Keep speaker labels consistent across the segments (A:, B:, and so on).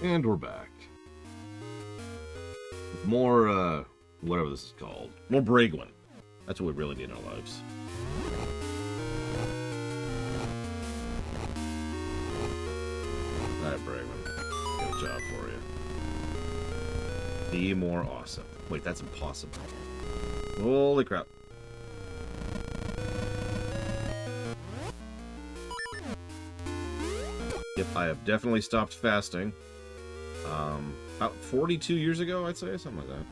A: And we're back. With more, whatever this is called. More Braglin. That's what we really need in our lives. Alright, Braglin. Got a job for you. Be more awesome. Wait, that's impossible. Holy crap. Yep, I have definitely stopped fasting. About 42 years ago, I'd say, something like that.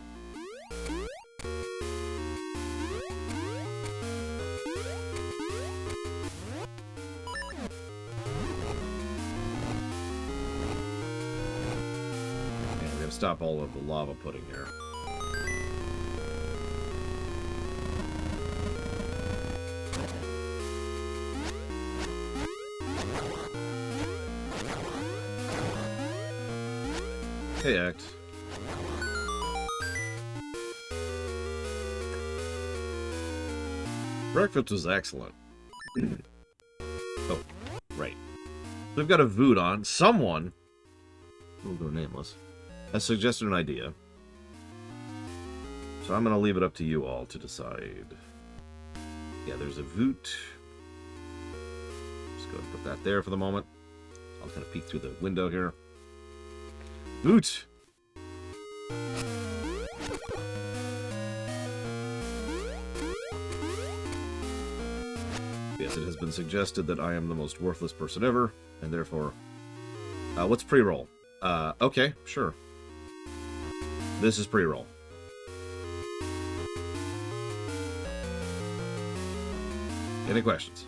A: And we gotta stop all of the lava pudding here. Hey, Act. Breakfast was excellent. Oh, right. We've got a voot on. Someone, we'll go nameless, has suggested an idea. So I'm going to leave it up to you all to decide. Yeah, there's a voot. Just go ahead and put that there for the moment. I'll kind of peek through the window here. Voot! Yes, it has been suggested that I am the most worthless person ever, and therefore... what's pre-roll? Okay, sure. This is pre-roll. Any questions?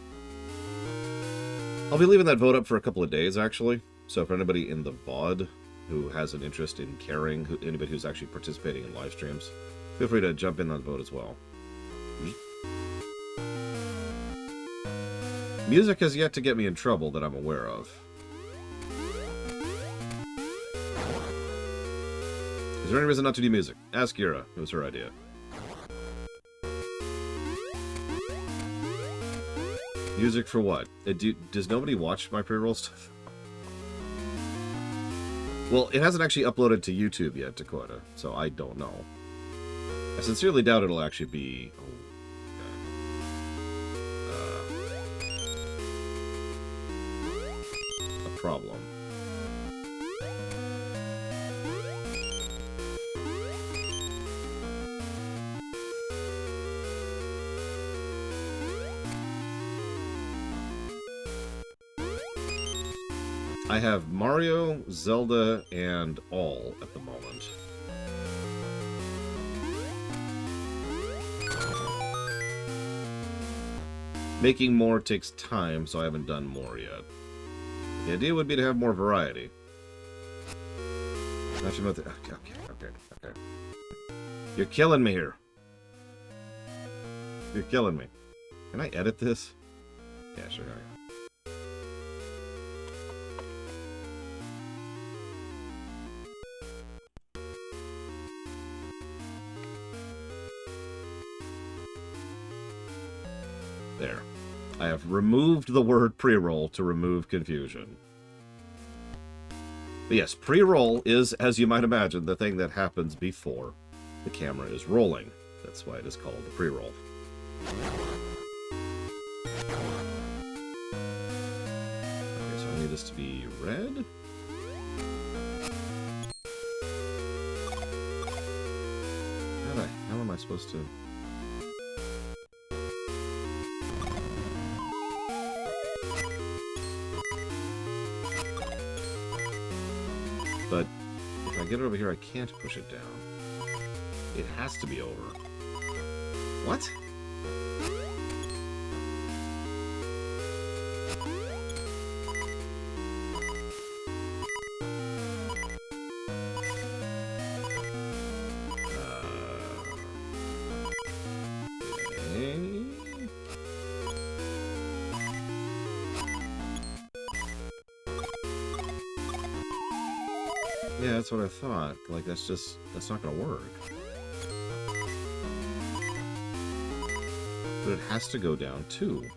A: I'll be leaving that vote up for a couple of days, actually. So for anybody in the VOD who has an interest in caring, anybody who's actually participating in live streams, feel free to jump in on the vote as well. Music has yet to get me in trouble that I'm aware of. Is there any reason not to do music? Ask Yura. It was her idea. Music for what? Does nobody watch my pre-roll stuff? Well, it hasn't actually uploaded to YouTube yet, Dakota, so I don't know. I sincerely doubt it'll actually be... a problem. I have Mario, Zelda, and all at the moment. Making more takes time, so I haven't done more yet. The idea would be to have more variety. Okay. You're killing me here. You're killing me. Can I edit this? Yeah, sure. There. I have removed the word pre-roll to remove confusion. But yes, pre-roll is, as you might imagine, the thing that happens before the camera is rolling. That's why it is called the pre-roll. Okay, so I need this to be red. How am I supposed to... But if I get it over here, I can't push it down. It has to be over. What? Okay. Yeah, that's what I thought. Like, that's not gonna work. But it has to go down, too.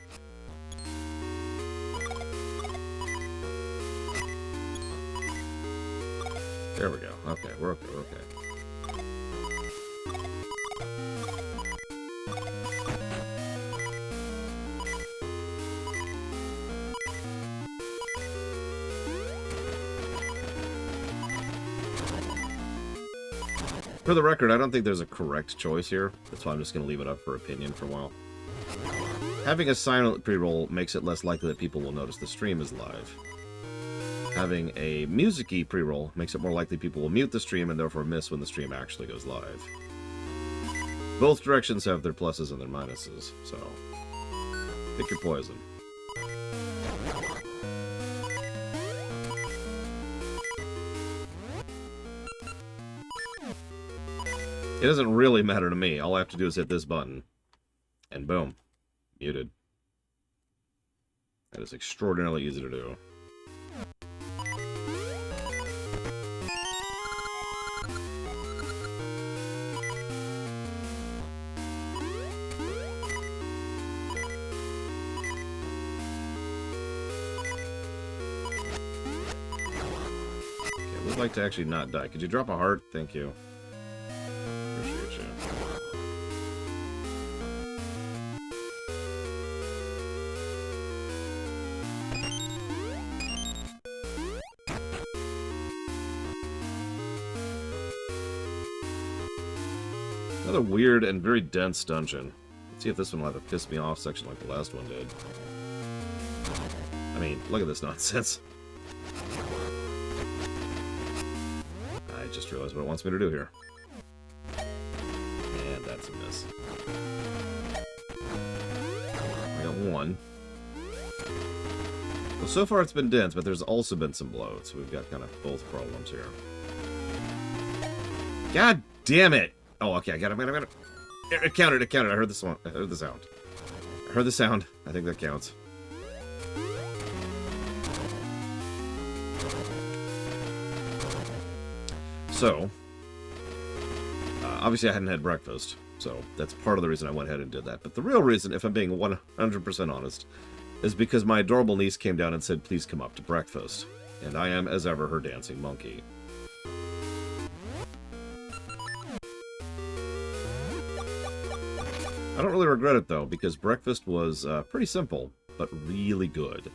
A: There we go. Okay, we're okay, we're okay. For the record, I don't think there's a correct choice here. That's why I'm just going to leave it up for opinion for a while. Having a silent pre-roll makes it less likely that people will notice the stream is live. Having a music-y pre-roll makes it more likely people will mute the stream and therefore miss when the stream actually goes live. Both directions have their pluses and their minuses, so pick your poison. It doesn't really matter to me. All I have to do is hit this button. And boom. Muted. That is extraordinarily easy to do. Okay, I would like to actually not die. Could you drop a heart? Thank you. Appreciate you. Another weird and very dense dungeon. Let's see if this one will have a piss me off section like the last one did. I mean, look at this nonsense. I just realized what it wants me to do here. And that's a miss. I got one. Well, so far it's been dense, but there's also been some bloat, so we've got kind of both problems here. God damn it! Oh, okay, I got it. It counted. I heard the sound. I heard the sound. I think that counts. So, obviously I hadn't had breakfast, so that's part of the reason I went ahead and did that. But the real reason, if I'm being 100% honest, is because my adorable niece came down and said, please come up to breakfast. And I am, as ever, her dancing monkey. I don't really regret it, though, because breakfast was pretty simple, but really good.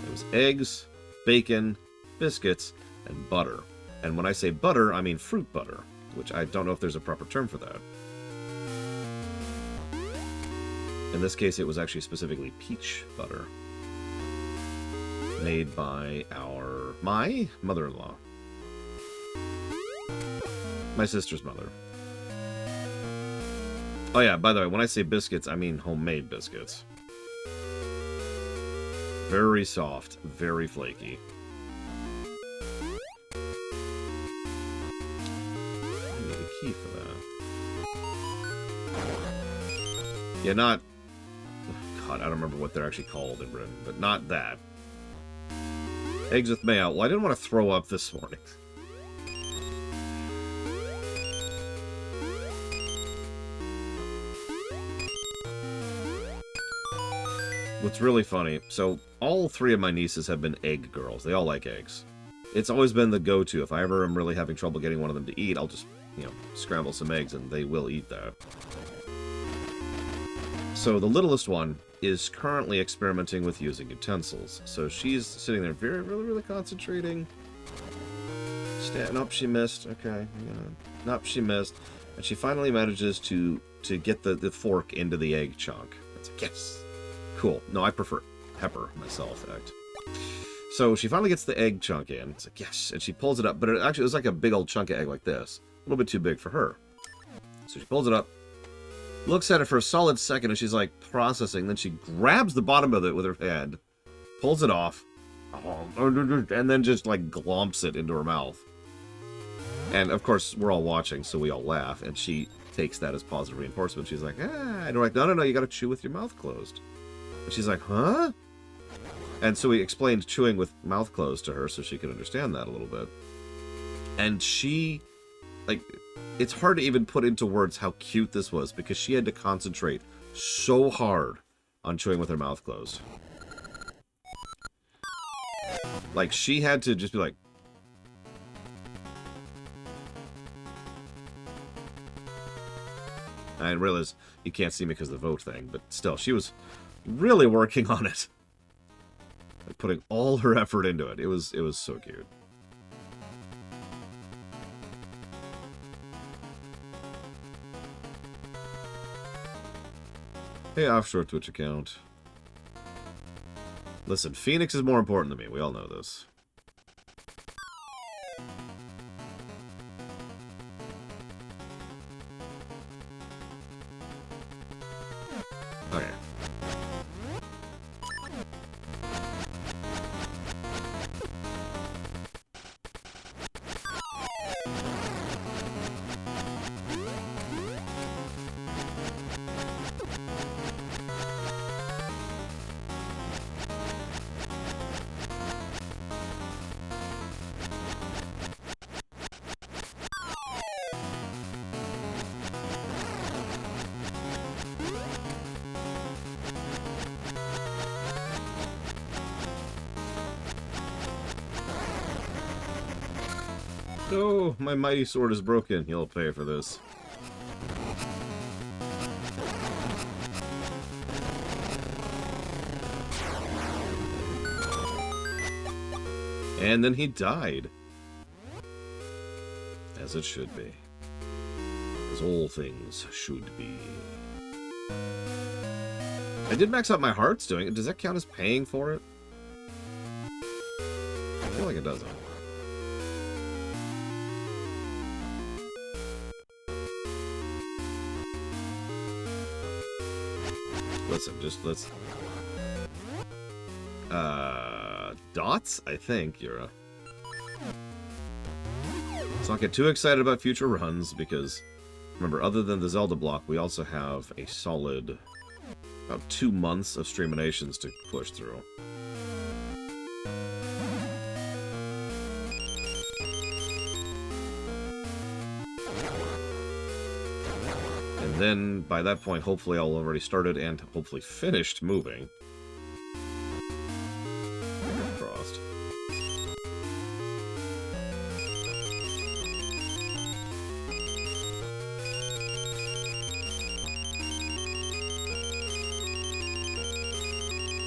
A: It was eggs, bacon, biscuits, and butter. And when I say butter, I mean fruit butter, which I don't know if there's a proper term for that. In this case, it was actually specifically peach butter. Made by my mother-in-law. My sister's mother. Oh yeah, by the way, when I say biscuits, I mean homemade biscuits. Very soft, very flaky. I need a key for that. Yeah, not... God, I don't remember what they're actually called in Britain, but not that. Eggs with mayo. Well, I didn't want to throw up this morning. What's really funny, so all three of my nieces have been egg girls. They all like eggs. It's always been the go-to. If I ever am really having trouble getting one of them to eat, I'll just, scramble some eggs and they will eat that. So the littlest one is currently experimenting with using utensils. So she's sitting there really concentrating. Nope, she missed. Okay. Nope, she missed. And she finally manages to get the fork into the egg chunk. It's like, yes! Cool. No, I prefer pepper myself, in fact. So she finally gets the egg chunk in. It's like, yes! And she pulls it up. But it was like a big old chunk of egg like this. A little bit too big for her. So she pulls it up. Looks at it for a solid second, and she's like processing. Then she grabs the bottom of it with her hand, pulls it off, and then just like glomps it into her mouth. And of course, we're all watching, so we all laugh. And she takes that as positive reinforcement. She's like, and we're like, no, you got to chew with your mouth closed. And she's like, huh? And so we explained chewing with mouth closed to her so she could understand that a little bit. And she, like, it's hard to even put into words how cute this was because she had to concentrate so hard on chewing with her mouth closed. Like, she had to just be like... I realize you can't see me because of the vote thing, but still, she was really working on it. Like, putting all her effort into it. It was so cute. Hey, offshore Twitch account. Listen, Phoenix is more important than me. We all know this. Okay. No, my mighty sword is broken. You'll pay for this. And then he died. As it should be. As all things should be. I did max out my hearts doing it. Does that count as paying for it? I feel like it doesn't. Listen, just let's... dots? I think, Yura. Let's not get too excited about future runs, because, remember, other than the Zelda block, we also have a solid about 2 months of streaminations to push through. And then, by that point, hopefully I'll already started and hopefully finished moving. Fingers crossed.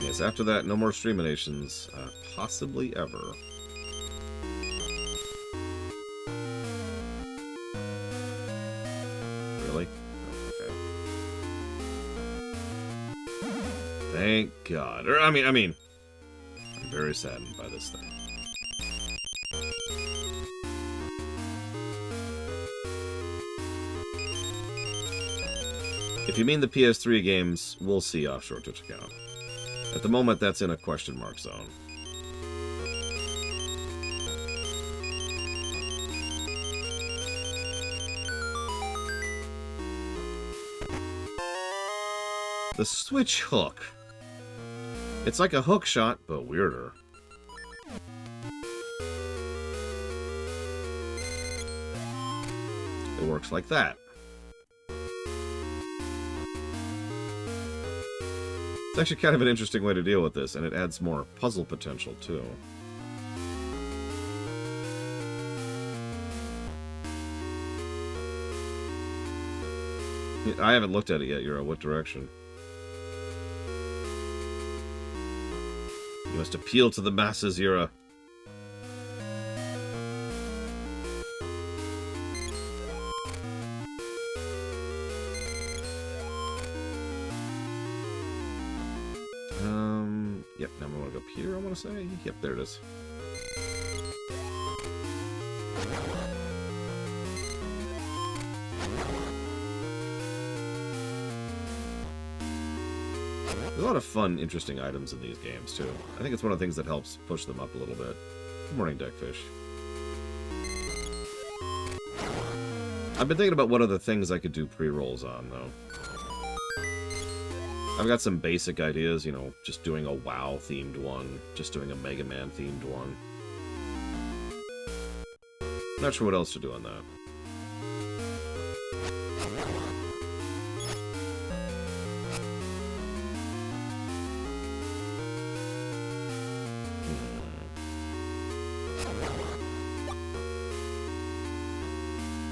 A: Yes, after that, no more streaminations. Possibly ever. Really? Thank God. Or, I mean, I'm very saddened by this thing. If you mean the PS3 games, we'll see offshore Twitch account. At the moment, that's in a question mark zone. The switch hook. It's like a hook shot, but weirder. It works like that. It's actually kind of an interesting way to deal with this, and it adds more puzzle potential, too. I haven't looked at it yet, Yura. What direction? You must appeal to the masses, Yura. Yep, now I'm gonna go up here, I want to say. Yep, there it is. There's a lot of fun, interesting items in these games, too. I think it's one of the things that helps push them up a little bit. Good morning, Deckfish. I've been thinking about what other things I could do pre-rolls on, though. I've got some basic ideas, you know, just doing a WoW-themed one, just doing a Mega Man-themed one. Not sure what else to do on that.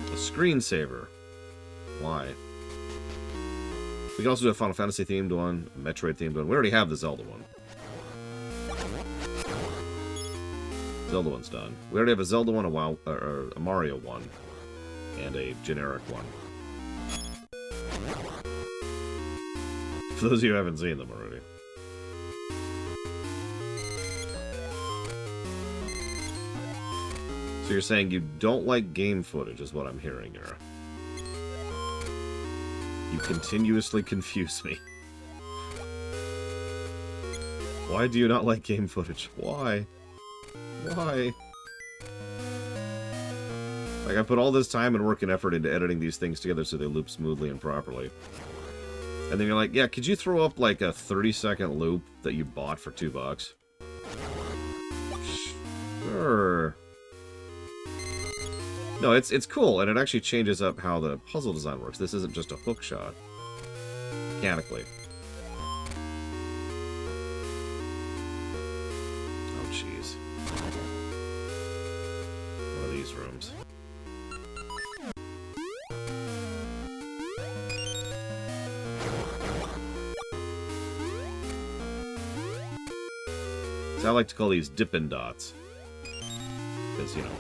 A: A screensaver. Why? We can also do a Final Fantasy themed one, a Metroid themed one. We already have the Zelda one. Zelda one's done. We already have a Zelda one, a Mario one, and a generic one. For those of you who haven't seen them already. So you're saying you don't like game footage, is what I'm hearing here. You continuously confuse me. Why do you not like game footage? Why? Why? Like, I put all this time and work and effort into editing these things together so they loop smoothly and properly. And then you're like, yeah, could you throw up, like, a 30-second loop that you bought for $2? Sure. No, it's cool, and it actually changes up how the puzzle design works. This isn't just a hook shot. Mechanically. Oh, jeez. One of these rooms. So I like to call these Dippin' Dots. Because, you know,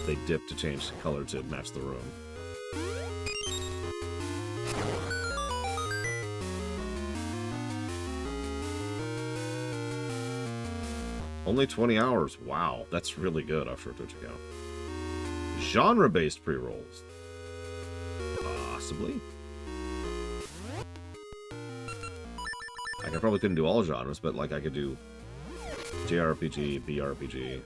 A: they dip to change the color to match the room. Only 20 hours. Wow, that's really good off your Twitch account. Genre-based pre-rolls. Possibly. Like, I probably couldn't do all genres, but, like, I could do JRPG, BRPG,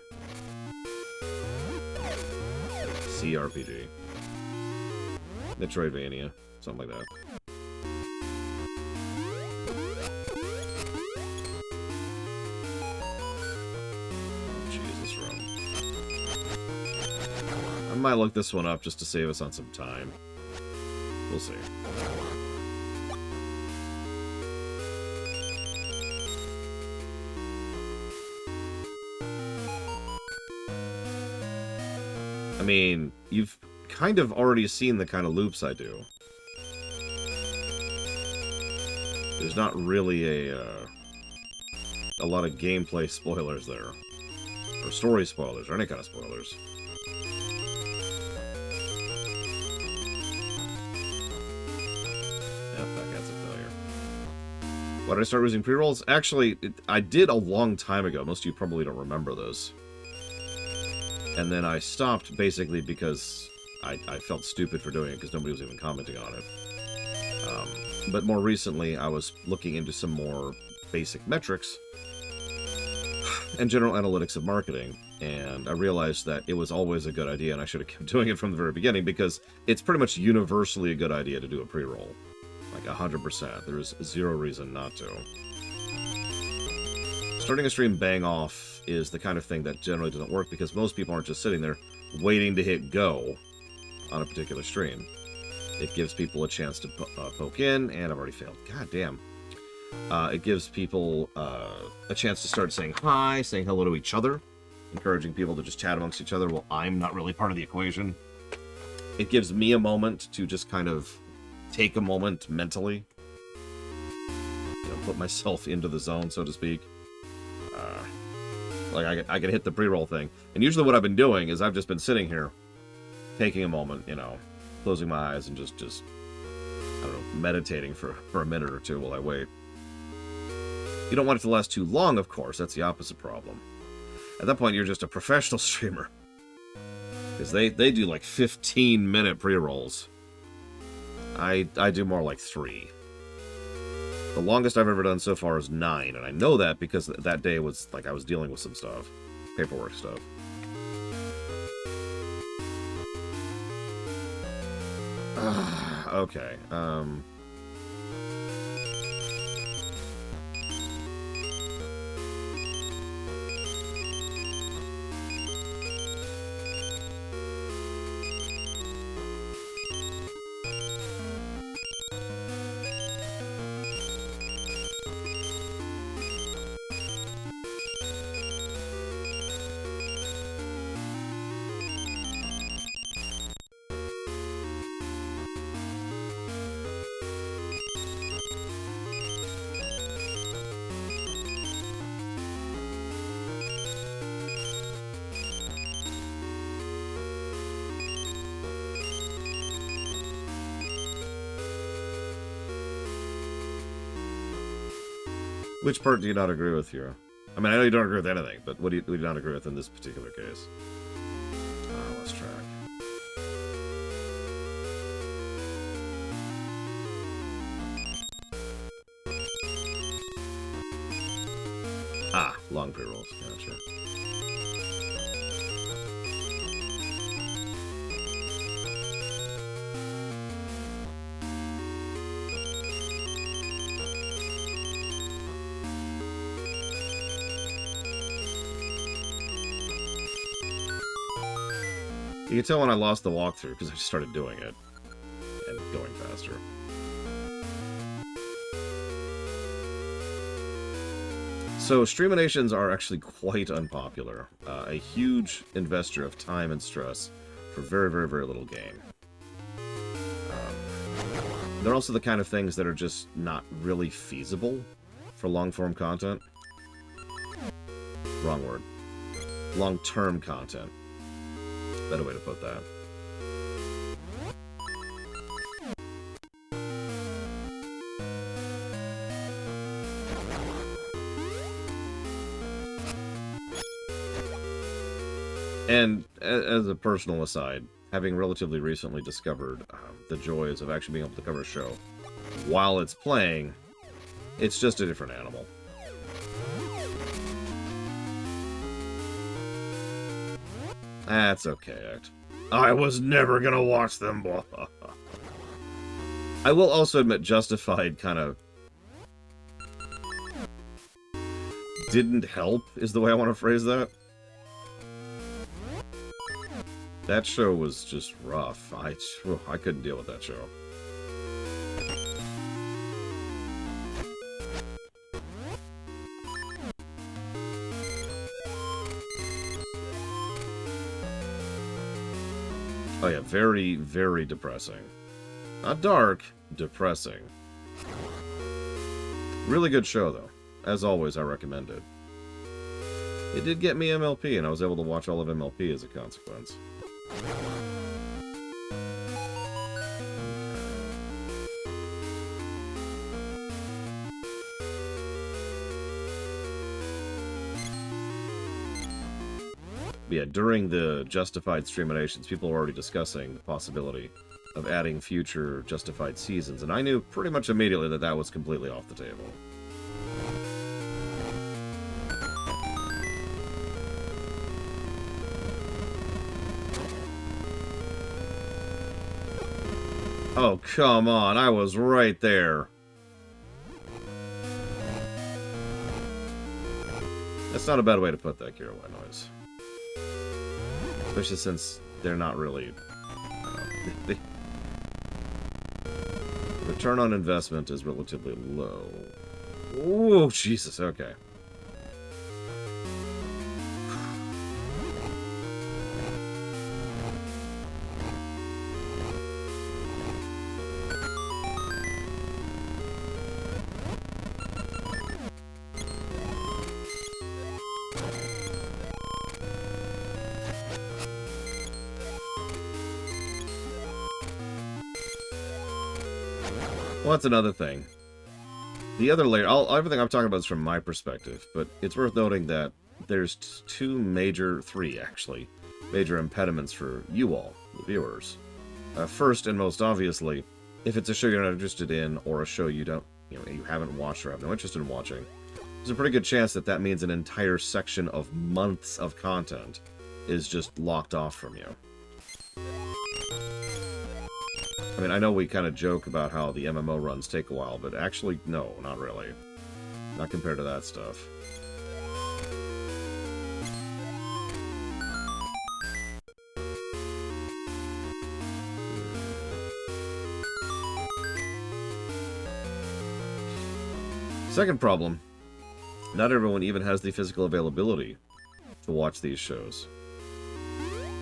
A: CRPG, Metroidvania, something like that. Oh, jeez, this room. I might look this one up just to save us on some time. We'll see. I mean, you've kind of already seen the kind of loops I do. There's not really a lot of gameplay spoilers there. Or story spoilers, or any kind of spoilers. Yep, that guy's a failure. Why did I start using pre-rolls? Actually, I did a long time ago. Most of you probably don't remember those. And then I stopped basically because I felt stupid for doing it because nobody was even commenting on it. But more recently, I was looking into some more basic metrics and general analytics of marketing, and I realized that it was always a good idea, and I should have kept doing it from the very beginning because it's pretty much universally a good idea to do a pre-roll. Like 100%. There is zero reason not to. Starting a stream bang off is the kind of thing that generally doesn't work because most people aren't just sitting there waiting to hit go on a particular stream. It gives people a chance to poke in, and I've already failed. God damn. It gives people a chance to start saying hi, saying hello to each other, encouraging people to just chat amongst each other while I'm not really part of the equation. It gives me a moment to just kind of take a moment mentally. You know, put myself into the zone, so to speak. Like, I can hit the pre-roll thing. And usually what I've been doing is I've just been sitting here, taking a moment, you know, closing my eyes and just I don't know, meditating for a minute or two while I wait. You don't want it to last too long, of course. That's the opposite problem. At that point, you're just a professional streamer. Because they do, like, 15-minute pre-rolls. I do more like 3. The longest I've ever done so far is 9, and I know that because that day was, like, I was dealing with some stuff. Paperwork stuff. Okay, Which part do you not agree with here? I mean, I know you don't agree with anything, but what do you not agree with in this particular case? Ah, lost track. Ah, long pre-rolls. Gotcha. You can tell when I lost the walkthrough because I just started doing it and going faster. So, streaminations are actually quite unpopular. A huge investor of time and stress for very, very, very little gain. They're also the kind of things that are just not really feasible for long-form content. Wrong word. Long-term content. Better way to put that. And as a personal aside, having relatively recently discovered the joys of actually being able to cover a show while it's playing, it's just a different animal. That's okay. I was never gonna watch them. I will also admit Justified kind of didn't help, is the way I want to phrase that. That show was just rough. I couldn't deal with that show. Oh yeah, very, very depressing. Not dark, depressing. Really good show, though. As always, I recommend it. It did get me MLP, and I was able to watch all of MLP as a consequence. But yeah, during the Justified streaminations, people were already discussing the possibility of adding future Justified seasons, and I knew pretty much immediately that that was completely off the table. Oh, come on, I was right there. That's not a bad way to put that, Kira White Noise. Especially since they're not really... the return on investment is relatively low. Oh, Jesus, okay. Well, that's another thing. The other layer, everything I'm talking about is from my perspective, but it's worth noting that there's three actually, major impediments for you all, the viewers. First and most obviously, if it's a show you're not interested in, or a show you haven't watched or have no interest in watching, there's a pretty good chance that that means an entire section of months of content is just locked off from you. I mean, I know we kind of joke about how the MMO runs take a while, but actually, no, not really. Not compared to that stuff. Second problem, not everyone even has the physical availability to watch these shows.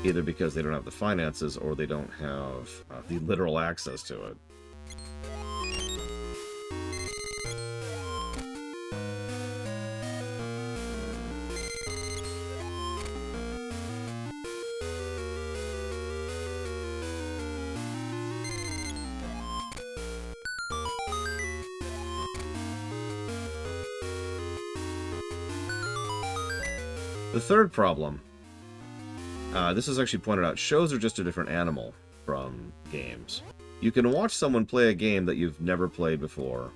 A: Either because they don't have the finances or they don't have the literal access to it. The third problem, this is actually pointed out, shows are just a different animal from games. You can watch someone play a game that you've never played before,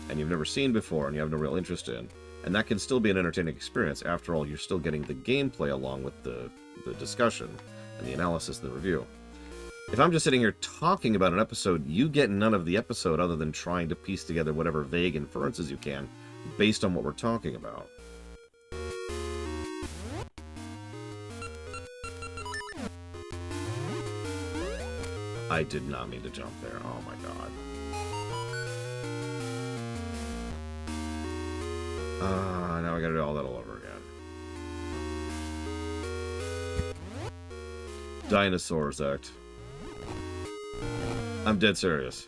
A: and you've never seen before, and you have no real interest in, and that can still be an entertaining experience. After all, you're still getting the gameplay along with the discussion and the analysis and the review. If I'm just sitting here talking about an episode, you get none of the episode other than trying to piece together whatever vague inferences you can based on what we're talking about. I did not mean to jump there. Oh my god. Now I gotta do all that all over again. Dinosaurs Act. I'm dead serious.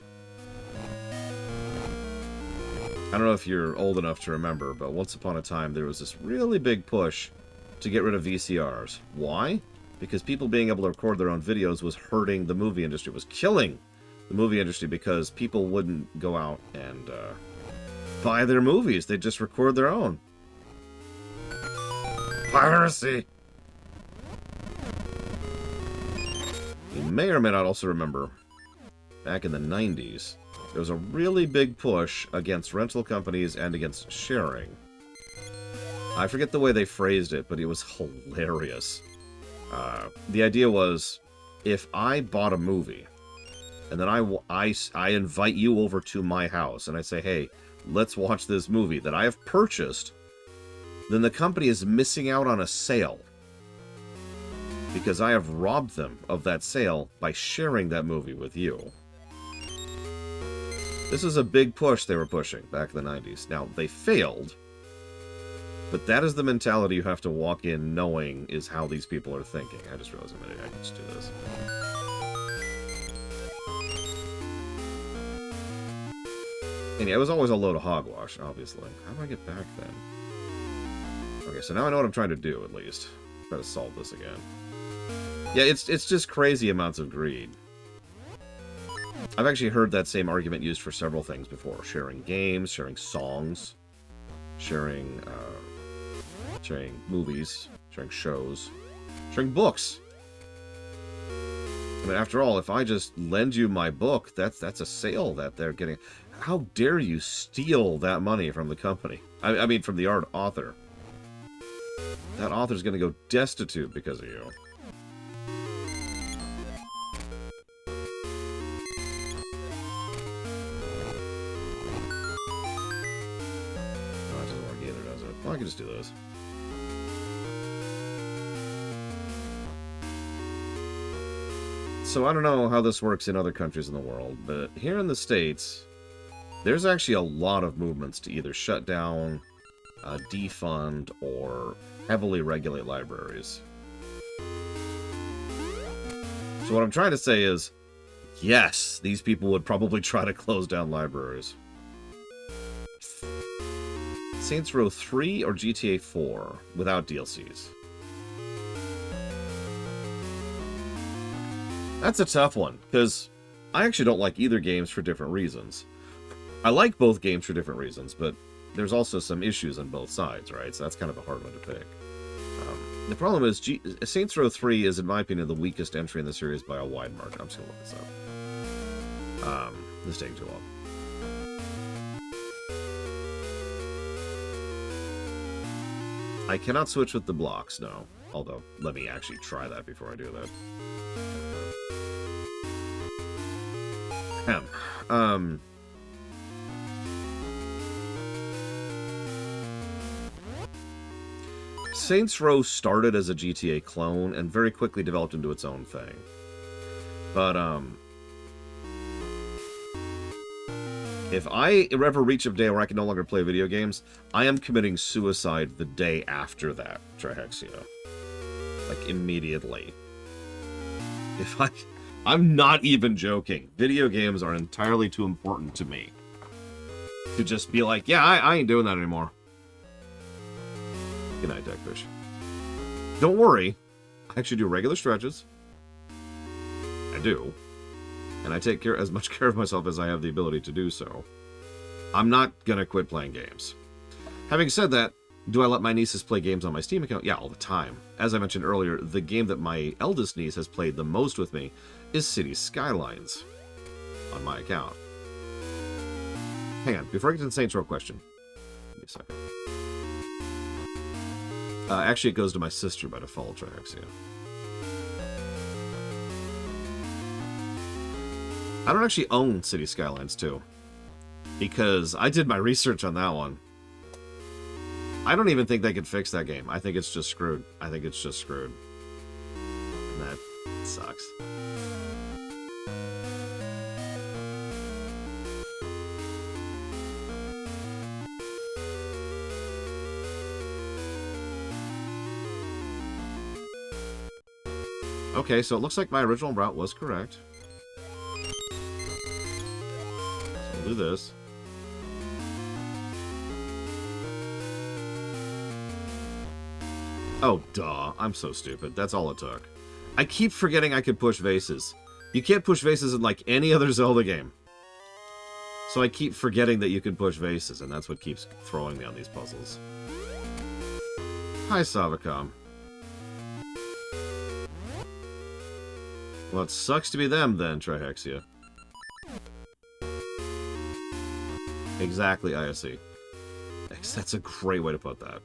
A: I don't know if you're old enough to remember, but once upon a time there was this really big push to get rid of VCRs. Why? Because people being able to record their own videos was hurting the movie industry, was killing the movie industry, because people wouldn't go out and buy their movies. They'd just record their own. Piracy! You may or may not also remember, back in the 90s, there was a really big push against rental companies and against sharing. I forget the way they phrased it, but it was hilarious. The idea was, if I bought a movie, and then I invite you over to my house, and I say, hey, let's watch this movie that I have purchased, then the company is missing out on a sale. Because I have robbed them of that sale by sharing that movie with you. This is a big push they were pushing back in the 90s. Now, they failed, but that is the mentality you have to walk in knowing is how these people are thinking. I just realized I can just do this. And yeah, it was always a load of hogwash, obviously. How do I get back then? Okay, so now I know what I'm trying to do, at least. Try to solve this again. Yeah, it's just crazy amounts of greed. I've actually heard that same argument used for several things before. Sharing games, sharing songs, sharing movies, sharing shows, sharing books. I mean, after all, if I just lend you my book, that's a sale that they're getting. How dare you steal that money from the company? I mean, from the author. That author's going to go destitute because of you. Well, I can just do this. So I don't know how this works in other countries in the world, but here in the States, there's actually a lot of movements to either shut down, defund, or heavily regulate libraries. So what I'm trying to say is, yes, these people would probably try to close down libraries. Saints Row 3 or GTA 4 without DLCs? That's a tough one, because I actually don't like either games for different reasons. I like both games for different reasons, but there's also some issues on both sides, right? So that's kind of a hard one to pick. The problem is, Saints Row 3 is, in my opinion, the weakest entry in the series by a wide margin. I'm just going to look this up. This is taking too long. I cannot switch with the blocks, no. Although, let me actually try that before I do that. Saints Row started as a GTA clone and very quickly developed into its own thing. But, if I ever reach a day where I can no longer play video games, I am committing suicide the day after that, Trihexia. Like, immediately. I'm not even joking. Video games are entirely too important to me to just be like, yeah, I ain't doing that anymore. Good night, Deckfish. Don't worry. I actually do regular stretches. I do. And I take as much care of myself as I have the ability to do so. I'm not gonna quit playing games. Having said that, Do I let my nieces play games on my Steam account? Yeah, all the time. As I mentioned earlier, the game that my eldest niece has played the most with me is Cities Skylines on my account. Hang on, before I get to the Saints Row question. Give me a second. Actually, it goes to my sister by default, Triaxia. I don't actually own Cities Skylines 2. Because I did my research on that one. I don't even think they could fix that game. I think it's just screwed. I think it's just screwed. And that sucks. Okay, so it looks like my original route was correct. So we'll do this. Oh, duh. I'm so stupid. That's all it took. I keep forgetting I could push vases. You can't push vases in, like, any other Zelda game. So I keep forgetting that you can push vases, and that's what keeps throwing me on these puzzles. Hi, Savacom. Well, it sucks to be them, then, Trihexia. Exactly, ISE. That's a great way to put that.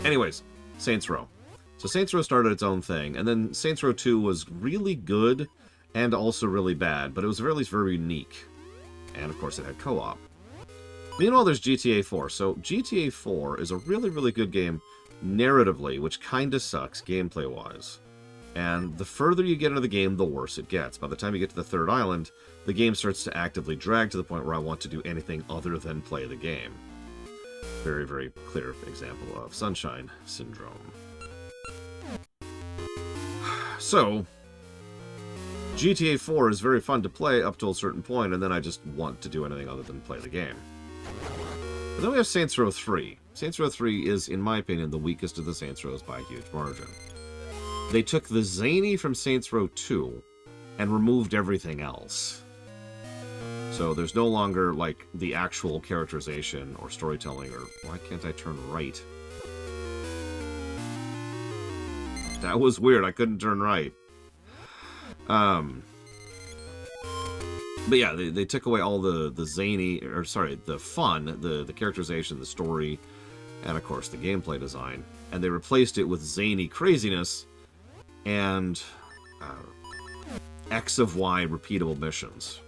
A: Anyways, Saints Row. So Saints Row started its own thing, and then Saints Row 2 was really good and also really bad, but it was at least very unique. And, of course, it had co-op. Meanwhile, there's GTA 4. So GTA 4 is a really, really good game narratively, which kind of sucks gameplay-wise. And the further you get into the game, the worse it gets. By the time you get to the third island, the game starts to actively drag to the point where I want to do anything other than play the game. Very, very clear example of Sunshine Syndrome. So, GTA 4 is very fun to play up to a certain point, and then I just want to do anything other than play the game. But then we have Saints Row 3. Saints Row 3 is, in my opinion, the weakest of the Saints Rows by a huge margin. They took the zany from Saints Row 2 and removed everything else. So there's no longer, like, the actual characterization or storytelling, or why can't I turn right? That was weird, I couldn't turn right. But yeah, they took away all the zany, or sorry, the fun, the characterization, the story, and of course the gameplay design. And they replaced it with zany craziness and X of Y repeatable missions.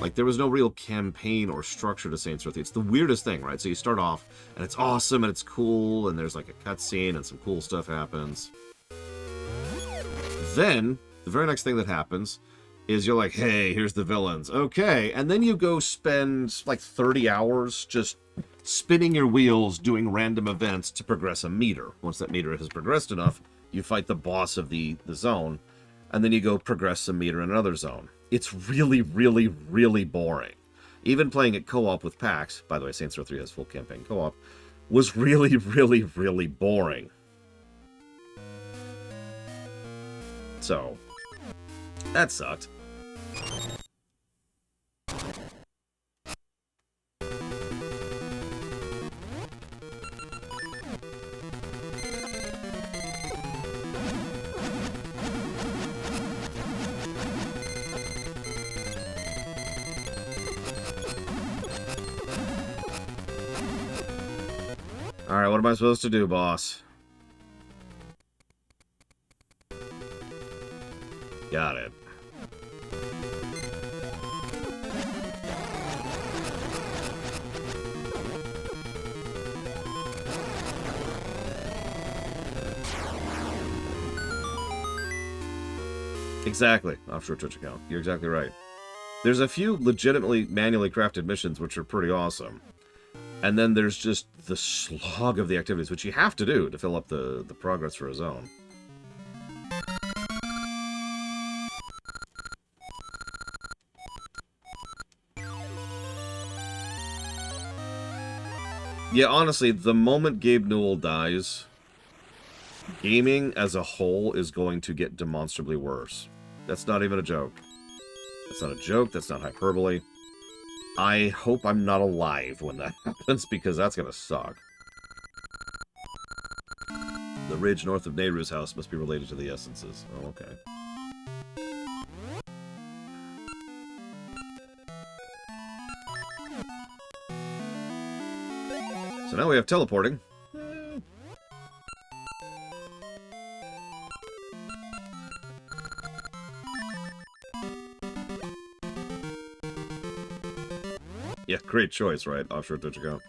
A: Like, there was no real campaign or structure to Saints Row 3. It's the weirdest thing, right? So you start off, and it's awesome, and it's cool, and there's like a cutscene, and some cool stuff happens. Then, the very next thing that happens is you're like, hey, here's the villains. Okay, and then you go spend like 30 hours just spinning your wheels doing random events to progress a meter. Once that meter has progressed enough, you fight the boss of the zone, and then you go progress a meter in another zone. It's really, really, really boring. Even playing it co-op with PAX, by the way, Saints Row 3 has full campaign co-op, was really, really, really boring. So, that sucked. Alright, what am I supposed to do, boss? Got it. Exactly. Offshore Twitch account. You're exactly right. There's a few legitimately manually crafted missions which are pretty awesome. And then there's just the slog of the activities, which you have to do to fill up the progress for a zone. Yeah, honestly, the moment Gabe Newell dies, gaming as a whole is going to get demonstrably worse. That's not even a joke. That's not a joke, that's not hyperbole. I hope I'm not alive when that happens, because that's gonna suck. The ridge north of Nehru's house must be related to the essences. Oh, okay. So now we have teleporting. Yeah, great choice, right? Offshore Twitch account.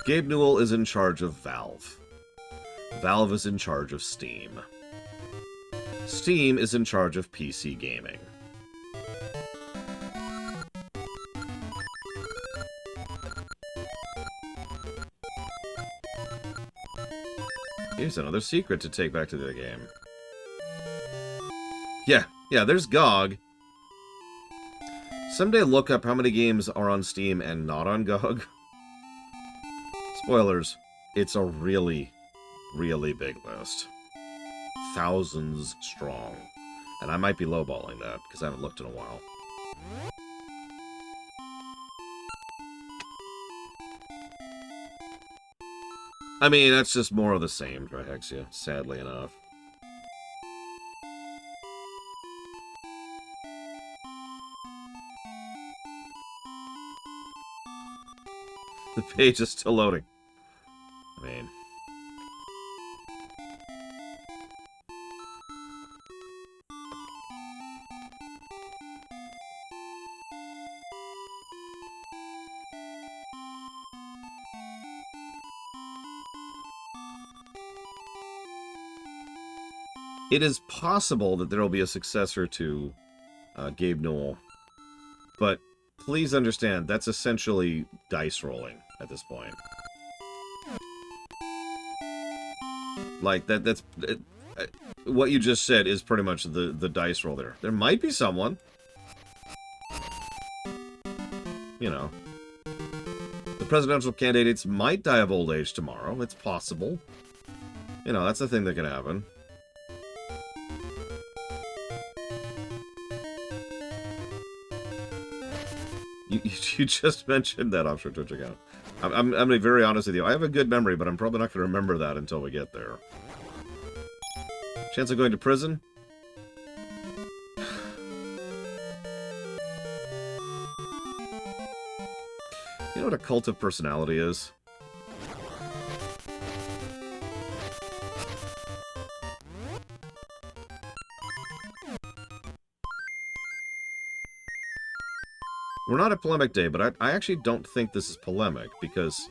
A: Gabe Newell is in charge of Valve. Valve is in charge of Steam. Steam is in charge of PC gaming. Here's another secret to take back to the game. Yeah, there's GOG. Someday look up how many games are on Steam and not on GOG. Spoilers, it's a really, really big list. Thousands strong. And I might be lowballing that, because I haven't looked in a while. I mean, that's just more of the same, Drihexia, sadly enough. The page is still loading. I mean... It is possible that there will be a successor to Gabe Newell, but please understand, that's essentially dice rolling at this point. Like, that's... what you just said is pretty much the dice roll there. There might be someone. You know. The presidential candidates might die of old age tomorrow. It's possible. You know, that's the thing that can happen. You just mentioned that offshore Twitch account. I'm going to be very honest with you. I have a good memory, but I'm probably not going to remember that until we get there. Chance of going to prison? You know what a cult of personality is? We're not at polemic day, but I actually don't think this is polemic, because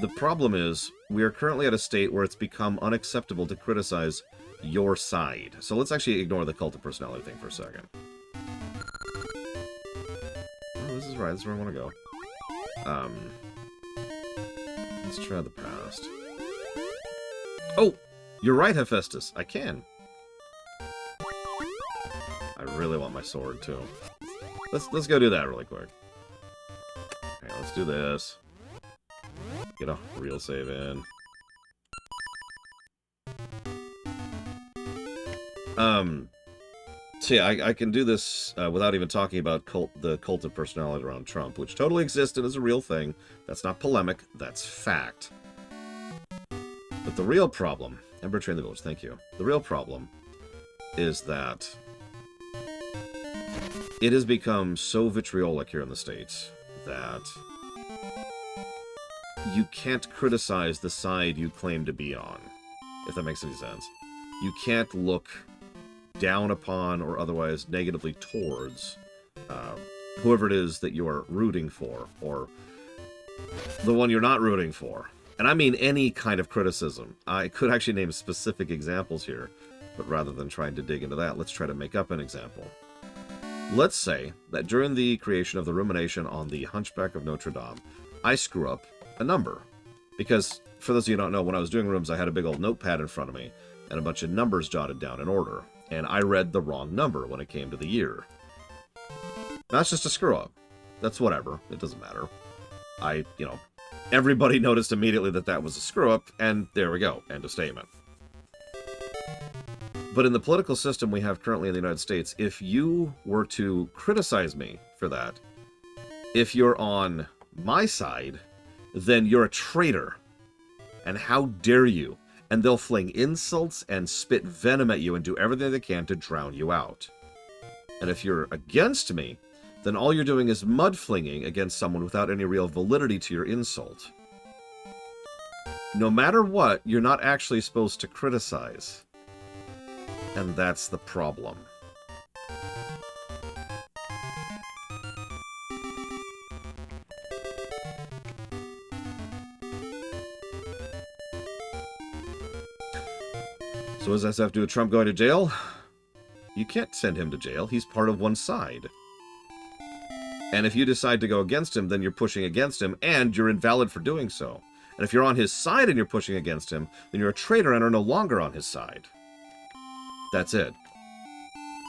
A: the problem is we are currently at a state where it's become unacceptable to criticize your side. So let's actually ignore the cult of personality thing for a second. Oh, this is right. This is where I want to go. Let's try the past. Oh! You're right, Hephaestus. I can. I really want my sword, too. Let's go do that really quick. Okay, let's do this. Get a real save in. So yeah, I can do this without even talking about the cult of personality around Trump, which totally existed as a real thing. That's not polemic, that's fact. But the real problem, Ember Train the Village, thank you. The real problem is that it has become so vitriolic here in the States that you can't criticize the side you claim to be on, if that makes any sense. You can't look down upon or otherwise negatively towards whoever it is that you're rooting for, or the one you're not rooting for. And I mean any kind of criticism. I could actually name specific examples here, but rather than trying to dig into that, let's try to make up an example. Let's say that during the creation of the rumination on the Hunchback of Notre Dame, I screw up a number. Because, for those of you who don't know, when I was doing rooms, I had a big old notepad in front of me, and a bunch of numbers jotted down in order. And I read the wrong number when it came to the year. That's just a screw-up. That's whatever. It doesn't matter. Everybody noticed immediately that that was a screw-up, and there we go. End of statement. But in the political system we have currently in the United States, if you were to criticize me for that, if you're on my side, then you're a traitor. And how dare you? And they'll fling insults and spit venom at you and do everything they can to drown you out. And if you're against me, then all you're doing is mud-flinging against someone without any real validity to your insult. No matter what, you're not actually supposed to criticize. And that's the problem. So what does that have to do with Trump going to jail? You can't send him to jail. He's part of one side. And if you decide to go against him, then you're pushing against him, and you're invalid for doing so. And if you're on his side and you're pushing against him, then you're a traitor and are no longer on his side. That's it.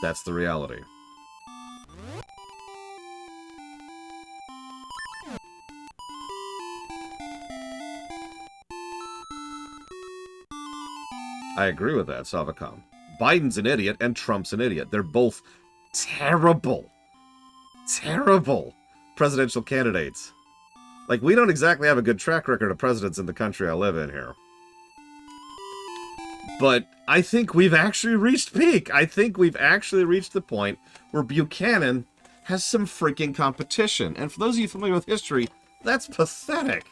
A: That's the reality. I agree with that, Savacom. Biden's an idiot and Trump's an idiot. They're both terrible, terrible presidential candidates. Like, we don't exactly have a good track record of presidents in the country I live in here. But I think we've actually reached peak. I think we've actually reached the point where Buchanan has some freaking competition. And for those of you familiar with history, that's pathetic.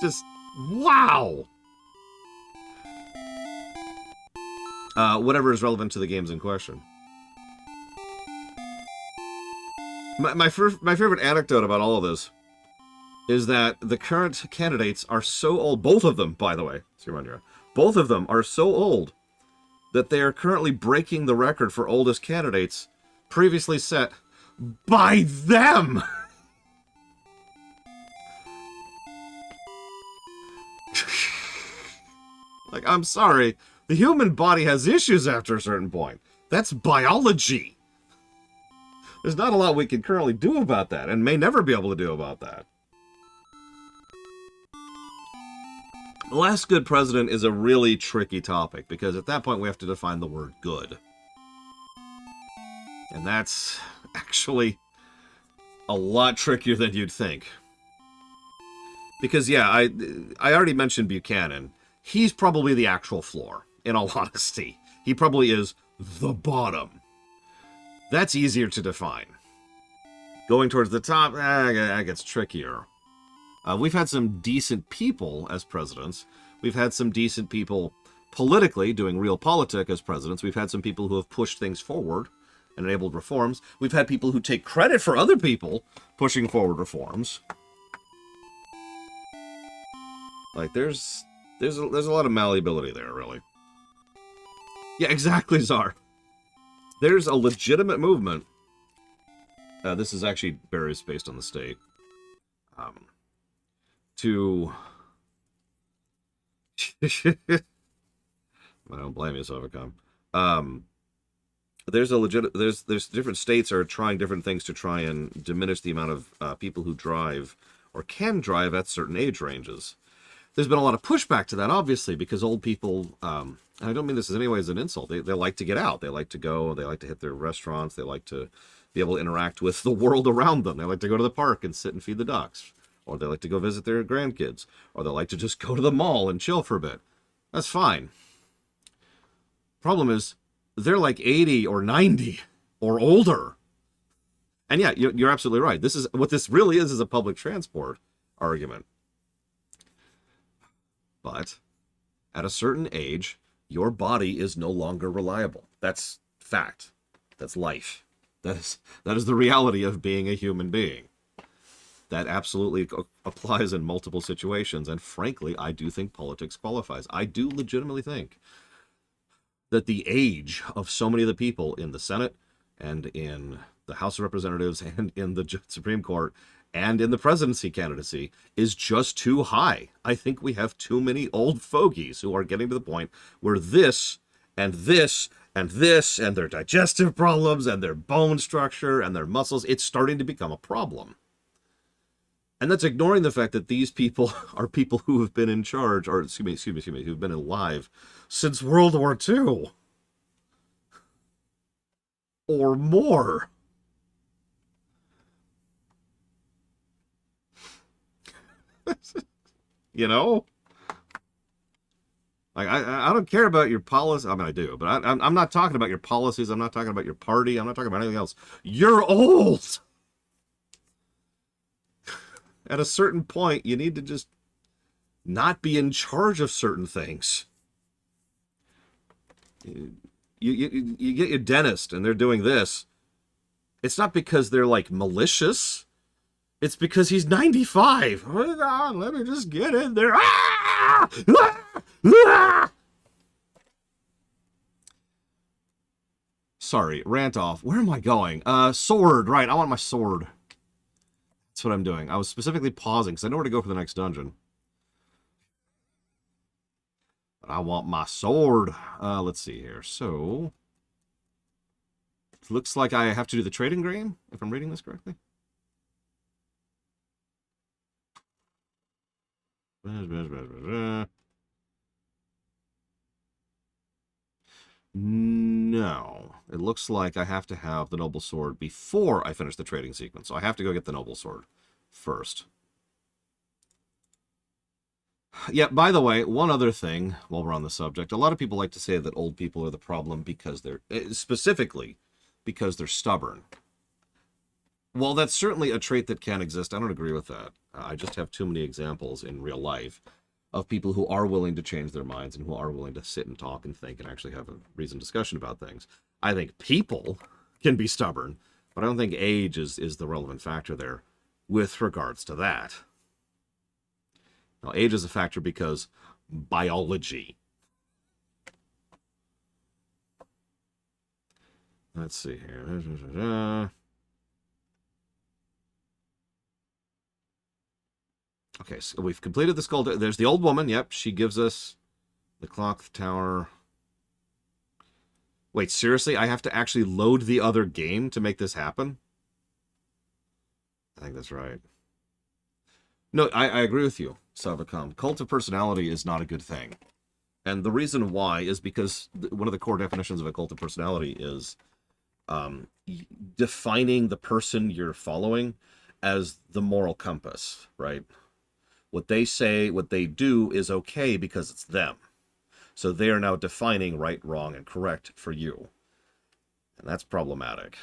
A: Just, wow! Whatever is relevant to the games in question. My favorite anecdote about all of this is that the current candidates are so old, both of them, by the way, both of them are so old that they are currently breaking the record for oldest candidates previously set by them! Like, I'm sorry, the human body has issues after a certain point. That's biology. There's not a lot we can currently do about that, and may never be able to do about that. The last good president is a really tricky topic, because at that point we have to define the word good. And that's actually a lot trickier than you'd think. Because, yeah, I already mentioned Buchanan. He's probably the actual floor, in all honesty. He probably is the bottom. That's easier to define. Going towards the top, that gets trickier. We've had some decent people as presidents. We've had some decent people politically doing real politics as presidents. We've had some people who have pushed things forward and enabled reforms. We've had people who take credit for other people pushing forward reforms. Like, there's a lot of malleability there, really. Yeah, exactly, Czar. There's a legitimate movement. This is actually Barry's based on the state. To... I don't blame you, Sovacom. There's different states are trying different things to try and diminish the amount of people who drive or can drive at certain age ranges. There's been a lot of pushback to that, obviously, because old people, and I don't mean this as any way as an insult, they like to get out, they like to go, they like to hit their restaurants, they like to be able to interact with the world around them, they like to go to the park and sit and feed the ducks, or they like to go visit their grandkids, or they like to just go to the mall and chill for a bit. That's fine. Problem is, they're like 80 or 90 or older. And yeah, you're absolutely right. This is what this really is a public transport argument. But at a certain age, your body is no longer reliable. That's fact. That's life. That is the reality of being a human being. That absolutely applies in multiple situations. And frankly, I do think politics qualifies. I do legitimately think that the age of so many of the people in the Senate and in the House of Representatives and in the Supreme Court and in the presidency candidacy is just too high. I think we have too many old fogies who are getting to the point where this and this and this and their digestive problems and their bone structure and their muscles, it's starting to become a problem. And that's ignoring the fact that these people are people who have been in charge, or excuse me, who've been alive since World War II. Or more. You know? Like, I don't care about your policy. I mean, I do, but I'm not talking about your policies. I'm not talking about your party. I'm not talking about anything else. You're old! At a certain point, you need to just not be in charge of certain things. You get your dentist and they're doing this. It's not because they're, like, malicious. It's because he's 95. Hold on, let me just get in there. Ah! Ah! Ah! Sorry, rant off. Where am I going? Sword. Right, I want my sword. That's what I'm doing. I was specifically pausing because I know where to go for the next dungeon. But I want my sword. Let's see here. So, looks like I have to do the trading game, if I'm reading this correctly. No. It looks like I have to have the noble sword before I finish the trading sequence. So I have to go get the noble sword first. Yeah, by the way, one other thing while we're on the subject. A lot of people like to say that old people are the problem because they're, specifically, because they're stubborn. While that's certainly a trait that can exist, I don't agree with that. I just have too many examples in real life of people who are willing to change their minds and who are willing to sit and talk and think and actually have a reasoned discussion about things. I think people can be stubborn, but I don't think age is the relevant factor there with regards to that. Now, age is a factor because biology. Let's see here. Okay, so we've completed the skull. There's the old woman. Yep, she gives us the clock tower. Wait, seriously? I have to actually load the other game to make this happen? I think that's right. No, I agree with you, Savacom. Cult of personality is not a good thing. And the reason why is because one of the core definitions of a cult of personality is defining the person you're following as the moral compass, right? What they say, what they do is okay because it's them. So they are now defining right, wrong, and correct for you. And that's problematic.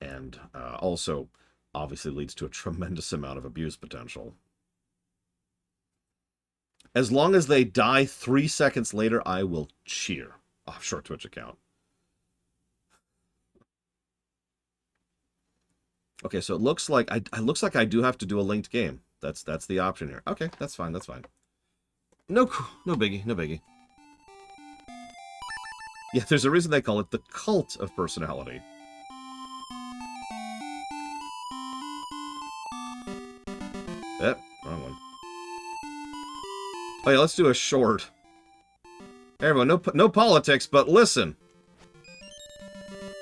A: And also, obviously, leads to a tremendous amount of abuse potential. As long as they die 3 seconds later, I will cheer. Offshore Twitch account. Okay, so it looks like I do have to do a linked game. That's the option here. Okay, that's fine. That's fine. No biggie. No biggie. Yeah, there's a reason they call it the cult of personality. Yep, wrong one. Oh yeah, let's do a short. Hey, everyone, no politics, but listen.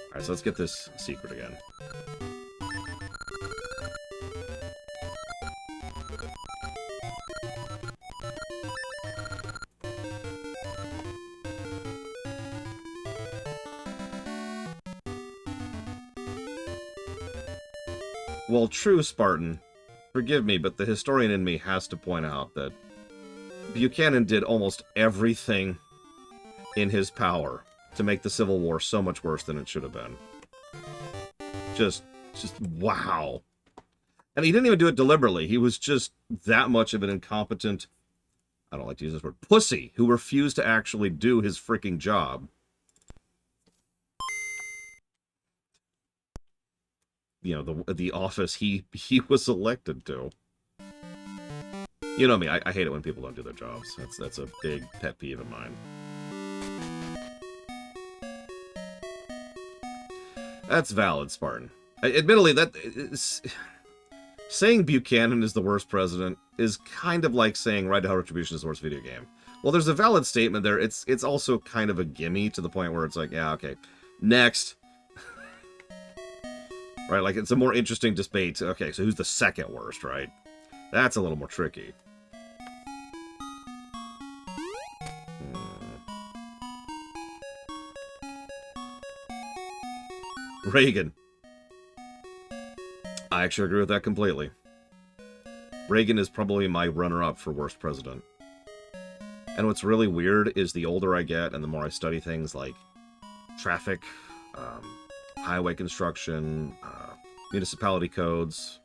A: Alright, so let's get this secret again. Well, true, Spartan. Forgive me, but the historian in me has to point out that Buchanan did almost everything in his power to make the Civil War so much worse than it should have been. Just wow. And he didn't even do it deliberately. He was just that much of an incompetent, I don't like to use this word, pussy, who refused to actually do his freaking job. You know, the office he was elected to. You know me, I hate it when people don't do their jobs. That's a big pet peeve of mine. That's valid, Spartan. Admittedly, saying Buchanan is the worst president is kind of like saying Ride to Hell Retribution is the worst video game. Well, there's a valid statement there. It's also kind of a gimme to the point where it's like, yeah, okay, next. Right, like, it's a more interesting debate. Okay, so who's the second worst, right? That's a little more tricky. Reagan. I actually agree with that completely. Reagan is probably my runner-up for worst president. And what's really weird is the older I get and the more I study things like traffic, highway construction, municipality codes,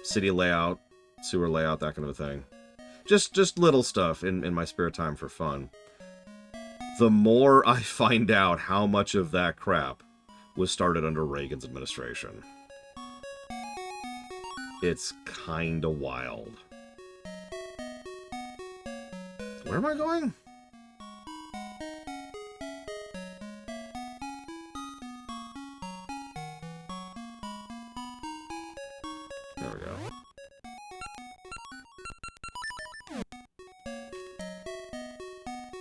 A: city layout, sewer layout, that kind of a thing. Just little stuff in my spare time for fun. The more I find out how much of that crap was started under Reagan's administration. It's kinda wild. Where am I going? There we go.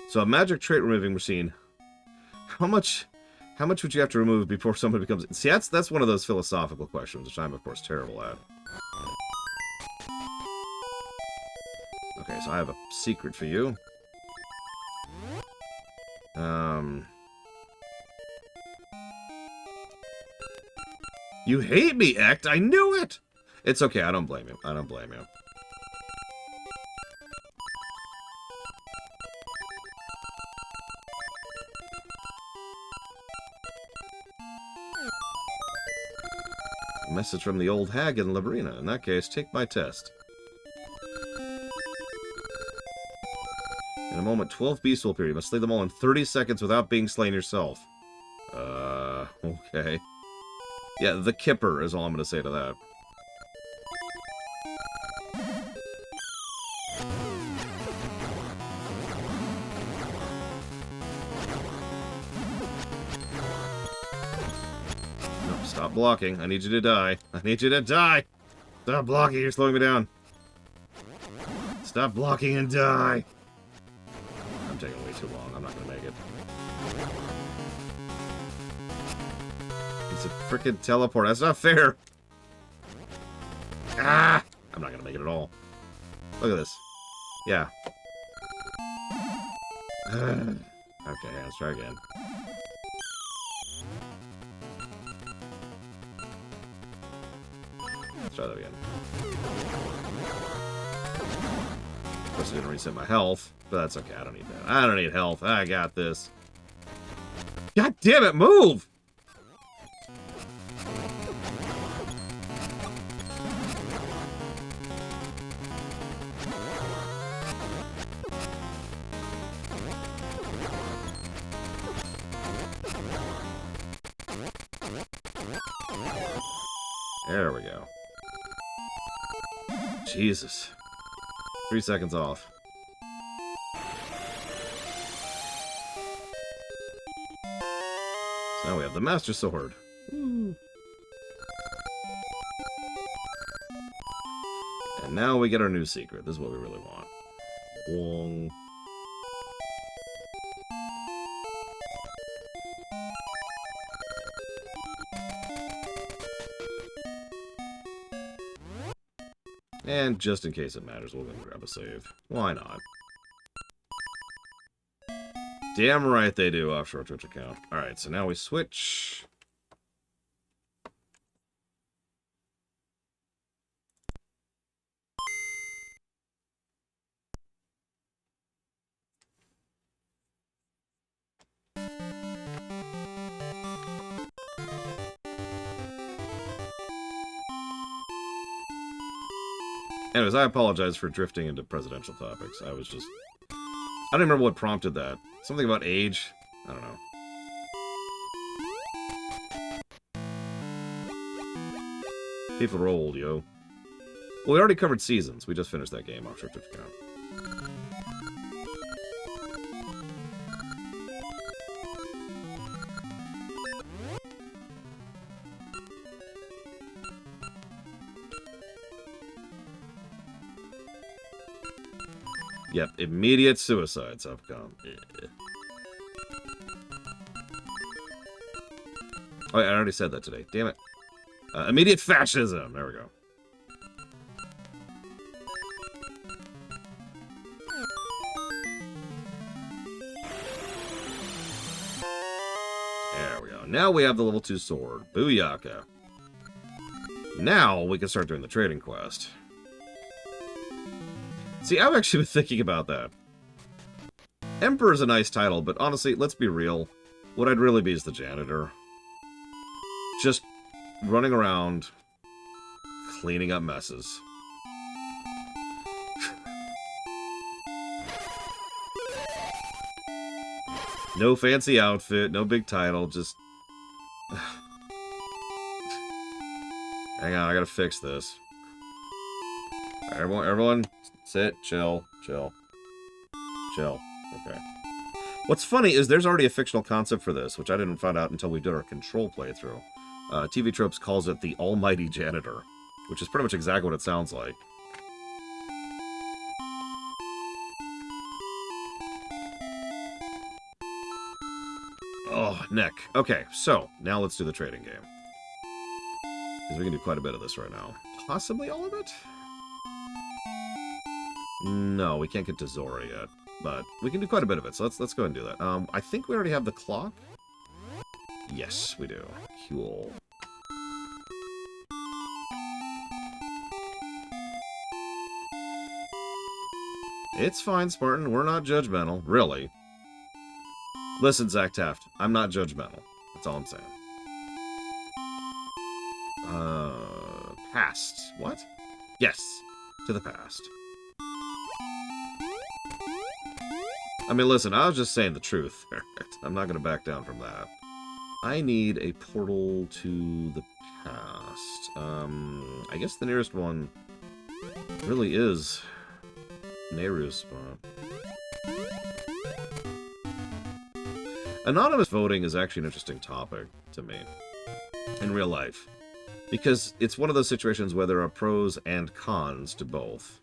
A: So a magic trait removing machine. How much would you have to remove before someone becomes... See, that's one of those philosophical questions, which I'm, of course, terrible at. Okay, so I have a secret for you. You hate me, Ect! I knew it! It's okay, I don't blame you. I don't blame you. A message from the old hag in Labrina. In that case, take my test. In a moment, 12 beasts will appear. You must slay them all in 30 seconds without being slain yourself. Okay. Yeah, the Kipper is all I'm going to say to that. No, stop blocking. I need you to die. I need you to die! Stop blocking, you're slowing me down. Stop blocking and die! I'm taking way too long. I'm not going to make it. It's a frickin' teleport. That's not fair. Ah! I'm not going to make it at all. Look at this. Yeah. Okay, let's try again. Let's try that again. Of course, I didn't reset my health, but that's okay. I don't need that. I don't need health. I got this. God damn it, move! There we go. Jesus. 3 seconds off. So now we have the Master Sword. Woo. And now we get our new secret. This is what we really want. Wong. And just in case it matters, we'll go and grab a save. Why not? Damn right they do, offshore Twitch account. Alright, so now we switch. Anyways, I apologize for drifting into presidential topics. I was just... I don't remember what prompted that. Something about age? I don't know. People are old, yo. Well, we already covered seasons. We just finished that game off Twitch account. Yep, immediate suicides have come. Oh, I already said that today. Damn it. Immediate fascism. There we go. There we go. Now we have the level 2 sword. Booyaka. Now we can start doing the trading quest. See, I've actually been thinking about that. Emperor is a nice title, but honestly, let's be real. What I'd really be is the janitor. Just running around, cleaning up messes. No fancy outfit, no big title, just... Hang on, I gotta fix this. Everyone, sit, chill. Okay. What's funny is there's already a fictional concept for this, which I didn't find out until we did our control playthrough. TV Tropes calls it the Almighty Janitor, which is pretty much exactly what it sounds like. Oh, neck. Okay, so, now let's do the trading game. Because we can do quite a bit of this right now. Possibly all of it? No, we can't get to Zora yet. But we can do quite a bit of it, so let's go ahead and do that. I think we already have the clock. Yes, we do. Cool. It's fine, Spartan. We're not judgmental. Really. Listen, Zach Taft. I'm not judgmental. That's all I'm saying. Past. What? Yes. To the past. I mean, listen, I was just saying the truth. I'm not going to back down from that. I need a portal to the past. I guess the nearest one really is Nehru's spot. Anonymous voting is actually an interesting topic to me in real life. Because it's one of those situations where there are pros and cons to both.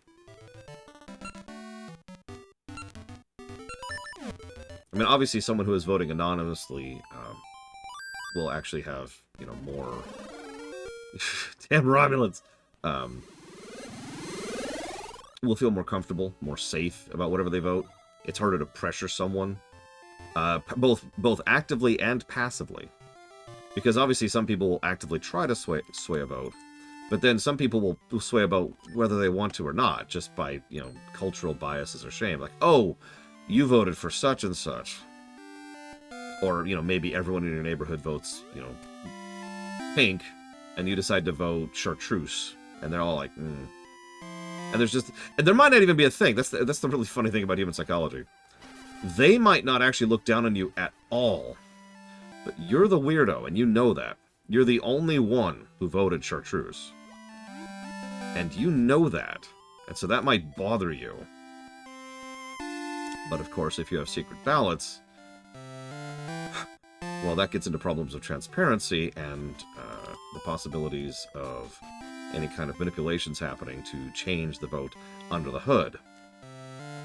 A: I mean, obviously, someone who is voting anonymously will actually have, you know, more... Damn Romulans! Will feel more comfortable, more safe about whatever they vote. It's harder to pressure someone, both actively and passively. Because obviously, some people will actively try to sway a vote, but then some people will sway about whether they want to or not, just by, you know, cultural biases or shame. Like, oh, you voted for such and such. Or, you know, maybe everyone in your neighborhood votes, you know, pink, and you decide to vote chartreuse. And they're all like, And there's just... And there might not even be a thing. That's the really funny thing about human psychology. They might not actually look down on you at all. But you're the weirdo, and you know that. You're the only one who voted chartreuse. And you know that. And so that might bother you. But of course, if you have secret ballots, well, that gets into problems of transparency and the possibilities of any kind of manipulations happening to change the vote under the hood.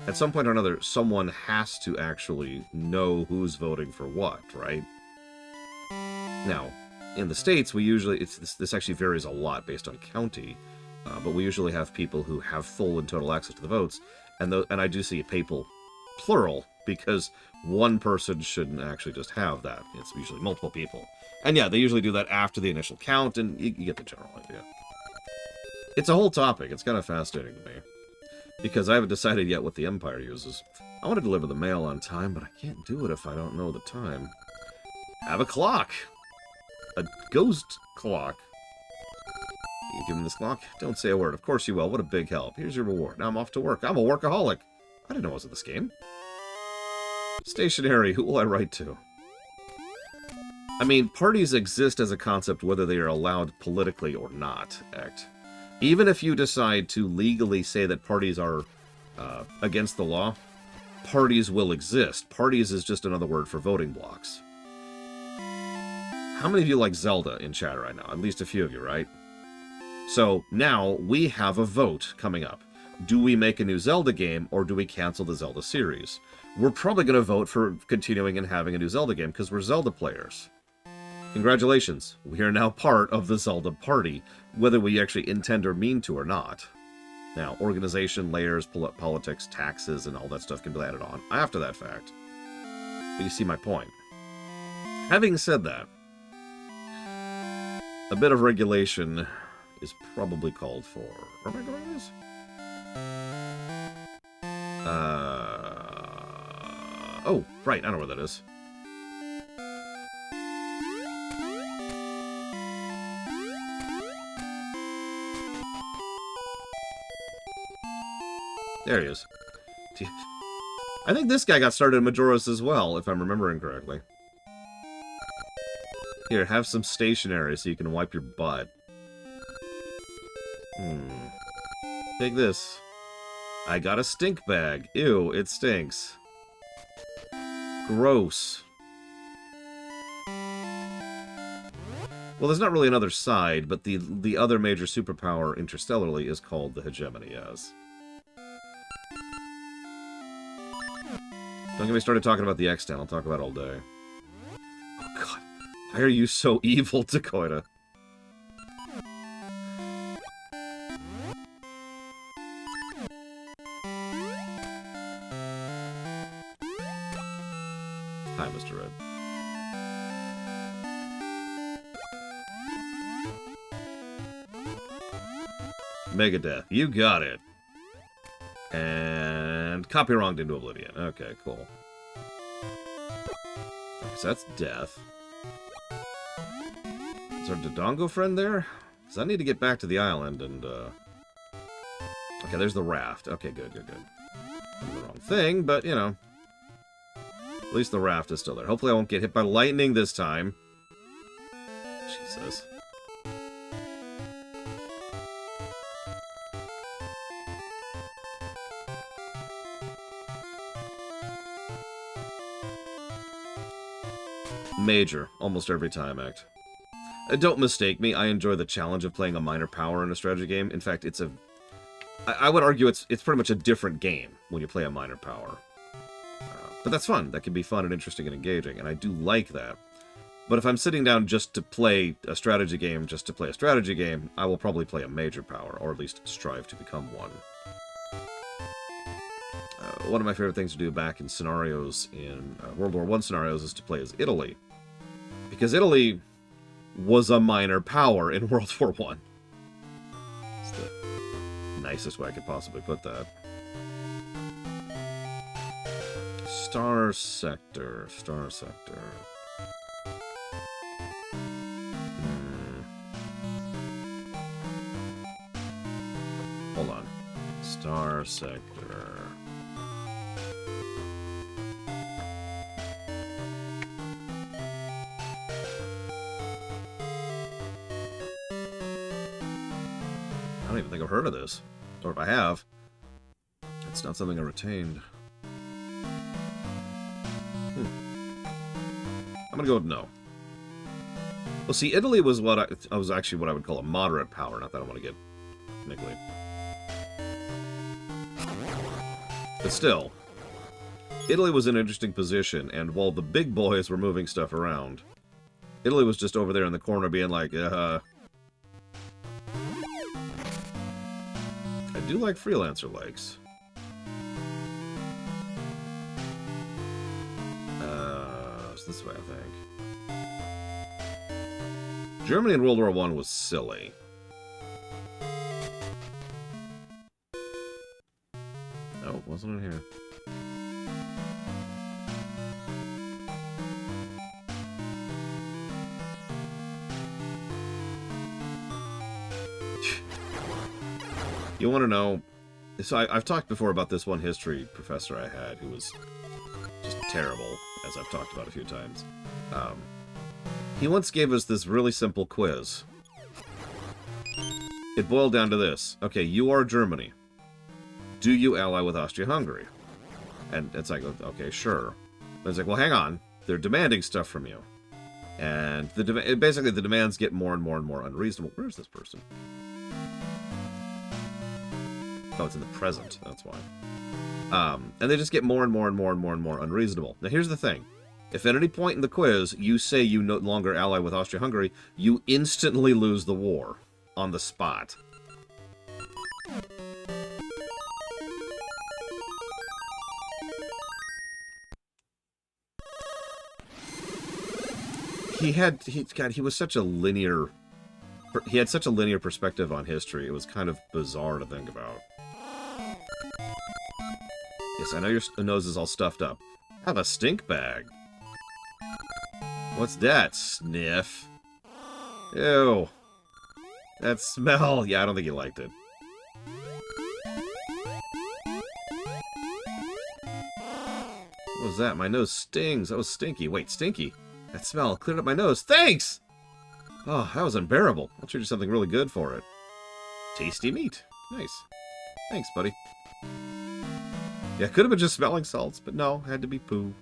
A: At some point or another, someone has to actually know who's voting for what, right? Now, in the States, we usually... this actually varies a lot based on county, but we usually have people who have full and total access to the votes, and I do see people... plural, because one person shouldn't actually just have that. It's usually multiple people. And yeah, they usually do that after the initial count, and you get the general idea. It's a whole topic. It's kind of fascinating to me. Because I haven't decided yet what the Empire uses. I want to deliver the mail on time, but I can't do it if I don't know the time. Have a clock! A ghost clock. You give him this clock? Don't say a word. Of course you will. What a big help. Here's your reward. Now I'm off to work. I'm a workaholic. I didn't know I was in this game. Stationary, who will I write to? I mean, parties exist as a concept whether they are allowed politically or not, act. Even if you decide to legally say that parties are against the law, parties will exist. Parties is just another word for voting blocks. How many of you like Zelda in chat right now? At least a few of you, right? So now we have a vote coming up. Do we make a new Zelda game, or do we cancel the Zelda series? We're probably going to vote for continuing and having a new Zelda game, because we're Zelda players. Congratulations, we are now part of the Zelda party, whether we actually intend or mean to or not. Now, organization, layers, politics, taxes, and all that stuff can be added on after that fact. But you see my point. Having said that, a bit of regulation is probably called for. Where am I going with this? Oh, right, I know where that is. There he is. I think this guy got started in Majora's as well, if I'm remembering correctly. Here, have some stationery so you can wipe your butt. Take this. I got a stink bag. Ew, it stinks. Gross. Well, there's not really another side, but the other major superpower interstellarly is called the hegemony, yes. Don't get me started talking about the X-10. I'll talk about it all day. Oh, God. Why are you so evil, Dakota? Hi, Mr. Red. Megadeth. You got it. And copy wronged into oblivion. Okay, cool. Okay, so that's death. Is our Dodongo friend there? Because I need to get back to the island and, Okay, there's the raft. Okay, good. I'm the wrong thing, but, you know. At least the raft is still there. Hopefully I won't get hit by lightning this time. Jesus. Major, almost every time, act. Don't mistake me, I enjoy the challenge of playing a minor power in a strategy game. In fact, it's a... I would argue it's pretty much a different game when you play a minor power. But that's fun. That can be fun and interesting and engaging, and I do like that. But if I'm sitting down just to play a strategy game, I will probably play a major power, or at least strive to become one. One of my favorite things to do back in scenarios, in World War I scenarios, is to play as Italy. Because Italy was a minor power in World War I. It's the nicest way I could possibly put that. Star Sector. Hold on. Star Sector. I don't even think I've heard of this. Or if I have, it's not something I retained. I'm gonna go with no. Well, see, Italy was was actually what I would call a moderate power. Not that I want to get niggly. But still, Italy was in an interesting position, and while the big boys were moving stuff around, Italy was just over there in the corner being like, I do like Freelancer legs. It's this way, I think. Germany in World War I was silly. No, it wasn't in here. You want to know... So I've talked before about this one history professor I had who was just terrible, as I've talked about a few times. He once gave us this really simple quiz. It boiled down to this. Okay, you are Germany. Do you ally with Austria-Hungary? And it's like, okay, sure. But it's like, well, hang on. They're demanding stuff from you. And basically the demands get more and more and more unreasonable. Where's this person? Oh, it's in the present. That's why. And they just get more and more and more and more and more unreasonable. Now, here's the thing. If at any point in the quiz you say you no longer ally with Austria-Hungary, you instantly lose the war. On the spot. He was such a linear... He had such a linear perspective on history, it was kind of bizarre to think about. Yes, I know your nose is all stuffed up. Have a stink bag. What's that? Sniff. Ew. That smell. Yeah, I don't think he liked it. What was that? My nose stings. That was stinky. Wait, stinky? That smell cleared up my nose. Thanks! Oh, that was unbearable. I'll treat you something really good for it. Tasty meat. Nice. Thanks, buddy. Yeah, could have been just smelling salts, but no, had to be poo.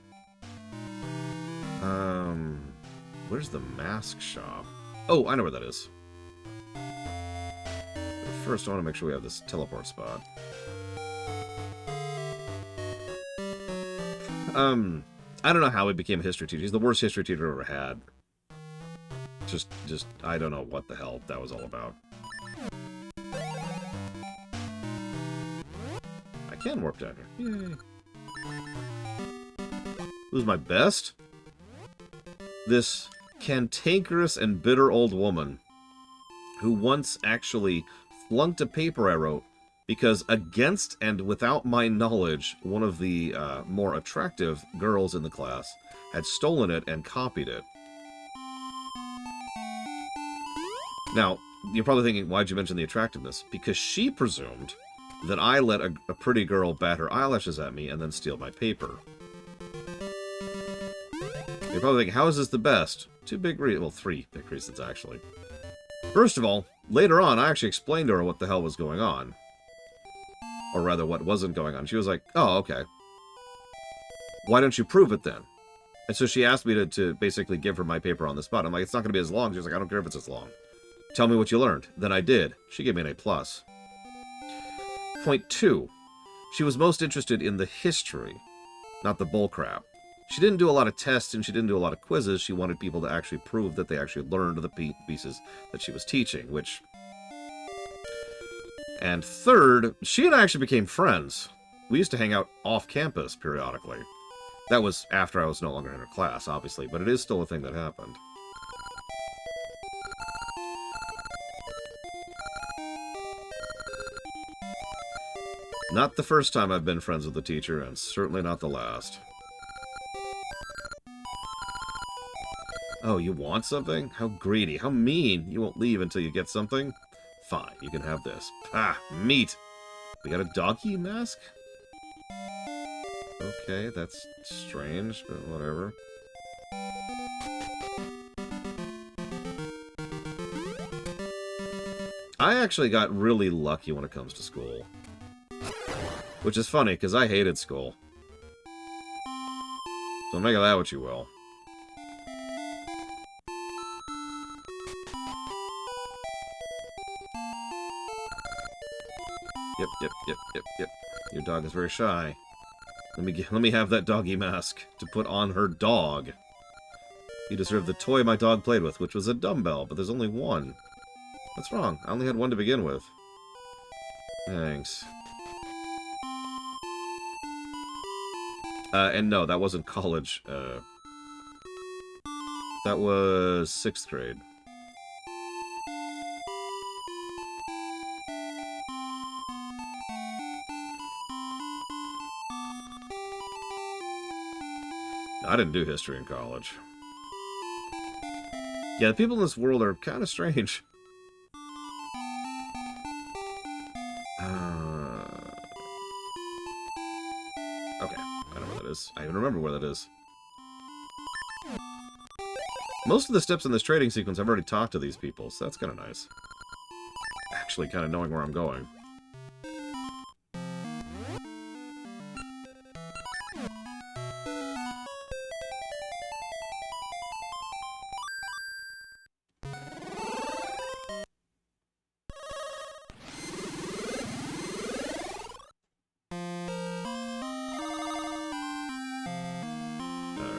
A: Where's the mask shop? Oh, I know where that is. But first, I want to make sure we have this teleport spot. I don't know how he became a history teacher. He's the worst history teacher I've ever had. Just, I don't know what the hell that was all about. I can warp down here. Yay. Who's my best? This cantankerous and bitter old woman who once actually flunked a paper I wrote because against and without my knowledge, one of the more attractive girls in the class had stolen it and copied it. Now, you're probably thinking, why'd you mention the attractiveness? Because she presumed that I let a pretty girl bat her eyelashes at me and then steal my paper. You're probably thinking, how is this the best? Two big reasons. Well, three big reasons, actually. First of all, later on, I actually explained to her what the hell was going on. Or rather, what wasn't going on. She was like, oh, okay. Why don't you prove it then? And so she asked me to basically give her my paper on the spot. I'm like, it's not going to be as long. She was like, I don't care if it's as long. Tell me what you learned. Then I did. She gave me an A+. Point 2. She was most interested in the history, not the bullcrap. She didn't do a lot of tests and she didn't do a lot of quizzes. She wanted people to actually prove that they actually learned the pieces that she was teaching, which... And third, she and I actually became friends. We used to hang out off campus periodically. That was after I was no longer in her class, obviously, but it is still a thing that happened. Not the first time I've been friends with the teacher, and certainly not the last. Oh, you want something? How greedy, how mean. You won't leave until you get something? Fine, you can have this. Ah, meat! We got a doggy mask? Okay, that's strange, but whatever. I actually got really lucky when it comes to school. Which is funny, because I hated school. So make of that what you will. Yep. Your dog is very shy. Let me have that doggy mask to put on her dog. You deserve the toy my dog played with, which was a dumbbell, but there's only one. What's wrong? I only had one to begin with. Thanks. And no, that wasn't college. That was 6th grade. I didn't do history in college. Yeah, the people in this world are kind of strange. Okay, I know where that is. I even remember where that is. Most of the steps in this trading sequence, I've already talked to these people, so that's kind of nice. Actually, kind of knowing where I'm going.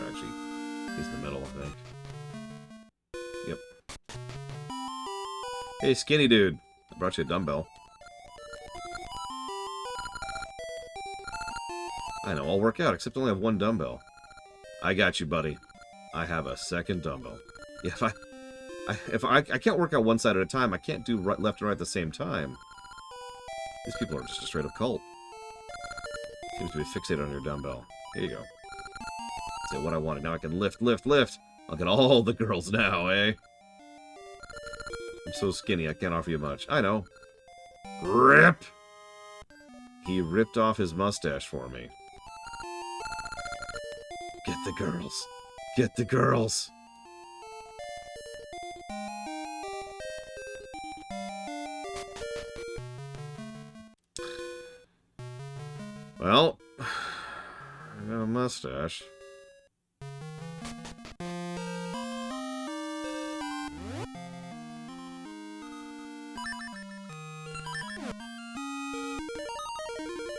A: Actually, think. Yep. Hey, skinny dude. I brought you a dumbbell. I know, I'll work out, except I only have one dumbbell. I got you, buddy. I have a second dumbbell. Yeah, if I can't work out one side at a time, I can't do right, left and right at the same time. These people are just a straight-up cult. Seems to be fixated on your dumbbell. Here you go. Say what I wanted. Now I can lift, lift, lift. I'll get all the girls now, eh? I'm so skinny, I can't offer you much. I know. Rip! He ripped off his mustache for me. Get the girls. Get the girls. Well, I got a mustache.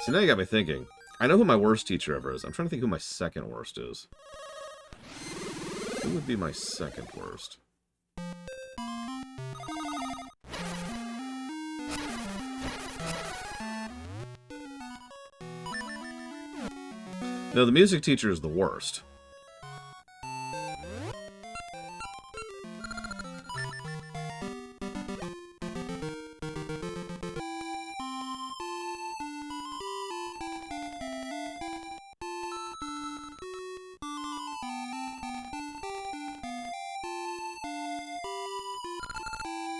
A: See, now you got me thinking. I know who my worst teacher ever is. I'm trying to think who my second worst is. Who would be my second worst? No, the music teacher is the worst.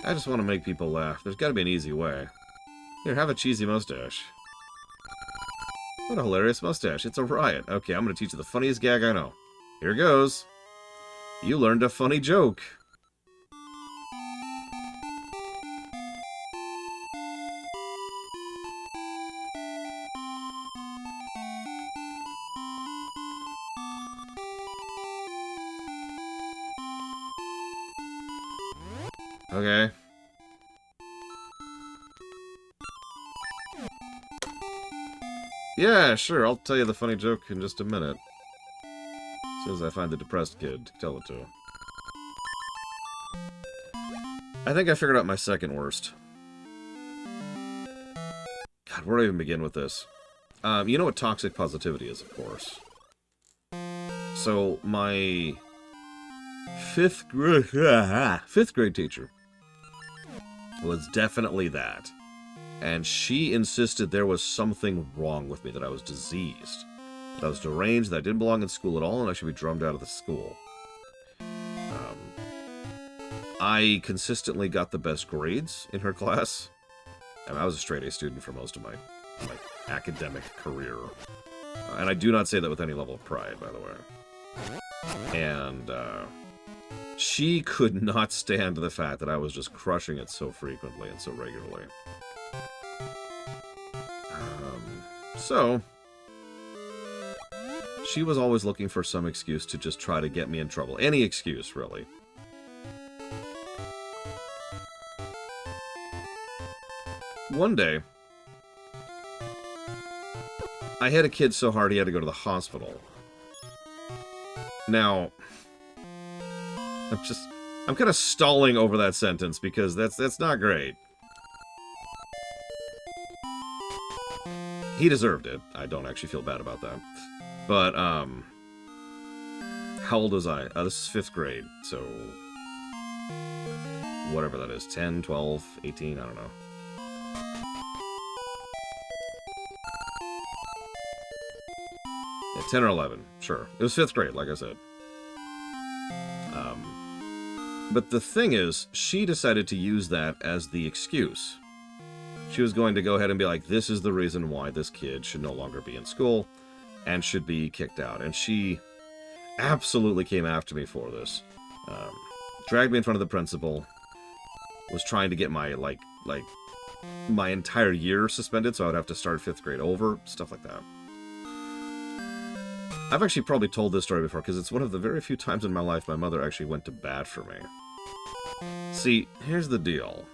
A: I just want to make people laugh. There's got to be an easy way. Here, have a cheesy mustache. What a hilarious mustache. It's a riot. Okay, I'm going to teach you the funniest gag I know. Here goes. You learned a funny joke. Okay. Yeah, sure, I'll tell you the funny joke in just a minute. As soon as I find the depressed kid to tell it to. I think I figured out my second worst. God, where do I even begin with this? You know what toxic positivity is, of course. So, my fifth grade teacher was definitely that. And she insisted there was something wrong with me, that I was diseased, that I was deranged, that I didn't belong in school at all, and I should be drummed out of the school. I consistently got the best grades in her class. And I was a straight-A student for most of my academic career. And I do not say that with any level of pride, by the way. And she could not stand the fact that I was just crushing it so frequently and so regularly. So, she was always looking for some excuse to just try to get me in trouble. Any excuse, really. One day, I hit a kid so hard he had to go to the hospital. Now, I'm kind of stalling over that sentence because that's not great. He deserved it. I don't actually feel bad about that. But, how old was I? This is 5th grade, so whatever that is, 10, 12, 18, I don't know. Yeah, 10 or 11, sure. It was 5th grade, like I said. But the thing is, she decided to use that as the excuse. She was going to go ahead and be like, this is the reason why this kid should no longer be in school and should be kicked out. And she absolutely came after me for this. Dragged me in front of the principal. Was trying to get my, my entire year suspended, so I would have to start 5th grade over. Stuff like that. I've actually probably told this story before, because it's one of the very few times in my life my mother actually went to bat for me. See, here's the deal.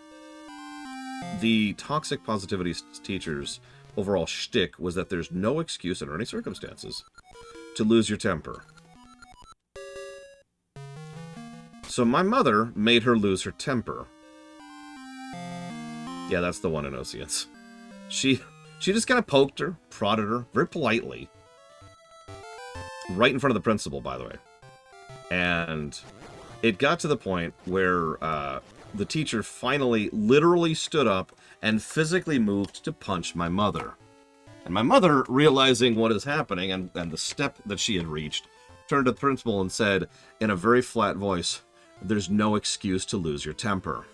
A: The toxic positivity teacher's overall shtick was that there's no excuse under any circumstances to lose your temper. So my mother made her lose her temper. Yeah, that's the one in Oceans. She just kind of poked her, prodded her, very politely. Right in front of the principal, by the way. And it got to the point where the teacher finally literally stood up and physically moved to punch my mother. And my mother, realizing what is happening and the step that she had reached, turned to the principal and said, in a very flat voice, "There's no excuse to lose your temper."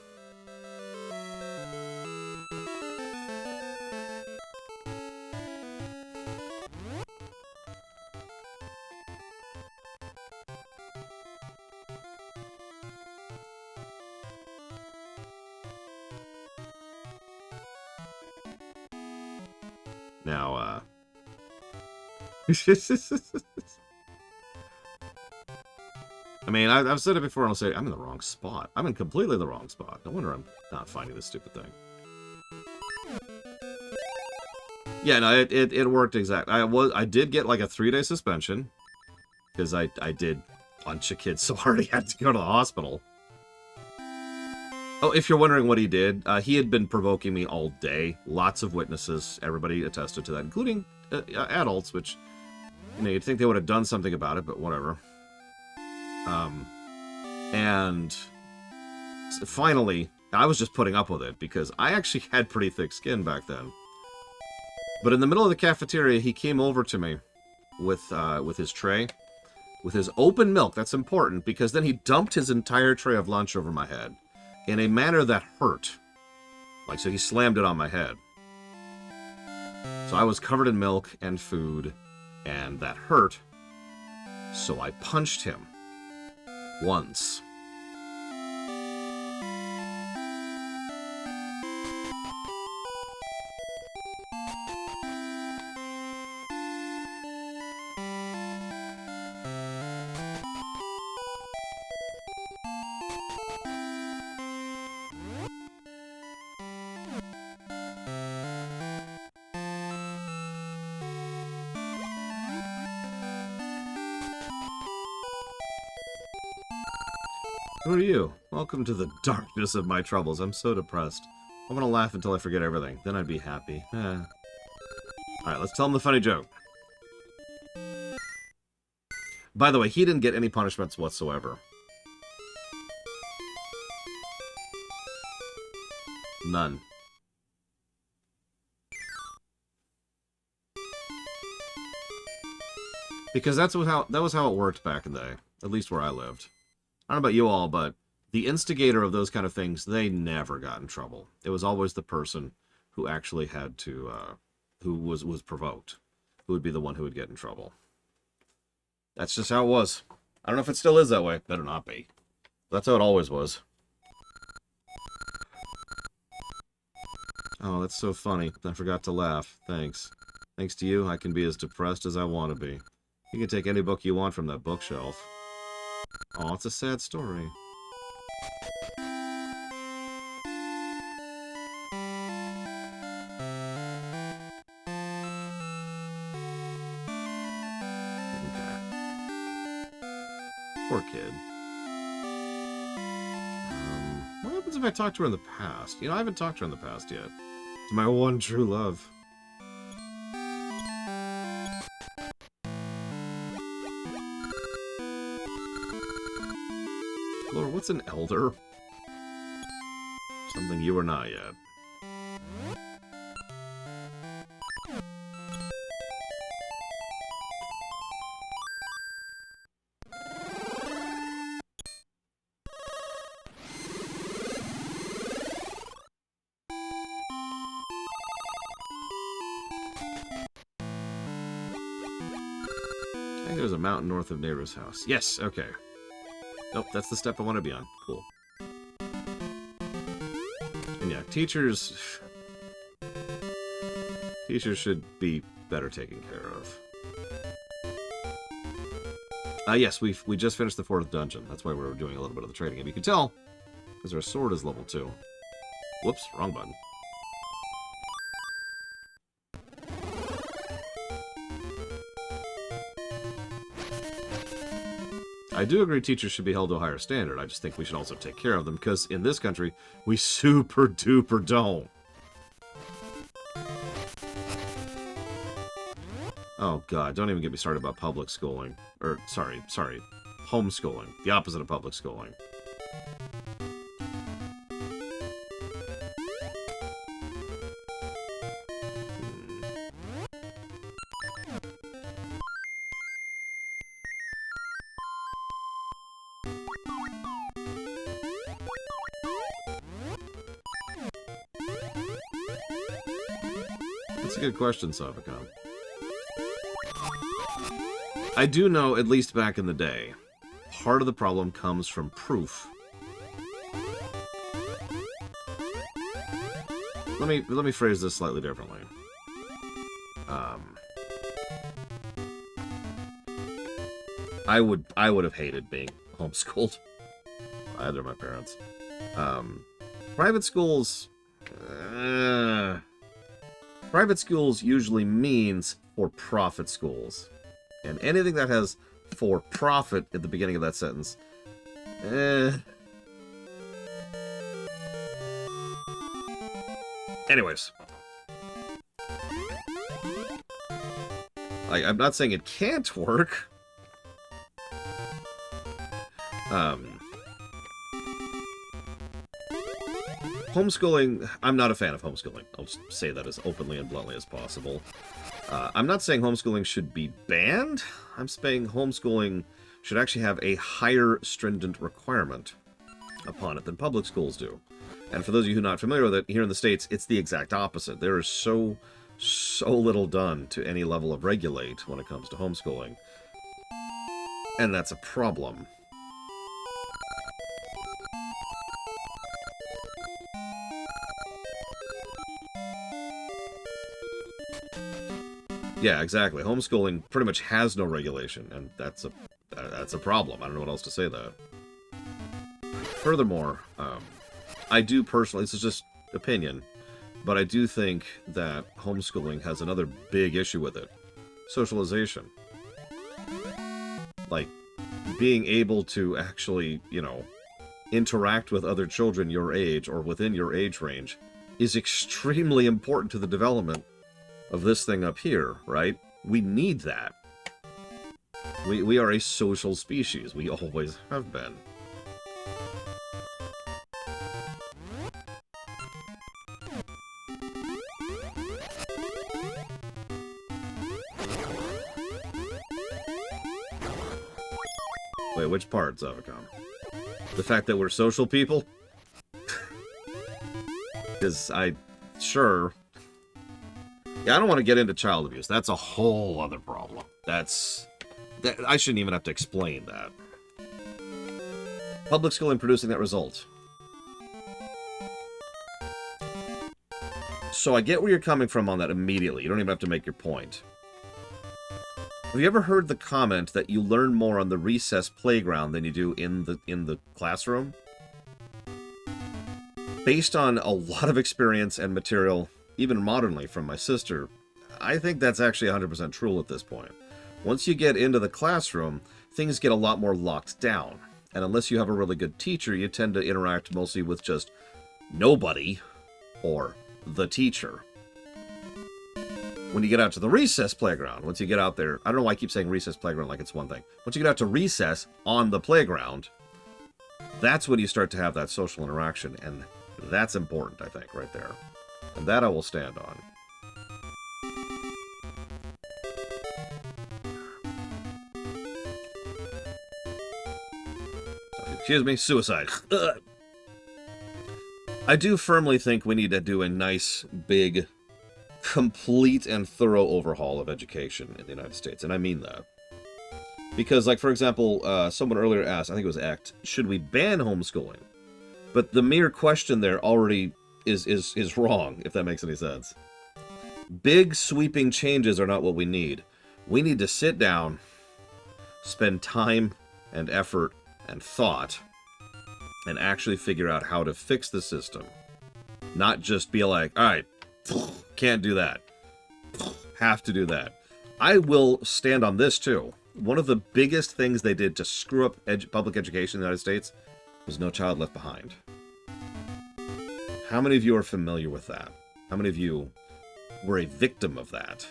A: Now, I mean, I've said it before, and I'll say it, I'm in the wrong spot. I'm in completely the wrong spot. No wonder I'm not finding this stupid thing. Yeah, no, it worked exactly. I did get like a 3-day suspension because I did punch a kid so hard he had to go to the hospital. Oh, if you're wondering what he did, he had been provoking me all day. Lots of witnesses, everybody attested to that, including adults, which, you know, you'd think they would have done something about it, but whatever. And finally, I was just putting up with it because I actually had pretty thick skin back then. But in the middle of the cafeteria, he came over to me with his tray, with his open milk. That's important because then he dumped his entire tray of lunch over my head in a manner that hurt. Like, so he slammed it on my head. So I was covered in milk and food, and that hurt. So I punched him. Once. Who are you? Welcome to the darkness of my troubles. I'm so depressed. I'm gonna laugh until I forget everything. Then I'd be happy. Alright, let's tell him the funny joke. By the way, he didn't get any punishments whatsoever. None. Because that was how it worked back in the day. At least where I lived. I don't know about you all, but the instigator of those kind of things, they never got in trouble. It was always the person who actually had to, who was provoked, who would be the one who would get in trouble. That's just how it was. I don't know if it still is that way. Better not be. That's how it always was. Oh, that's so funny. I forgot to laugh. Thanks. Thanks to you, I can be as depressed as I want to be. You can take any book you want from that bookshelf. Oh, it's a sad story. Okay. Poor kid. What happens if I talk to her in the past? You know, I haven't talked to her in the past yet. It's my one true love. Lord, what's an elder? Something you are not yet. I think there's a mountain north of neighbor's house. Yes, okay. Nope, that's the step I want to be on. Cool. And yeah, teachers should be better taken care of. Yes, we just finished the 4th dungeon. That's why we were doing a little bit of the trading. And you can tell, because our sword is level 2. Whoops, wrong button. I do agree teachers should be held to a higher standard. I just think we should also take care of them, because in this country, we super duper don't. Oh god, don't even get me started about public schooling. Or, sorry, homeschooling. The opposite of public schooling. That's a good question, Savicon. I do know, at least back in the day, part of the problem comes from proof. Let me phrase this slightly differently. I would have hated being homeschooled. Either of my parents. Private schools. Private schools usually means for-profit schools. And anything that has for-profit at the beginning of that sentence, Anyways. I'm not saying it can't work. Homeschooling, I'm not a fan of homeschooling. I'll just say that as openly and bluntly as possible. I'm not saying homeschooling should be banned. I'm saying homeschooling should actually have a higher stringent requirement upon it than public schools do. And for those of you who are not familiar with it, here in the States, it's the exact opposite. There is so little done to any level of regulate when it comes to homeschooling. And that's a problem. Yeah, exactly. Homeschooling pretty much has no regulation, and that's a problem. I don't know what else to say though. Furthermore, I do personally, this is just opinion, but I do think that homeschooling has another big issue with it. Socialization. Like, being able to actually, interact with other children your age or within your age range is extremely important to the development of this thing up here, right? We need that. We are a social species. We always have been. Wait, which part, Zavicon? The fact that we're social people? Because sure. Yeah, I don't want to get into child abuse. That's a whole other problem. I shouldn't even have to explain that. Public schooling producing that result. So I get where you're coming from on that immediately. You don't even have to make your point. Have you ever heard the comment that you learn more on the recess playground than you do in the classroom? Based on a lot of experience and material, even modernly from my sister, I think that's actually 100% true at this point. Once you get into the classroom, things get a lot more locked down. And unless you have a really good teacher, you tend to interact mostly with just nobody or the teacher. When you get out to the recess playground, once you get out there, I don't know why I keep saying recess playground like it's one thing. Once you get out to recess on the playground, that's when you start to have that social interaction, and that's important, I think, right there. And that I will stand on. Excuse me, suicide. I do firmly think we need to do a nice, big, complete and thorough overhaul of education in the United States, and I mean that. Because, like, for example, someone earlier asked, I think it was Act, should we ban homeschooling? But the mere question there already is wrong, if that makes any sense. Big, sweeping changes are not what we need. We need to sit down, spend time and effort and thought, and actually figure out how to fix the system. Not just be like, alright, can't do that. Have to do that. I will stand on this, too. one of the biggest things they did to screw up public education in the United States was No Child Left Behind. How many of you are familiar with that? How many of you were a victim of that?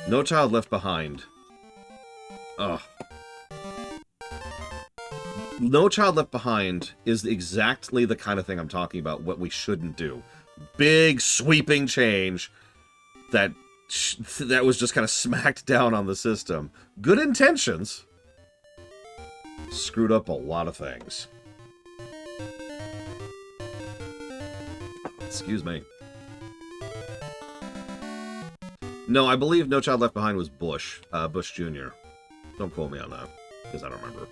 A: No Child Left Behind. Ugh. No Child Left Behind is exactly the kind of thing I'm talking about, what we shouldn't do. Big, sweeping change that was just kind of smacked down on the system. Good intentions. Screwed up a lot of things. Excuse me. No, I believe No Child Left Behind was Bush. Bush Jr. Don't quote me on that, because I don't remember.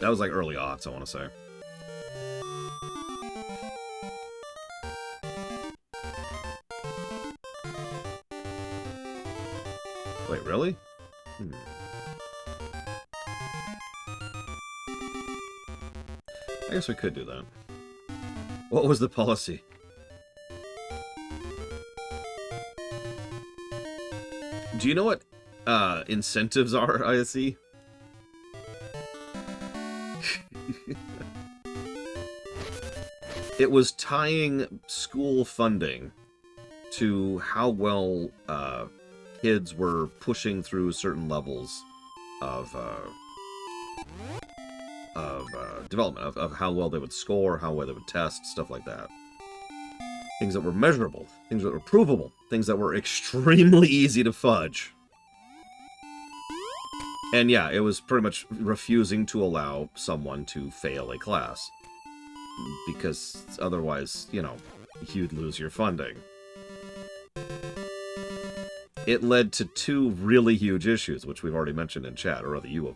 A: That was like early aughts, I want to say. Wait, really? I guess we could do that. What was the policy? Do you know what incentives are, ISE? It was tying school funding to how well kids were pushing through certain levels of development, of how well they would score, how well they would test, stuff like that. Things that were measurable, things that were provable, things that were extremely easy to fudge. And yeah, it was pretty much refusing to allow someone to fail a class. Because otherwise, you know, you'd lose your funding. It led to two really huge issues, which we've already mentioned in chat, or rather you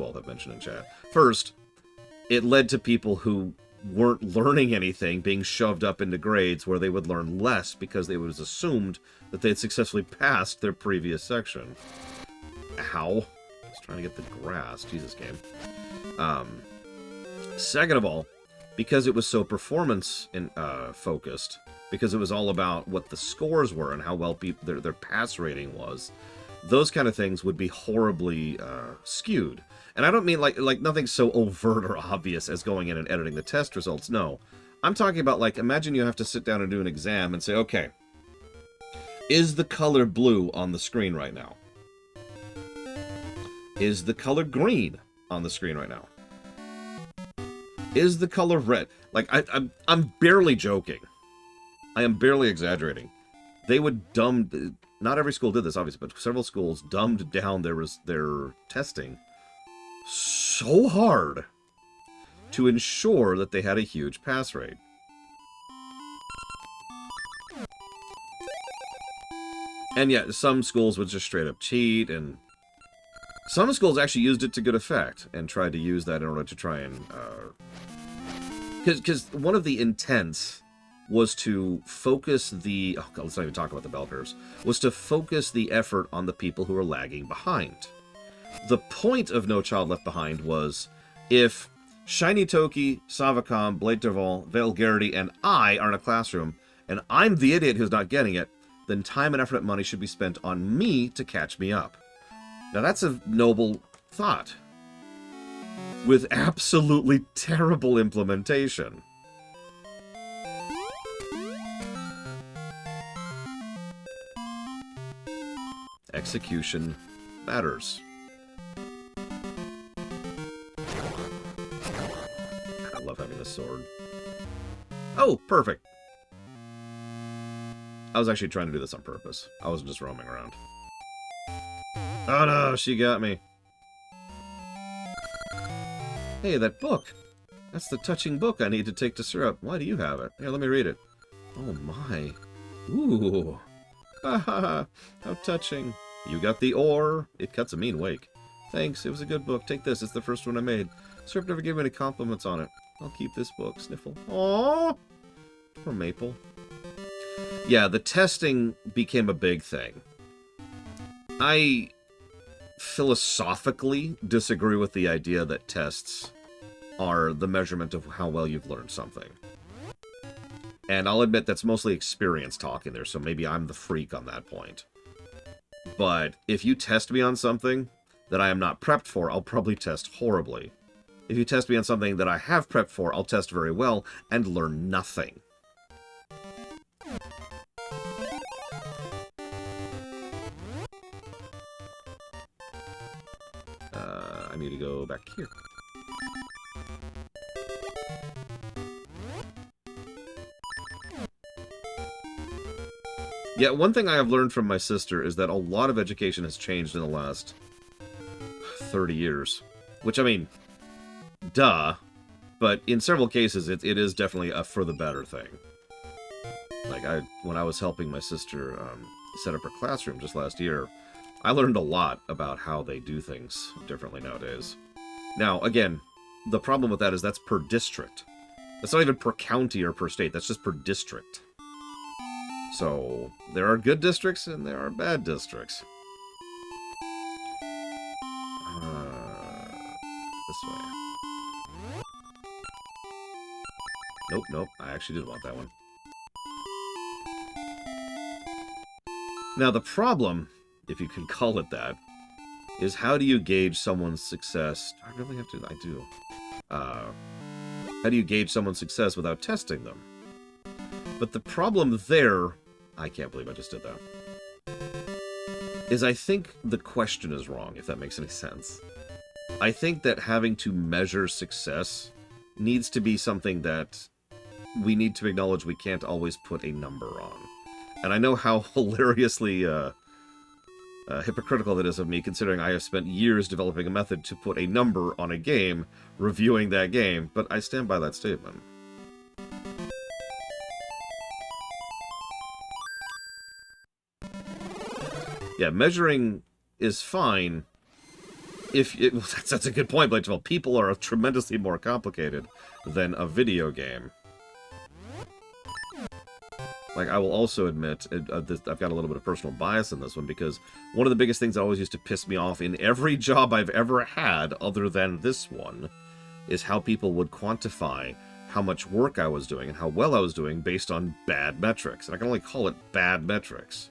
A: all have mentioned in chat. First, it led to people who weren't learning anything being shoved up into grades where they would learn less because it was assumed that they had successfully passed their previous section. Ow. I was trying to get the grass. Jesus, game. Second of all, because it was so performance focused, because it was all about what the scores were and how well their pass rating was, those kind of things would be horribly skewed. And I don't mean like nothing so overt or obvious as going in and editing the test results. No. I'm talking about, like, imagine you have to sit down and do an exam and say, okay, is the color blue on the screen right now? Is the color green on the screen right now? Is the color red? Like, I'm barely joking. I am barely exaggerating. They would not every school did this, obviously, but several schools dumbed down their testing so hard to ensure that they had a huge pass rate. And yet, some schools would just straight up cheat, and some schools actually used it to good effect and tried to use that in order to try and... Because one of the intents was to focus the... Oh, God, let's not even talk about the bell curves. Was to focus the effort on the people who are lagging behind. The point of No Child Left Behind was, if Shiny Toki, Savacom, Blade Derval, Vulgarity, and I are in a classroom, and I'm the idiot who's not getting it, then time and effort and money should be spent on me to catch me up. Now that's a noble thought, with absolutely terrible implementation. Execution matters. I love having this sword. Oh, perfect. I was actually trying to do this on purpose. I wasn't just roaming around. Oh no, she got me. Hey, that book. That's the touching book I need to take to syrup. Why do you have it? Here, let me read it. Oh my. Ooh. Haha, how touching. You got the ore. It cuts a mean wake. Thanks, it was a good book. Take this, it's the first one I made. Syrup never gave me any compliments on it. I'll keep this book. Sniffle. Aww. Poor Maple. Yeah, the testing became a big thing. I philosophically disagree with the idea that tests are the measurement of how well you've learned something. And I'll admit that's mostly experience talking there, so maybe I'm the freak on that point. But if you test me on something that I am not prepped for, I'll probably test horribly. If you test me on something that I have prepped for, I'll test very well and learn nothing. I need to go back here. Yeah, one thing I have learned from my sister is that a lot of education has changed in the last 30 years. Which, I mean, duh. But in several cases, it is definitely a for the better thing. Like, when I was helping my sister set up her classroom just last year, I learned a lot about how they do things differently nowadays. Now, again, the problem with that is that's per district. That's not even per county or per state. That's just per district. So, there are good districts and there are bad districts. This way. Nope, nope. I actually did want that one. Now, the problem, if you can call it that, is how do you gauge someone's success? Do I really have to? I do. How do you gauge someone's success without testing them? But the problem there, I can't believe I just did that, is I think the question is wrong, if that makes any sense. I think that having to measure success needs to be something that we need to acknowledge we can't always put a number on. And I know how hilariously hypocritical that is of me, considering I have spent years developing a method to put a number on a game, reviewing that game, but I stand by that statement. Yeah, measuring is fine. That's a good point, Blake. Well, people are tremendously more complicated than a video game. Like, I will also admit, I've got a little bit of personal bias in this one, because one of the biggest things that always used to piss me off in every job I've ever had, other than this one, is how people would quantify how much work I was doing and how well I was doing based on bad metrics. And I can only call it bad metrics.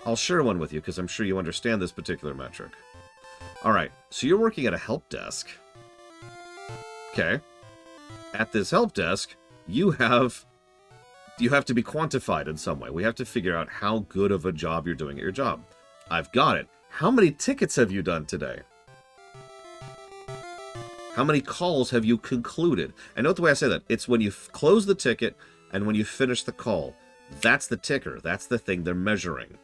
A: I'll share one with you, because I'm sure you understand this particular metric. Alright, so you're working at a help desk. Okay. At this help desk, you have to be quantified in some way. We have to figure out how good of a job you're doing at your job. I've got it. How many tickets have you done today? How many calls have you concluded? And note the way I say that. It's when you close the ticket and when you finish the call. That's the ticker. That's the thing they're measuring.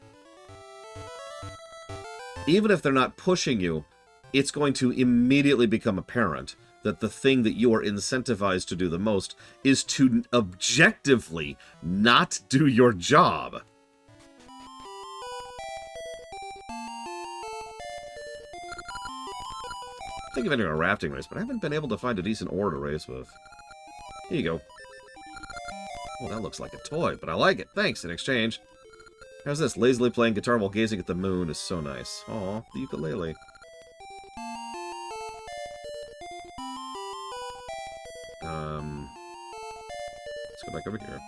A: Even if they're not pushing you, it's going to immediately become apparent that the thing that you are incentivized to do the most is to objectively not do your job. Think of entering a rafting race, but I haven't been able to find a decent oar to race with. Here you go. Oh, that looks like a toy, but I like it. Thanks in exchange. How's this? Lazily playing guitar while gazing at the moon is so nice. Aw, the ukulele. Let's go back over here.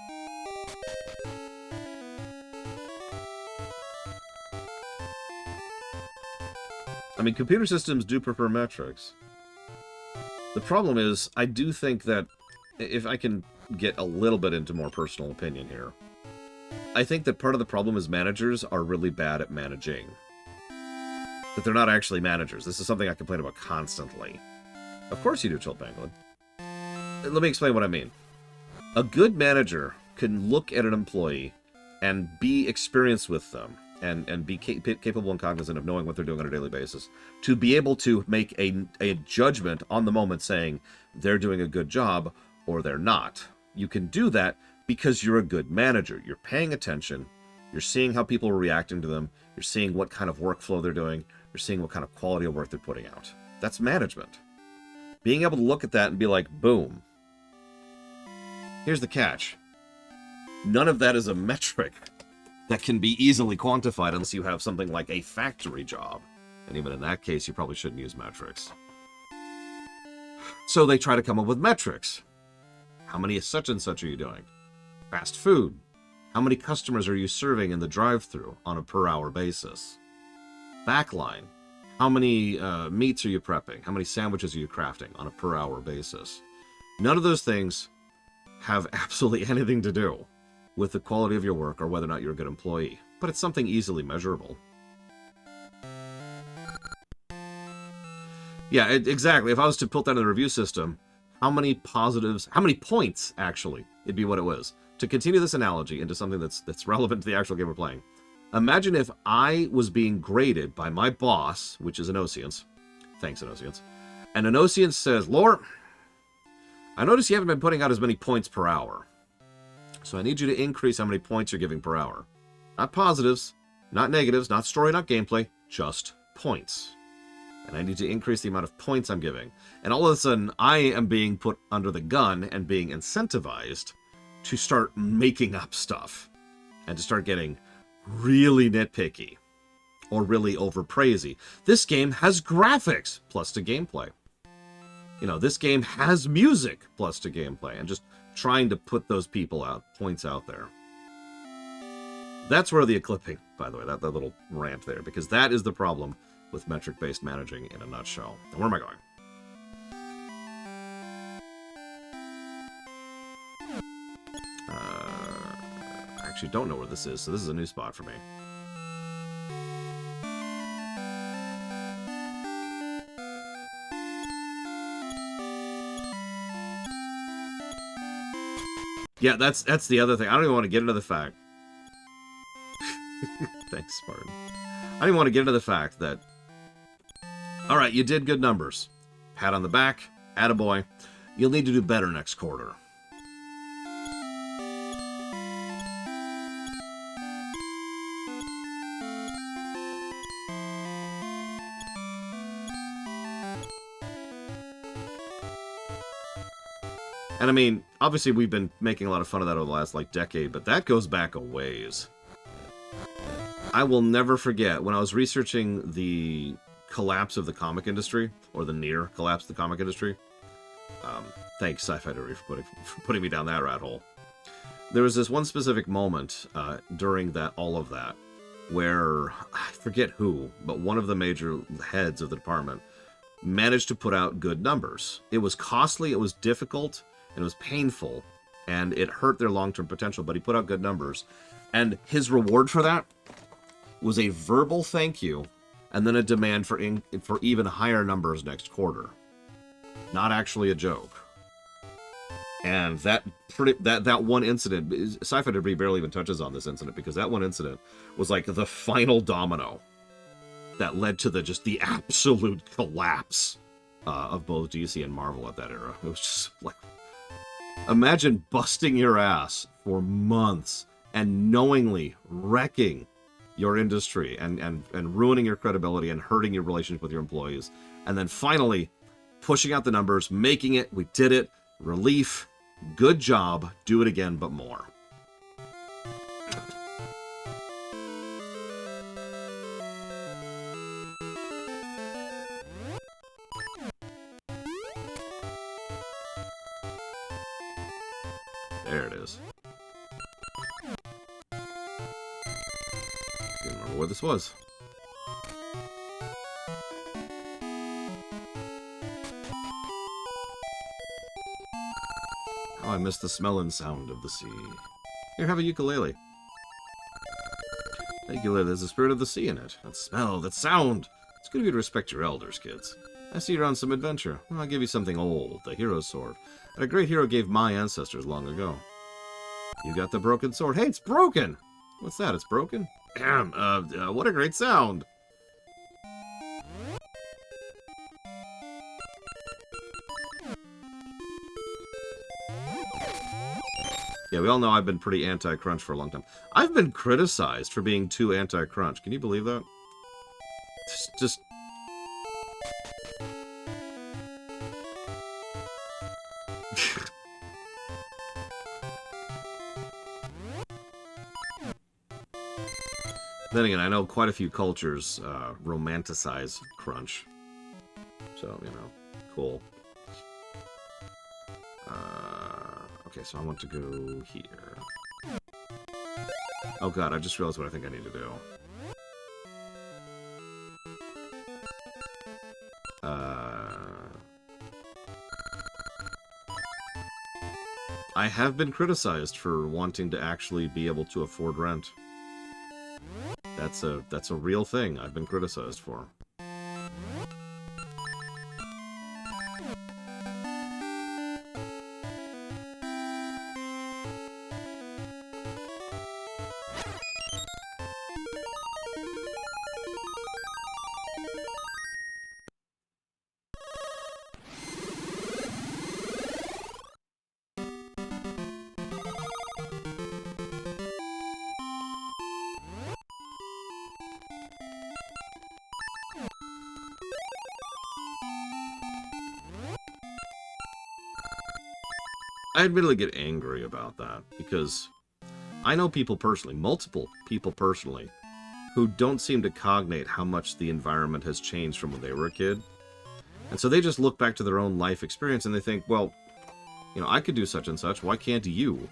A: I mean, computer systems do prefer metrics. The problem is, I do think that, if I can get a little bit into more personal opinion here, I think that part of the problem is managers are really bad at managing. That they're not actually managers. This is something I complain about constantly. Of course you do, Chill Penguin. Let me explain what I mean. A good manager can look at an employee and be experienced with them and be capable and cognizant of knowing what they're doing on a daily basis to be able to make a judgment on the moment saying they're doing a good job or they're not. You can do that because you're a good manager. You're paying attention. You're seeing how people are reacting to them. You're seeing what kind of workflow they're doing. You're seeing what kind of quality of work they're putting out. That's management. Being able to look at that and be like, boom. Here's the catch. None of that is a metric that can be easily quantified unless you have something like a factory job. And even in that case, you probably shouldn't use metrics. So they try to come up with metrics. How many such and such are you doing? Fast food. How many customers are you serving in the drive-thru on a per-hour basis? Backline. How many meats are you prepping? How many sandwiches are you crafting on a per-hour basis? None of those things have absolutely anything to do with the quality of your work or whether or not you're a good employee. But it's something easily measurable. Yeah, exactly. If I was to put that in the review system, how many positives, how many points, actually, it'd be what it was. To continue this analogy into something that's relevant to the actual game we're playing. Imagine if I was being graded by my boss, which is an Oceans. Thanks, an Oceans. And an Oceans says, Lore, I notice you haven't been putting out as many points per hour. So I need you to increase how many points you're giving per hour. Not positives, not negatives, not story, not gameplay, just points. And I need to increase the amount of points I'm giving. And all of a sudden, I am being put under the gun and being incentivized to start making up stuff. And to start getting really nitpicky. Or really overpraisey. This game has graphics, plus to gameplay. You know, this game has music, plus to gameplay. And just trying to put those points out there. That's where the eclipsing, by the way, that little rant there. Because that is the problem with metric-based managing in a nutshell. And where am I going? I actually don't know where this is, so this is a new spot for me. Yeah, that's the other thing. I don't even want to get into the fact. Thanks, Spartan. I don't even want to get into the fact that, all right, you did good numbers. Pat on the back, attaboy. You'll need to do better next quarter. And I mean, obviously we've been making a lot of fun of that over the last, decade, but that goes back a ways. I will never forget when I was researching the collapse of the comic industry, or the near collapse of the comic industry. Thanks, Sci-Fi Derby, for putting me down that rat hole. There was this one specific moment during all of that, where, I forget who, but one of the major heads of the department managed to put out good numbers. It was costly, it was difficult, and it was painful, and it hurt their long-term potential, but he put out good numbers. And his reward for that was a verbal thank you, and then a demand for even higher numbers next quarter. Not actually a joke. And that one incident, Sci-Fi Debris barely even touches on this incident, because that one incident was like the final domino that led to the absolute collapse of both DC and Marvel at that era. It was just like, imagine busting your ass for months and knowingly wrecking your industry and ruining your credibility and hurting your relationship with your employees. And then finally pushing out the numbers, making it, we did it, relief, good job, do it again, but more. There it is. Didn't remember where this was. Oh, I missed the smell and sound of the sea. Here, have a ukulele. A ukulele, there's the spirit of the sea in it. That smell, that sound. It's good of you to respect your elders, kids. I see you're on some adventure. Well, I'll give you something old, the hero's sword. That a great hero gave my ancestors long ago. You got the broken sword. Hey, it's broken! What's that? It's broken? Damn, what a great sound! Yeah, we all know I've been pretty anti-crunch for a long time. I've been criticized for being too anti-crunch. Can you believe that? Just... Then again, I know quite a few cultures romanticize crunch. So, you know, cool. Okay, so I want to go here. Oh god, I just realized what I think I need to do. I have been criticized for wanting to actually be able to afford rent. That's a real thing I've been criticized for. I admittedly get angry about that, because I know people personally, multiple people personally, who don't seem to cognate how much the environment has changed from when they were a kid. And so they just look back to their own life experience and they think, well, you know, I could do such and such, why can't you?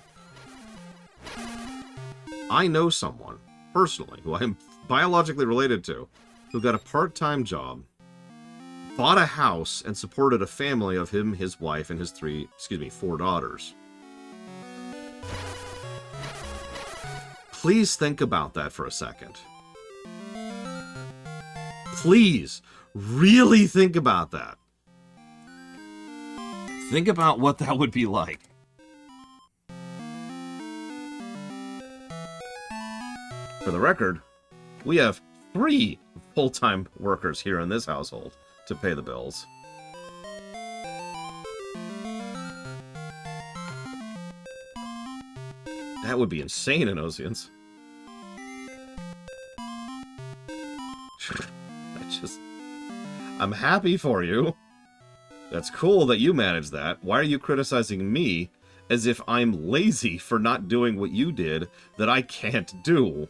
A: I know someone, personally, who I am biologically related to, who got a part-time job, bought a house, and supported a family of him, his wife, and his 4 daughters. Please think about that for a second. Please, really think about that. Think about what that would be like. For the record, we have 3 full-time workers here in this household to pay the bills. That would be insane in Oceans. I'm happy for you. That's cool that you managed that. Why are you criticizing me as if I'm lazy for not doing what you did that I can't do?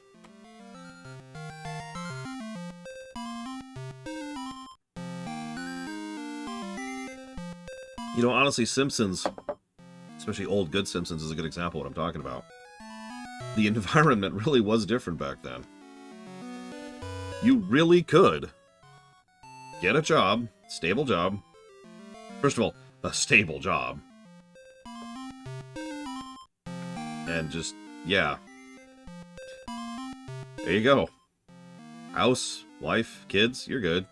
A: You know, honestly, Simpsons, especially old good Simpsons, is a good example of what I'm talking about. The environment really was different back then. You really could get a job, stable job. First of all, a stable job. And just, yeah. There you go. House, wife, kids, you're good.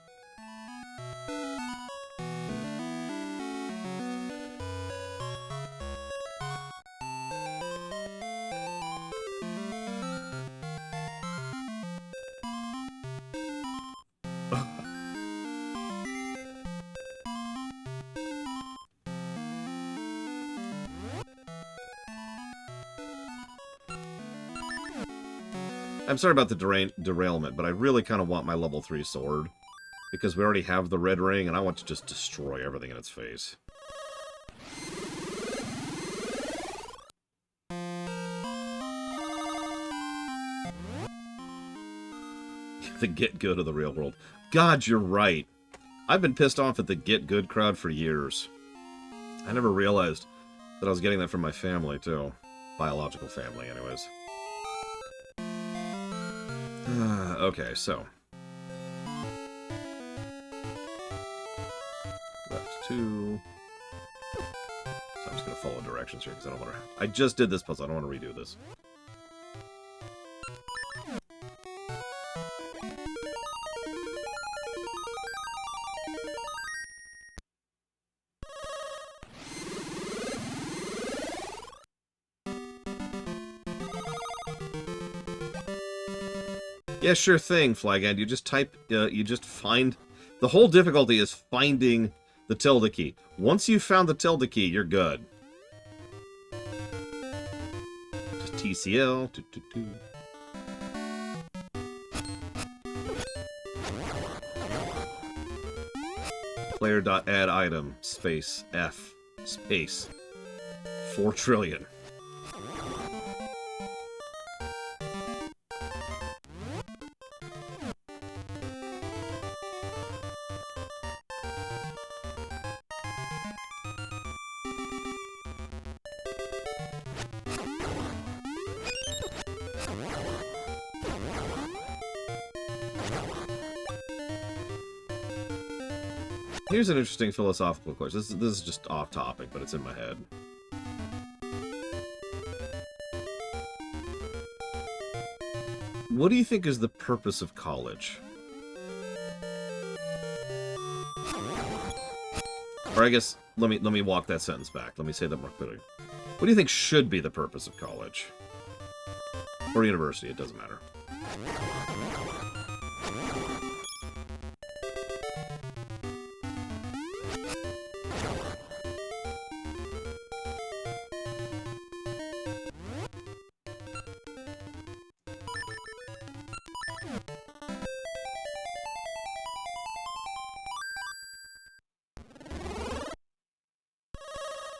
A: I'm sorry about the derailment, but I really kind of want my level 3 sword. Because we already have the red ring, and I want to just destroy everything in its face. The get good of the real world. God, you're right. I've been pissed off at the get good crowd for years. I never realized that I was getting that from my family, too. Biological family, anyways. Okay, so. Left 2. So I'm just going to follow directions here because I don't want to... I just did this puzzle. I don't want to redo this. Yeah, sure thing, Flagend. You just type, you just find... The whole difficulty is finding the tilde key. Once you've found the tilde key, you're good. Just TCL. Player.add item, space, F, space, 4 trillion. Here's an interesting philosophical question. This is just off topic, but it's in my head. What do you think is the purpose of college? Or I guess, let me walk that sentence back. Let me say that more clearly. What do you think should be the purpose of college? Or university, it doesn't matter.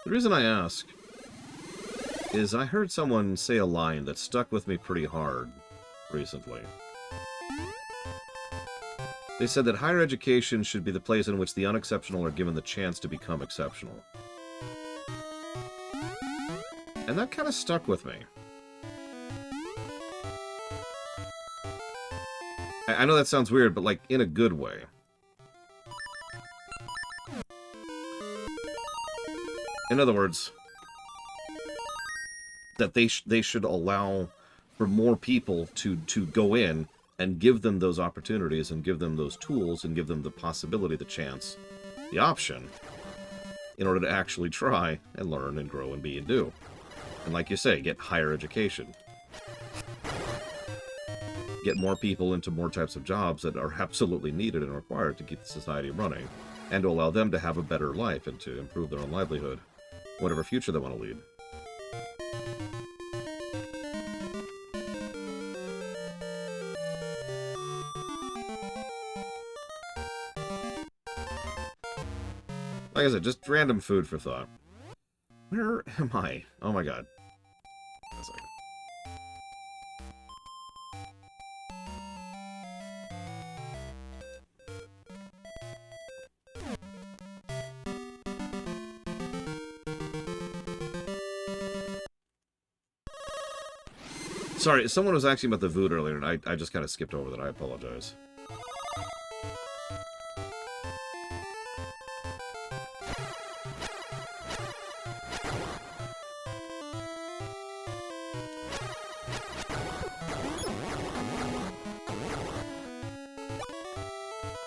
A: The reason I ask is I heard someone say a line that stuck with me pretty hard recently. They said that higher education should be the place in which the unexceptional are given the chance to become exceptional. And that kind of stuck with me. I know that sounds weird, but like in a good way. In other words, that they should allow for more people to go in and give them those opportunities and give them those tools and give them the possibility, the chance, the option, in order to actually try and learn and grow and be and do. And like you say, get higher education. Get more people into more types of jobs that are absolutely needed and required to keep the society running, and to allow them to have a better life and to improve their own livelihood, whatever future they want to lead. Like I said, just random food for thought. Where am I? Oh my god. One second. Sorry, someone was asking about the food earlier, and I just kind of skipped over that. I apologize.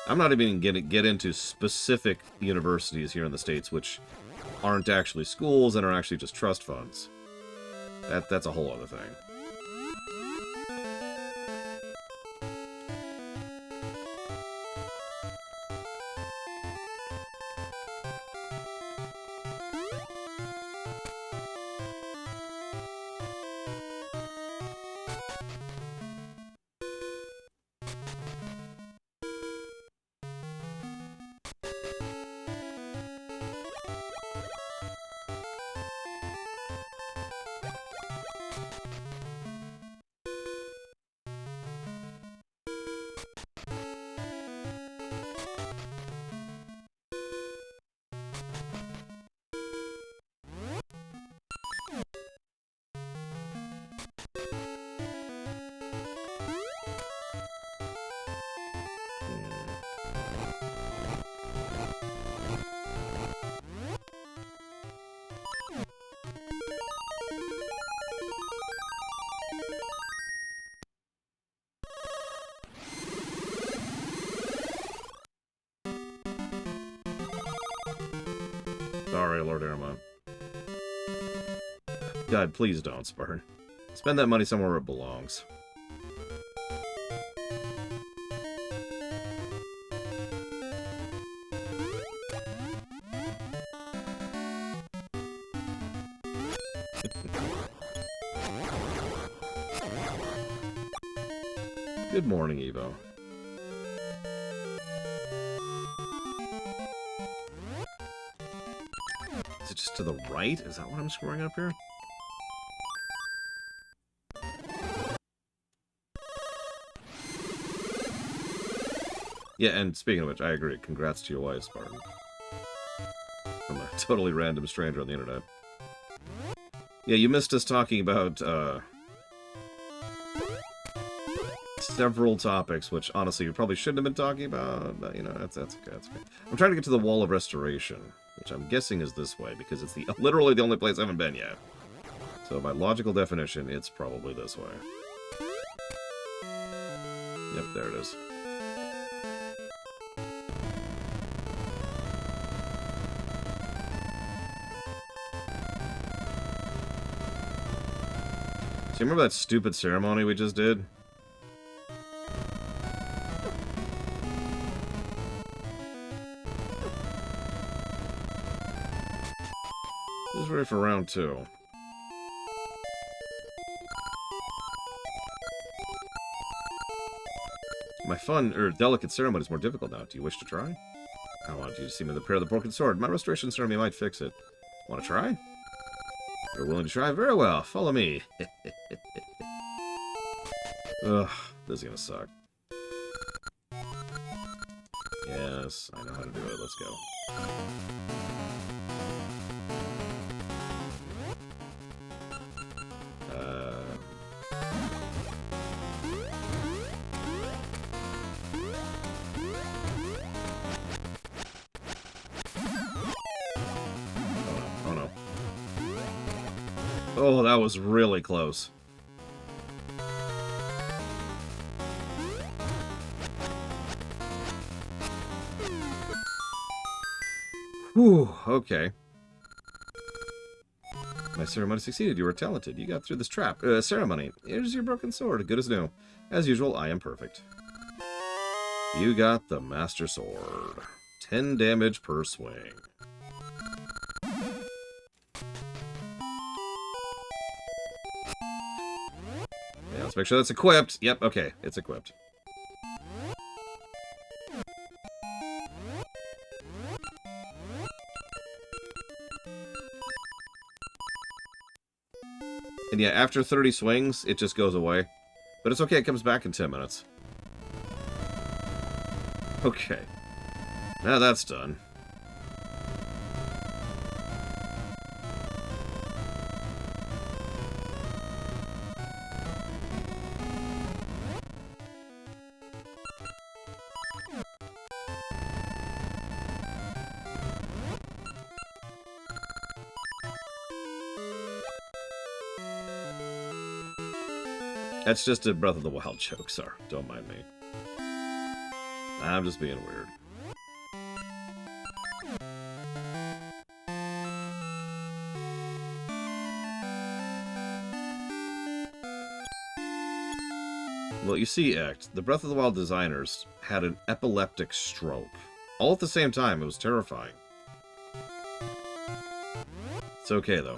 A: I'm not even going to get into specific universities here in the States, which aren't actually schools and are actually just trust funds. That's a whole other thing. Sorry, Lord Aramon. God, please don't, Spartan. Spend that money somewhere where it belongs. Good morning, Evo. Is it just to the right? Is that what I'm screwing up here? Yeah, and speaking of which, I agree. Congrats to your wife, Spartan. From a totally random stranger on the internet. Yeah, you missed us talking about, several topics, which honestly we probably shouldn't have been talking about, but you know, that's okay, that's okay. I'm trying to get to the Wall of Restoration, which I'm guessing is this way, because it's literally the only place I haven't been yet. So by logical definition, it's probably this way. Yep, there it is. So you remember that stupid ceremony we just did? Just ready for round 2. My fun, or delicate ceremony is more difficult now. Do you wish to try? I want you to see me prepare the broken sword. My restoration ceremony might fix it. Want to try? You're willing to try? Very well. Follow me. Ugh, this is gonna suck. Yes, I know how to do it. Let's go. Oh no. Oh, that was really close. Whew, okay. My ceremony succeeded. You were talented. You got through this ceremony. Here's your broken sword. Good as new. As usual, I am perfect. You got the Master Sword. 10 damage per swing. Yeah, let's make sure that's equipped. Yep, okay. It's equipped. And yeah, after 30 swings, it just goes away. But it's okay, it comes back in 10 minutes. Okay. Now that's done. That's just a Breath of the Wild joke, sir. Don't mind me. I'm just being weird. Well, you see, Act, the Breath of the Wild designers had an epileptic stroke. All at the same time. It was terrifying. It's okay, though.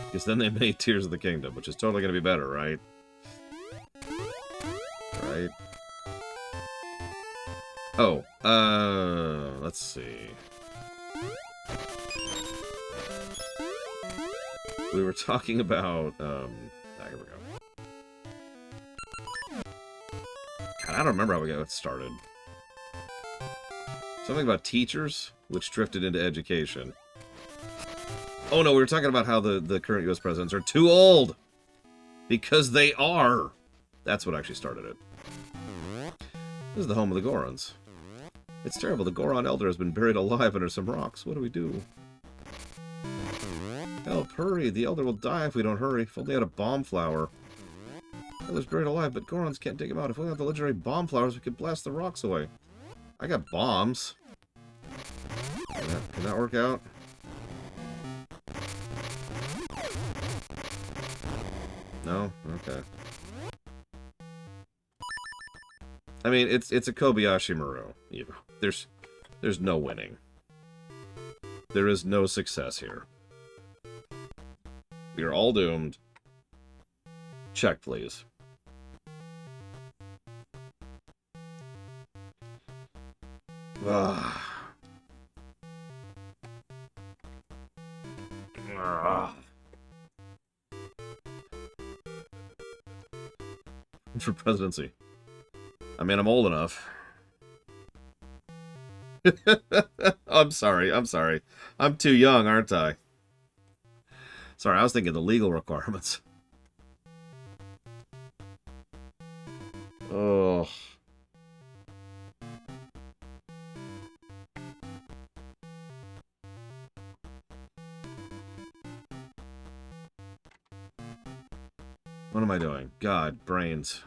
A: Because then they made Tears of the Kingdom, which is totally going to be better, right? Right? Oh, let's see. We were talking about, here we go. God, I don't remember how we got started. Something about teachers, which drifted into education. Oh no, we were talking about how the current U.S. presidents are too old! Because they are! That's what actually started it. This is the home of the Gorons. It's terrible, the Goron Elder has been buried alive under some rocks. What do we do? Help, hurry! The Elder will die if we don't hurry. If only had a bomb flower. Elder's buried alive, but Gorons can't dig him out. If we had the legendary bomb flowers, we could blast the rocks away. I got bombs. Can that work out? No? Okay. I mean, it's a Kobayashi Maru. You know, there's no winning. There is no success here. We are all doomed. Check, please. Ugh. Ugh. For presidency. I mean, I'm old enough. I'm sorry. I'm too young, aren't I? Sorry, I was thinking the legal requirements. Oh. What am I doing? God, brains.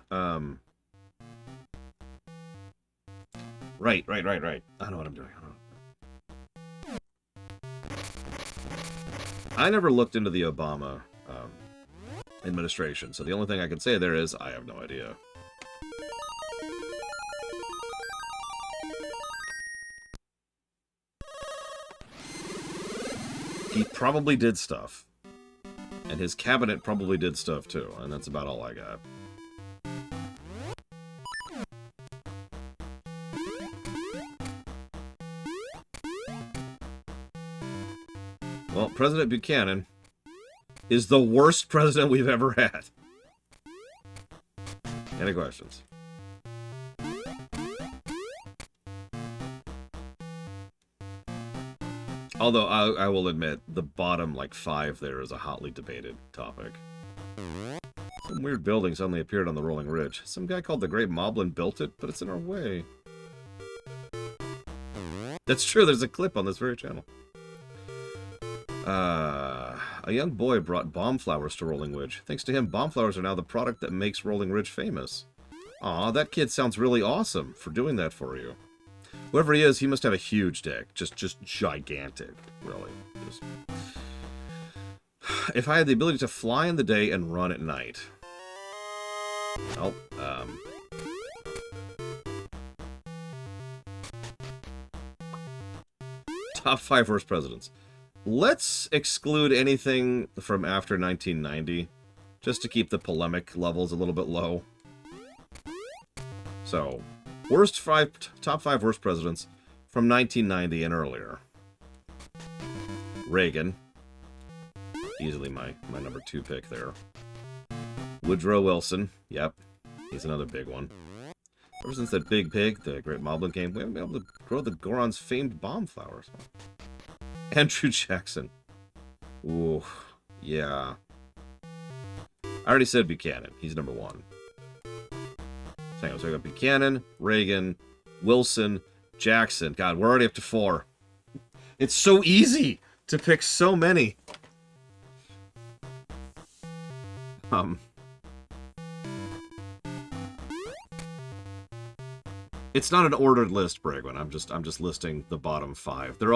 A: Right. I know what I'm doing. I never looked into the Obama administration, so the only thing I can say there is I have no idea. He probably did stuff. And his cabinet probably did stuff too, and that's about all I got. Well, President Buchanan is the worst president we've ever had. Any questions? Although, I will admit, the bottom, like, 5 there is a hotly debated topic. Some weird building suddenly appeared on the rolling ridge. Some guy called the Great Moblin built it, but it's in our way. That's true, there's a clip on this very channel. A young boy brought bomb flowers to Rolling Ridge. Thanks to him, bomb flowers are now the product that makes Rolling Ridge famous. Aw, that kid sounds really awesome for doing that for you. Whoever he is, he must have a huge dick. Just gigantic, really. If I had the ability to fly in the day and run at night... Well, Top 5 worst presidents. Let's exclude anything from after 1990, just to keep the polemic levels a little bit low. So, top 5 worst presidents from 1990 and earlier. Reagan. Easily my number 2 pick there. Woodrow Wilson. Yep. He's another big one. Ever since that big pig, the Great Moblin came, we haven't been able to grow the Goron's famed bomb flowers. Andrew Jackson. Ooh, yeah. I already said Buchanan. He's number 1. So I got Buchanan, Reagan, Wilson, Jackson. God, we're already up to 4. It's so easy to pick so many. It's not an ordered list, Bragwin. I'm just listing the bottom 5. They're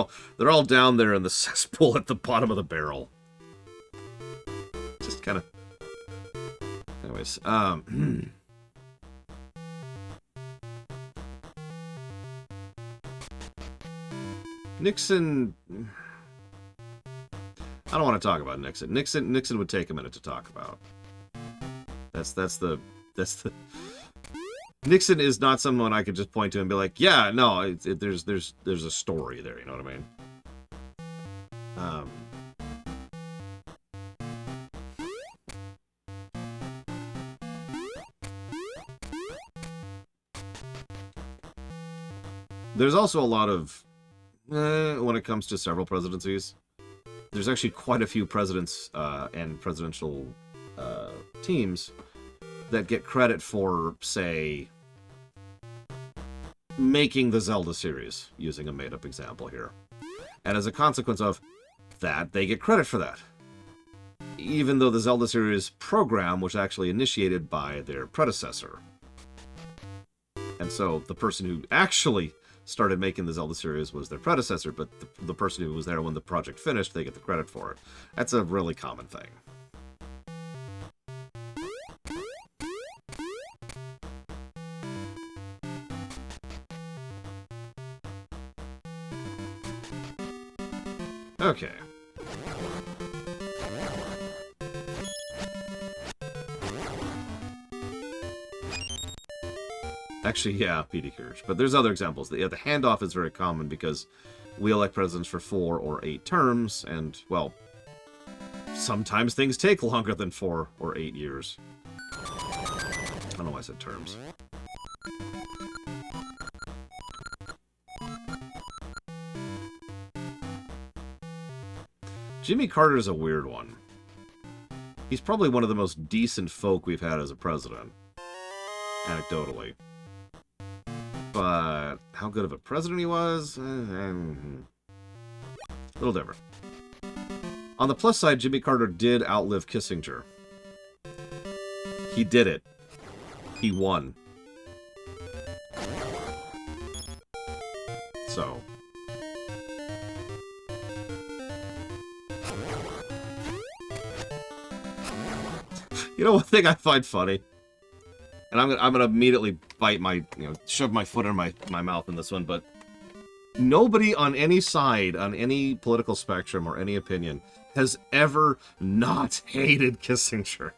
A: all down there in the cesspool at the bottom of the barrel. Just kind of. Anyways, Nixon. I don't want to talk about Nixon. Nixon would take a minute to talk about. That's the. Nixon is not someone I could just point to and be like, yeah, no, there's a story there, you know what I mean? There's also a lot of, when it comes to several presidencies, there's actually quite a few presidents and presidential teams that get credit for, say, making the Zelda series, using a made-up example here. And as a consequence of that, they get credit for that. Even though the Zelda series program was actually initiated by their predecessor. And so the person who actually started making the Zelda series was their predecessor, but the person who was there when the project finished, they get the credit for it. That's a really common thing. Okay. Actually, yeah, P.D. Kirsch. But there's other examples. The handoff is very common because we elect presidents for 4 or 8 terms, and, well, sometimes things take longer than 4 or 8 years. I don't know why I said terms. Jimmy Carter's a weird one. He's probably one of the most decent folk we've had as a president. anecdotally. But how good of a president he was? A little different. On the plus side, Jimmy Carter did outlive Kissinger. He did it. He won. So. You know, one thing I find funny, and I'm gonna immediately bite my, shove my foot in my mouth in this one, but nobody on any side, on any political spectrum or any opinion, has ever not hated Kissinger.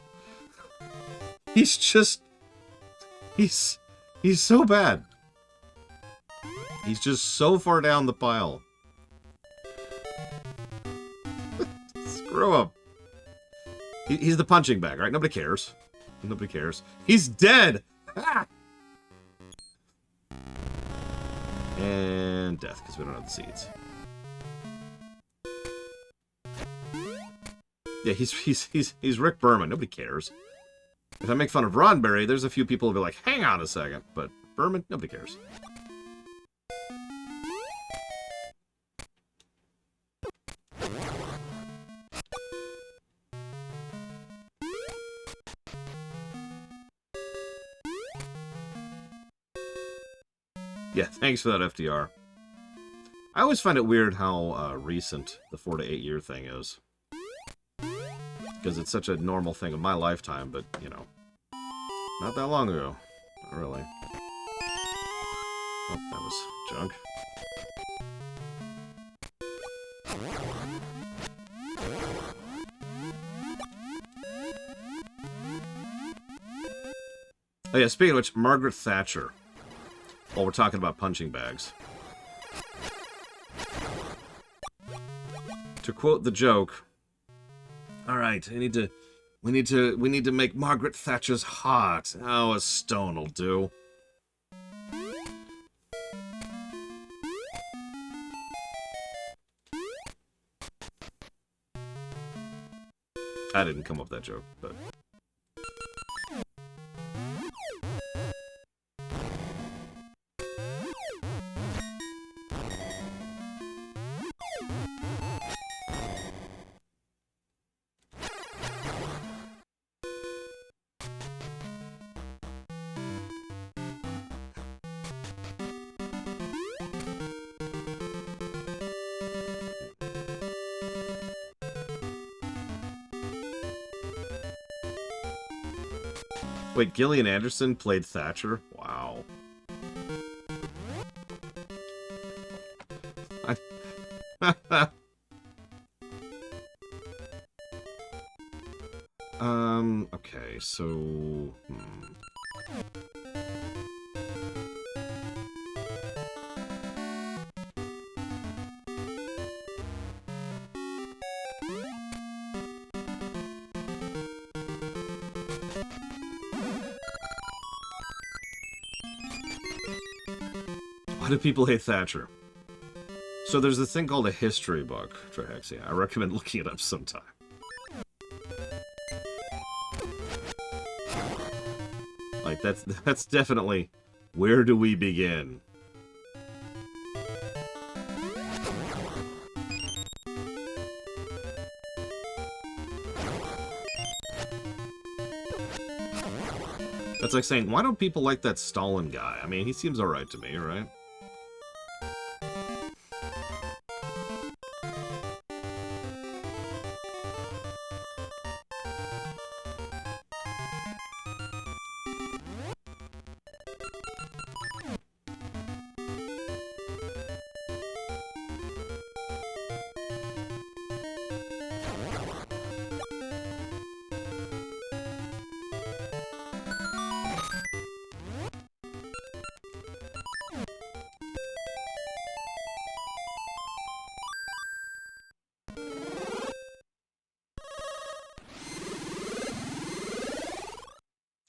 A: He's just, he's so bad. He's just so far down the pile. Screw him. He's the punching bag, right? Nobody cares. Nobody cares. He's dead! Ah! And death, because we don't have the seeds. Yeah, he's Rick Berman. Nobody cares. If I make fun of Roddenberry, there's a few people who'll be like, hang on a second. But Berman, nobody cares. Yeah, thanks for that, FDR. I always find it weird how recent the 4 to 8 year thing is. Because it's such a normal thing of my lifetime, but, you know, not that long ago. Not really. Oh, that was junk. Oh yeah, speaking of which, Margaret Thatcher. While we're talking about punching bags. To quote the joke, alright, we need to make Margaret Thatcher's heart. Oh, a stone'll do. I didn't come up with that joke, but... Wait, Gillian Anderson played Thatcher? Wow. Okay, so... Why do people hate Thatcher? So there's a thing called a history book, Trihexia. I recommend looking it up sometime. Like, that's definitely... Where do we begin? That's like saying, why don't people like that Stalin guy? I mean, he seems alright to me, right?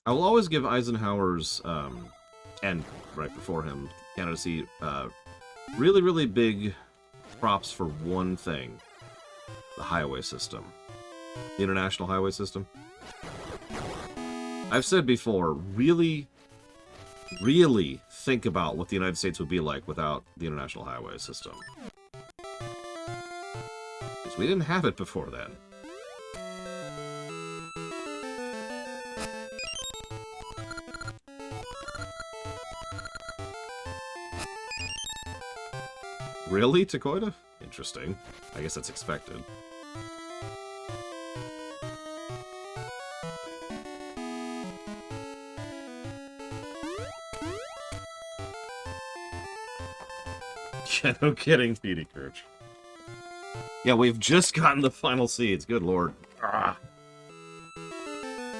A: I will always give Eisenhower's, and right before him, candidacy, really, really big props for one thing. The highway system. The international highway system. I've said before, really, really think about what the United States would be like without the international highway system. Because we didn't have it before then. Really, Takoida? Interesting. I guess that's expected. Yeah, no kidding, Petey Kirch. Yeah, we've just gotten the final seeds. Good lord. Ah.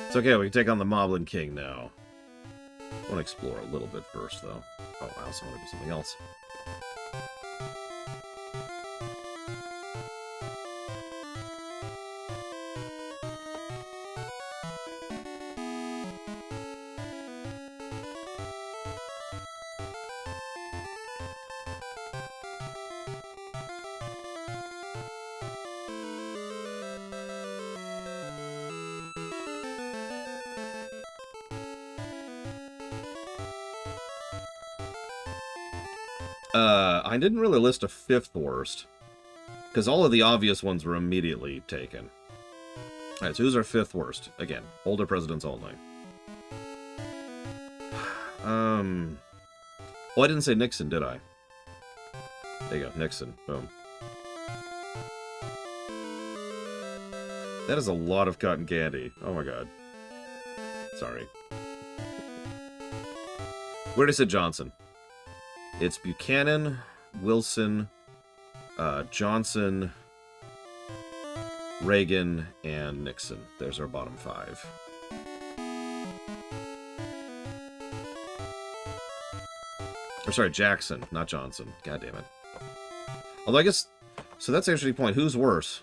A: It's okay, we can take on the Moblin King now. I want to explore a little bit first, though. Oh, I also want to do something else. I didn't really list a fifth worst, because all of the obvious ones were immediately taken. Alright, so who's our fifth worst? Again, older presidents only. Oh, I didn't say Nixon, did I? There you go, Nixon. Boom. That is a lot of cotton candy. Oh my god. Sorry. Where did I say Johnson? It's Buchanan, Wilson, Johnson, Reagan, and Nixon. There's our bottom five. Or sorry, Jackson, not Johnson. God damn it. Although I guess... So that's actually the point. Who's worse?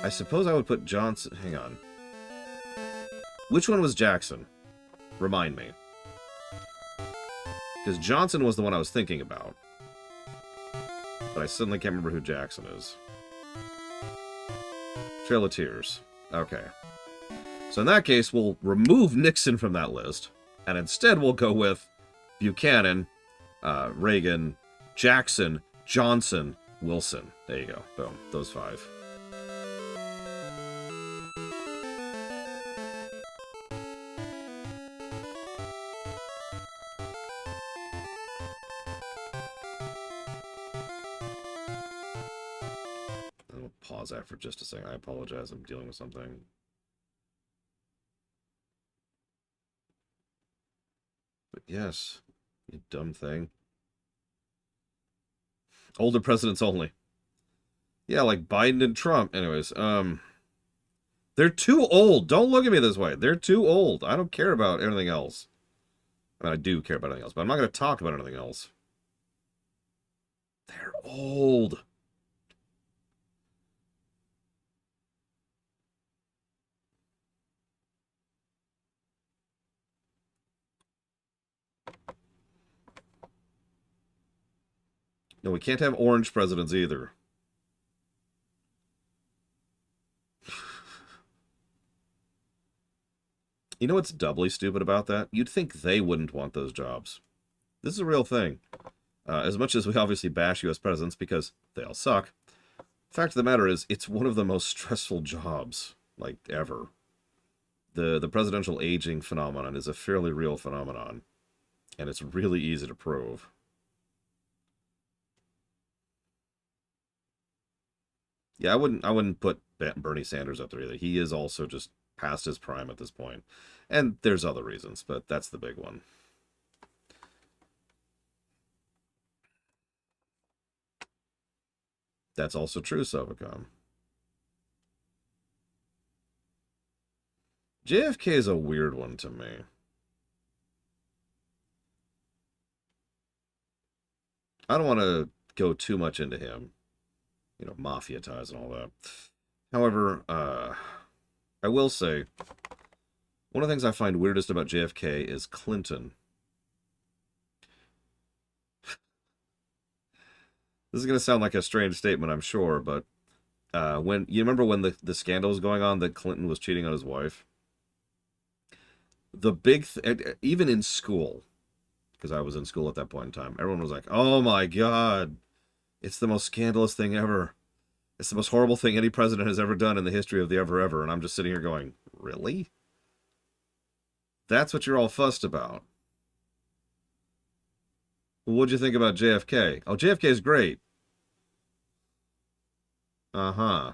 A: I suppose I would put Johnson... Hang on. Which one was Jackson? Remind me. Because Johnson was the one I was thinking about. But I suddenly can't remember who Jackson is. Trail of Tears. Okay. So in that case, we'll remove Nixon from that list. And instead we'll go with Buchanan, Reagan, Jackson, Johnson, Wilson. There you go. Boom. Those five. Pause that for just a second. I apologize. I'm dealing with something. But yes, you dumb thing. Older presidents only. Yeah, like Biden and Trump. Anyways, they're too old. Don't look at me this way. They're too old. I don't care about anything else. I mean, I do care about anything else, but I'm not going to talk about anything else. They're old. No, we can't have orange presidents either. You know what's doubly stupid about that? You'd think they wouldn't want those jobs. This is a real thing. As much as we obviously bash U.S. presidents because they all suck, the fact of the matter is it's one of the most stressful jobs, like, ever. The presidential aging phenomenon is a fairly real phenomenon, and it's really easy to prove. Yeah, I wouldn't put Bernie Sanders up there either. He is also just past his prime at this point. And there's other reasons, but that's the big one. That's also true, Sovacom. JFK is a weird one to me. I don't want to go too much into him. You know, mafia ties and all that. However, I will say, one of the things I find weirdest about JFK is Clinton. This is going to sound like a strange statement, I'm sure, but when you remember when the scandal was going on that Clinton was cheating on his wife? The big, even in school, because I was in school at that point in time, everyone was like, "Oh my God, it's the most scandalous thing ever. It's the most horrible thing any president has ever done in the history of the ever." And I'm just sitting here going, "Really? That's what you're all fussed about?" Well, what'd you think about JFK? Oh, JFK is great. Uh-huh.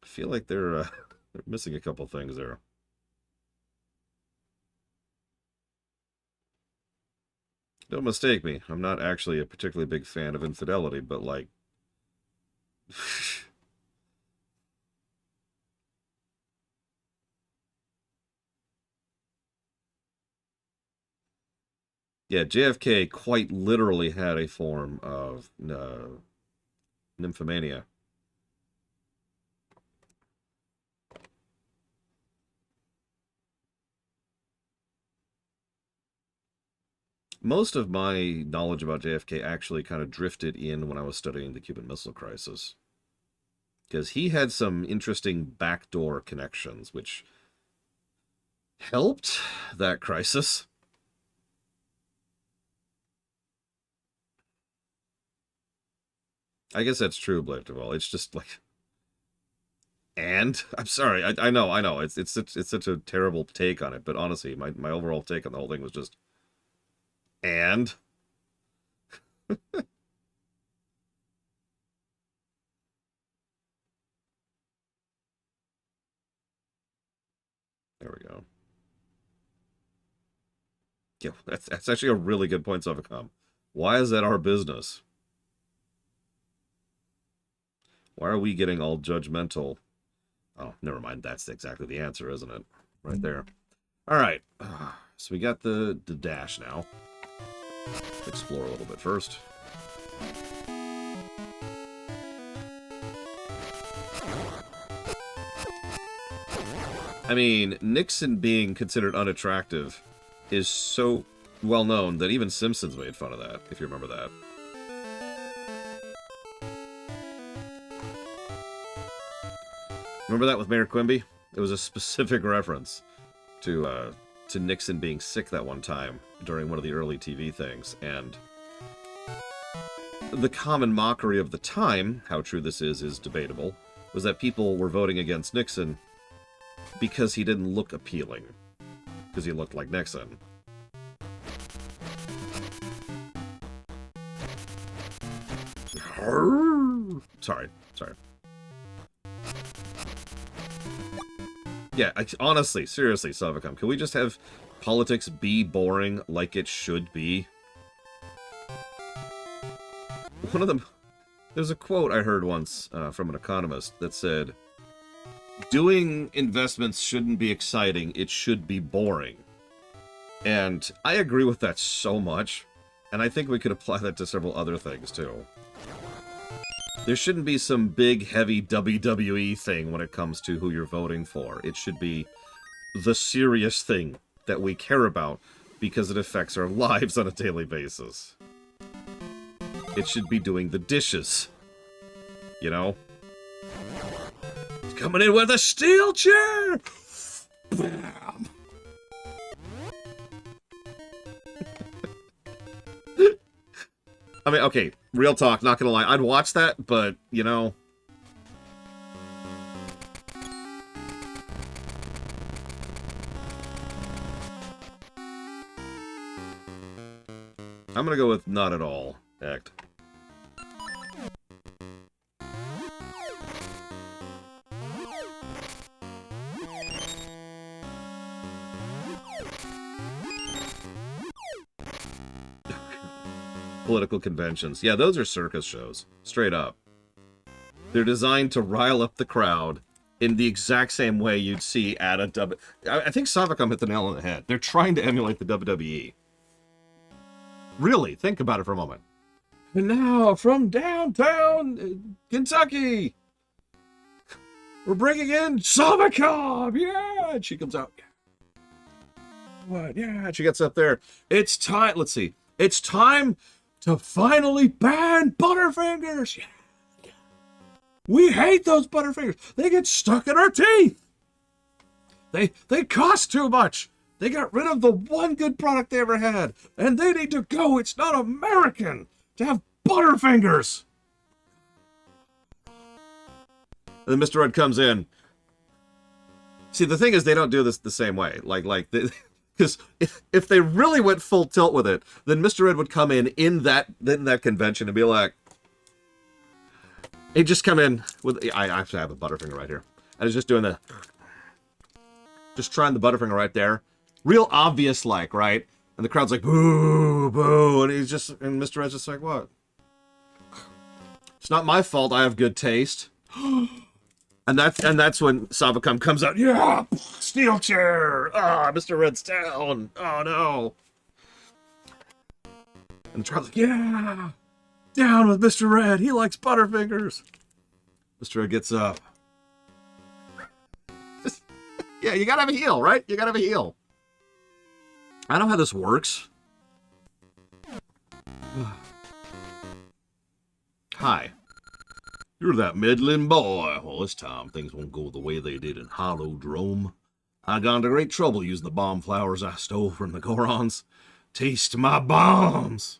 A: I feel like they're missing a couple things there. Don't mistake me. I'm not actually a particularly big fan of infidelity, but like, yeah, JFK quite literally had a form of nymphomania. Most of my knowledge about JFK actually kind of drifted in when I was studying the Cuban Missile Crisis, because he had some interesting backdoor connections, which helped that crisis. I guess that's true, Blake Duvall. It's just like, and I'm sorry, I know, it's such a terrible take on it, but honestly, my overall take on the whole thing was just, and there we go. Yeah, that's actually a really good point, Sovicom. Why is that our business? Why are we getting all judgmental? Oh, never mind. That's exactly the answer, isn't it? Right there. All right. So we got the dash now. Let's explore a little bit first. I mean, Nixon being considered unattractive is so well known that even Simpsons made fun of that, if you remember that. Remember that with Mayor Quimby? It was a specific reference to Nixon being sick that one time during one of the early TV things, and the common mockery of the time, how true this is debatable, was that people were voting against Nixon because he didn't look appealing, because he looked like Nixon. Sorry. Yeah, honestly, seriously, Savicom, can we just have politics be boring like it should be? One of them... There's a quote I heard once from an economist that said, "Doing investments shouldn't be exciting, it should be boring." And I agree with that so much, and I think we could apply that to several other things, too. There shouldn't be some big, heavy WWE thing when it comes to who you're voting for. It should be the serious thing that we care about because it affects our lives on a daily basis. It should be doing the dishes. You know? Coming in with a steel chair! Bam! I mean, okay, real talk, not gonna lie. I'd watch that, but, you know... I'm gonna go with not at all, act. Political conventions. Yeah, those are circus shows. Straight up. They're designed to rile up the crowd in the exact same way you'd see at a W... I think Savicom hit the nail on the head. They're trying to emulate the WWE. Really, think about it for a moment. And now, from downtown Kentucky, we're bringing in Savicom! Yeah! And she comes out. What? Yeah, she gets up there. It's time... Let's see. It's time to finally ban Butterfingers! Yeah. We hate those Butterfingers. They get stuck in our teeth. They cost too much. They got rid of the one good product they ever had, and they need to go. It's not American to have Butterfingers. And then Mr. Red comes in. See, the thing is, they don't do this the same way. Because if they really went full tilt with it, then Mr. Ed would come in that convention and be like, he'd just come in with, I actually have a Butterfinger right here. I was just doing just trying the Butterfinger right there. Real obvious, right? And the crowd's like, boo, boo. And Mr. Ed's just like, what? It's not my fault I have good taste. And that's when Savacom comes out. Yeah, steel chair. Ah, Mr. Red's down. Oh no. And the crowd's like, yeah, down with Mr. Red. He likes Butterfingers. Mr. Red gets up. Yeah, you gotta have a heel, right? You gotta have a heel. I know how this works. Hi. You're that meddling boy. Well, this time things won't go the way they did in Holodrome. I got into great trouble using the bomb flowers I stole from the Gorons. Taste my bombs!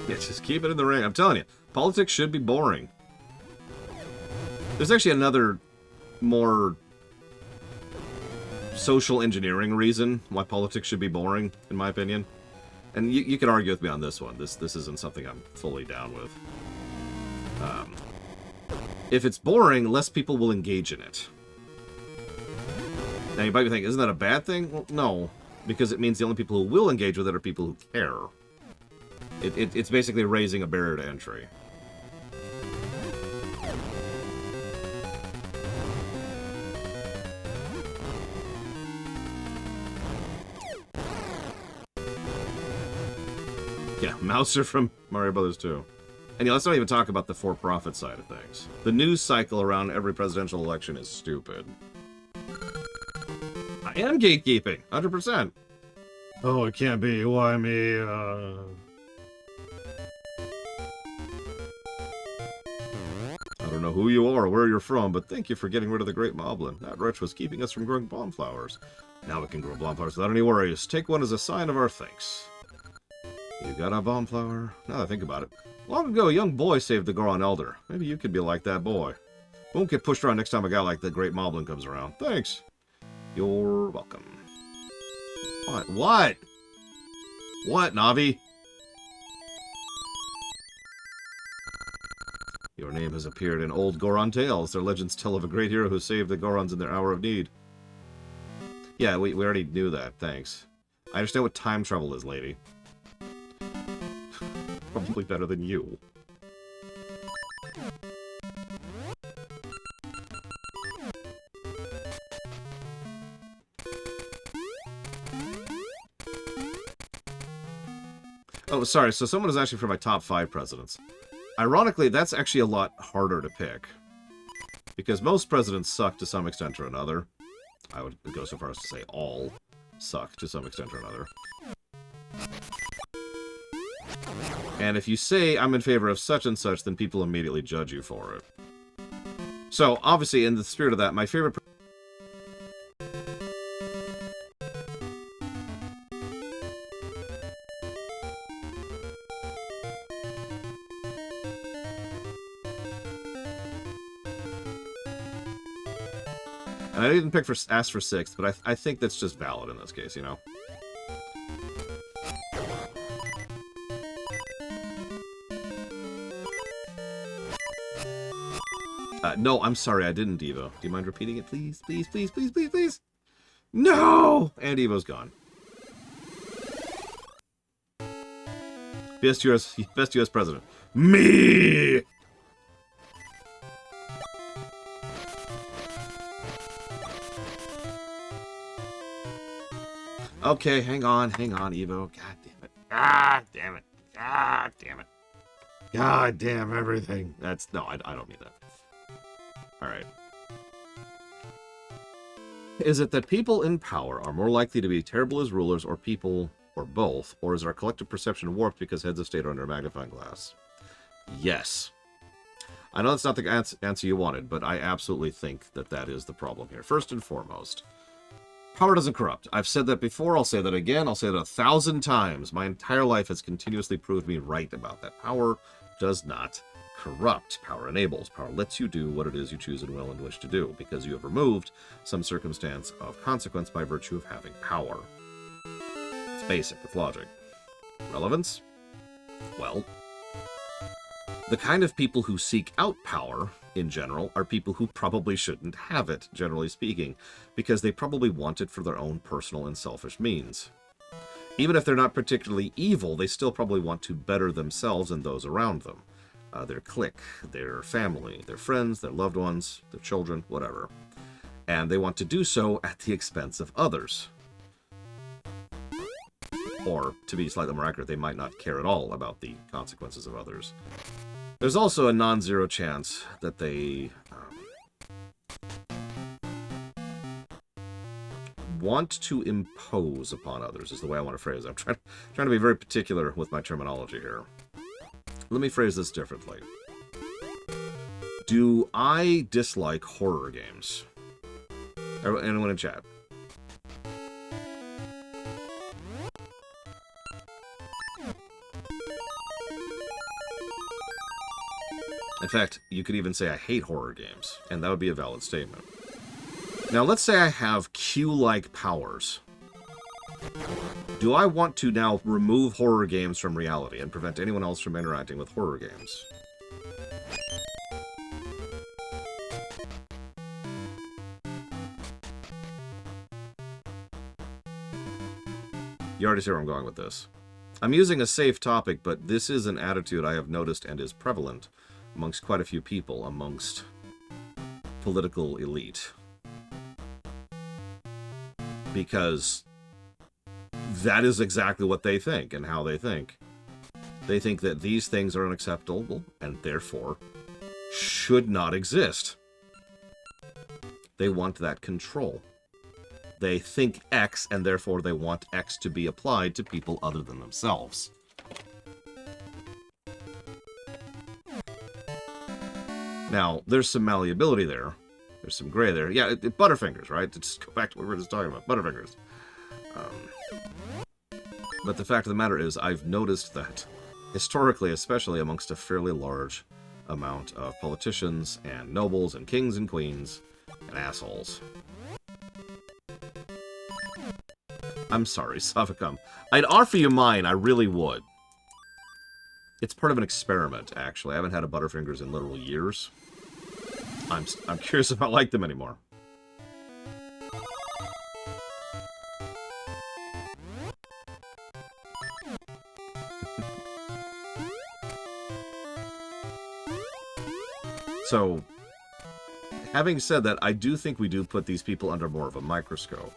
A: Yeah, just keep it in the ring. I'm telling you, politics should be boring. There's actually another more social engineering reason why politics should be boring, in my opinion. And you can argue with me on this one. This isn't something I'm fully down with. If it's boring, less people will engage in it. Now you might be thinking, isn't that a bad thing? Well, no, because it means the only people who will engage with it are people who care. It's basically raising a barrier to entry. Yeah, Mouser from Mario Brothers 2. And yeah, let's not even talk about the for-profit side of things. The news cycle around every presidential election is stupid. I am gatekeeping, 100%. Oh, it can't be. Why me? I don't know who you are or where you're from, but thank you for getting rid of the Great Moblin. That wretch was keeping us from growing bomb flowers. Now we can grow bomb flowers without any worries. Take one as a sign of our thanks. You got a bomb flower? Now that I think about it. Long ago, a young boy saved the Goron Elder. Maybe you could be like that boy. Won't get pushed around next time a guy like the Great Moblin comes around. Thanks. You're welcome. What? What? What, Navi? Your name has appeared in old Goron tales. Their legends tell of a great hero who saved the Gorons in their hour of need. Yeah, we already knew that. Thanks. I understand what time travel is, lady. Probably better than you. Oh, sorry, so someone is actually for my top 5 presidents. Ironically, that's actually a lot harder to pick. Because most presidents suck to some extent or another. I would go so far as to say all suck to some extent or another. And if you say, I'm in favor of such and such, then people immediately judge you for it. So, obviously, in the spirit of that, my favorite... And I didn't ask for 6th, but I think that's just valid in this case, you know? No, I'm sorry, I didn't, Evo. Do you mind repeating it, please? Please, please, please, please, please? No! And Evo's gone. Best US president. Me! Okay, hang on, Evo. God damn it. God damn it. God damn it. God damn everything. No, I don't need that. Alright. Is it that people in power are more likely to be terrible as rulers, or people, or both, or is our collective perception warped because heads of state are under a magnifying glass? Yes. I know that's not the answer you wanted, but I absolutely think that that is the problem here. First and foremost, power doesn't corrupt. I've said that before, I'll say that again, I'll say it 1,000 times. My entire life has continuously proved me right about that. Power does not corrupt. Power enables. Power lets you do what it is you choose and will and wish to do, because you have removed some circumstance of consequence by virtue of having power. It's basic, it's logic. Relevance? Well, the kind of people who seek out power, in general, are people who probably shouldn't have it, generally speaking, because they probably want it for their own personal and selfish means. Even if they're not particularly evil, they still probably want to better themselves and those around them. Their clique, their family, their friends, their loved ones, their children, whatever. And they want to do so at the expense of others. Or, to be slightly more accurate, they might not care at all about the consequences of others. There's also a non-zero chance that they want to impose upon others, is the way I want to phrase it. I'm trying to be very particular with my terminology here. Let me phrase this differently. Do I dislike horror games? Anyone in chat? In fact, you could even say I hate horror games, and that would be a valid statement. Now, let's say I have Q-like powers. Do I want to now remove horror games from reality and prevent anyone else from interacting with horror games? You already see where I'm going with this. I'm using a safe topic, but this is an attitude I have noticed and is prevalent amongst quite a few people, amongst political elite. Because that is exactly what they think and how they think. They think that these things are unacceptable and therefore should not exist. They want that control. They think X and therefore they want X to be applied to people other than themselves. Now, there's some malleability there. There's some gray there. Yeah, Butterfingers, right? To just go back to what we were just talking about. Butterfingers. But the fact of the matter is, I've noticed that, historically, especially amongst a fairly large amount of politicians and nobles and kings and queens and assholes. I'm sorry, Savicum. I'd offer you mine, I really would. It's part of an experiment, actually. I haven't had a Butterfingers in literal years. I'm curious if I like them anymore. So, having said that, I do think we do put these people under more of a microscope.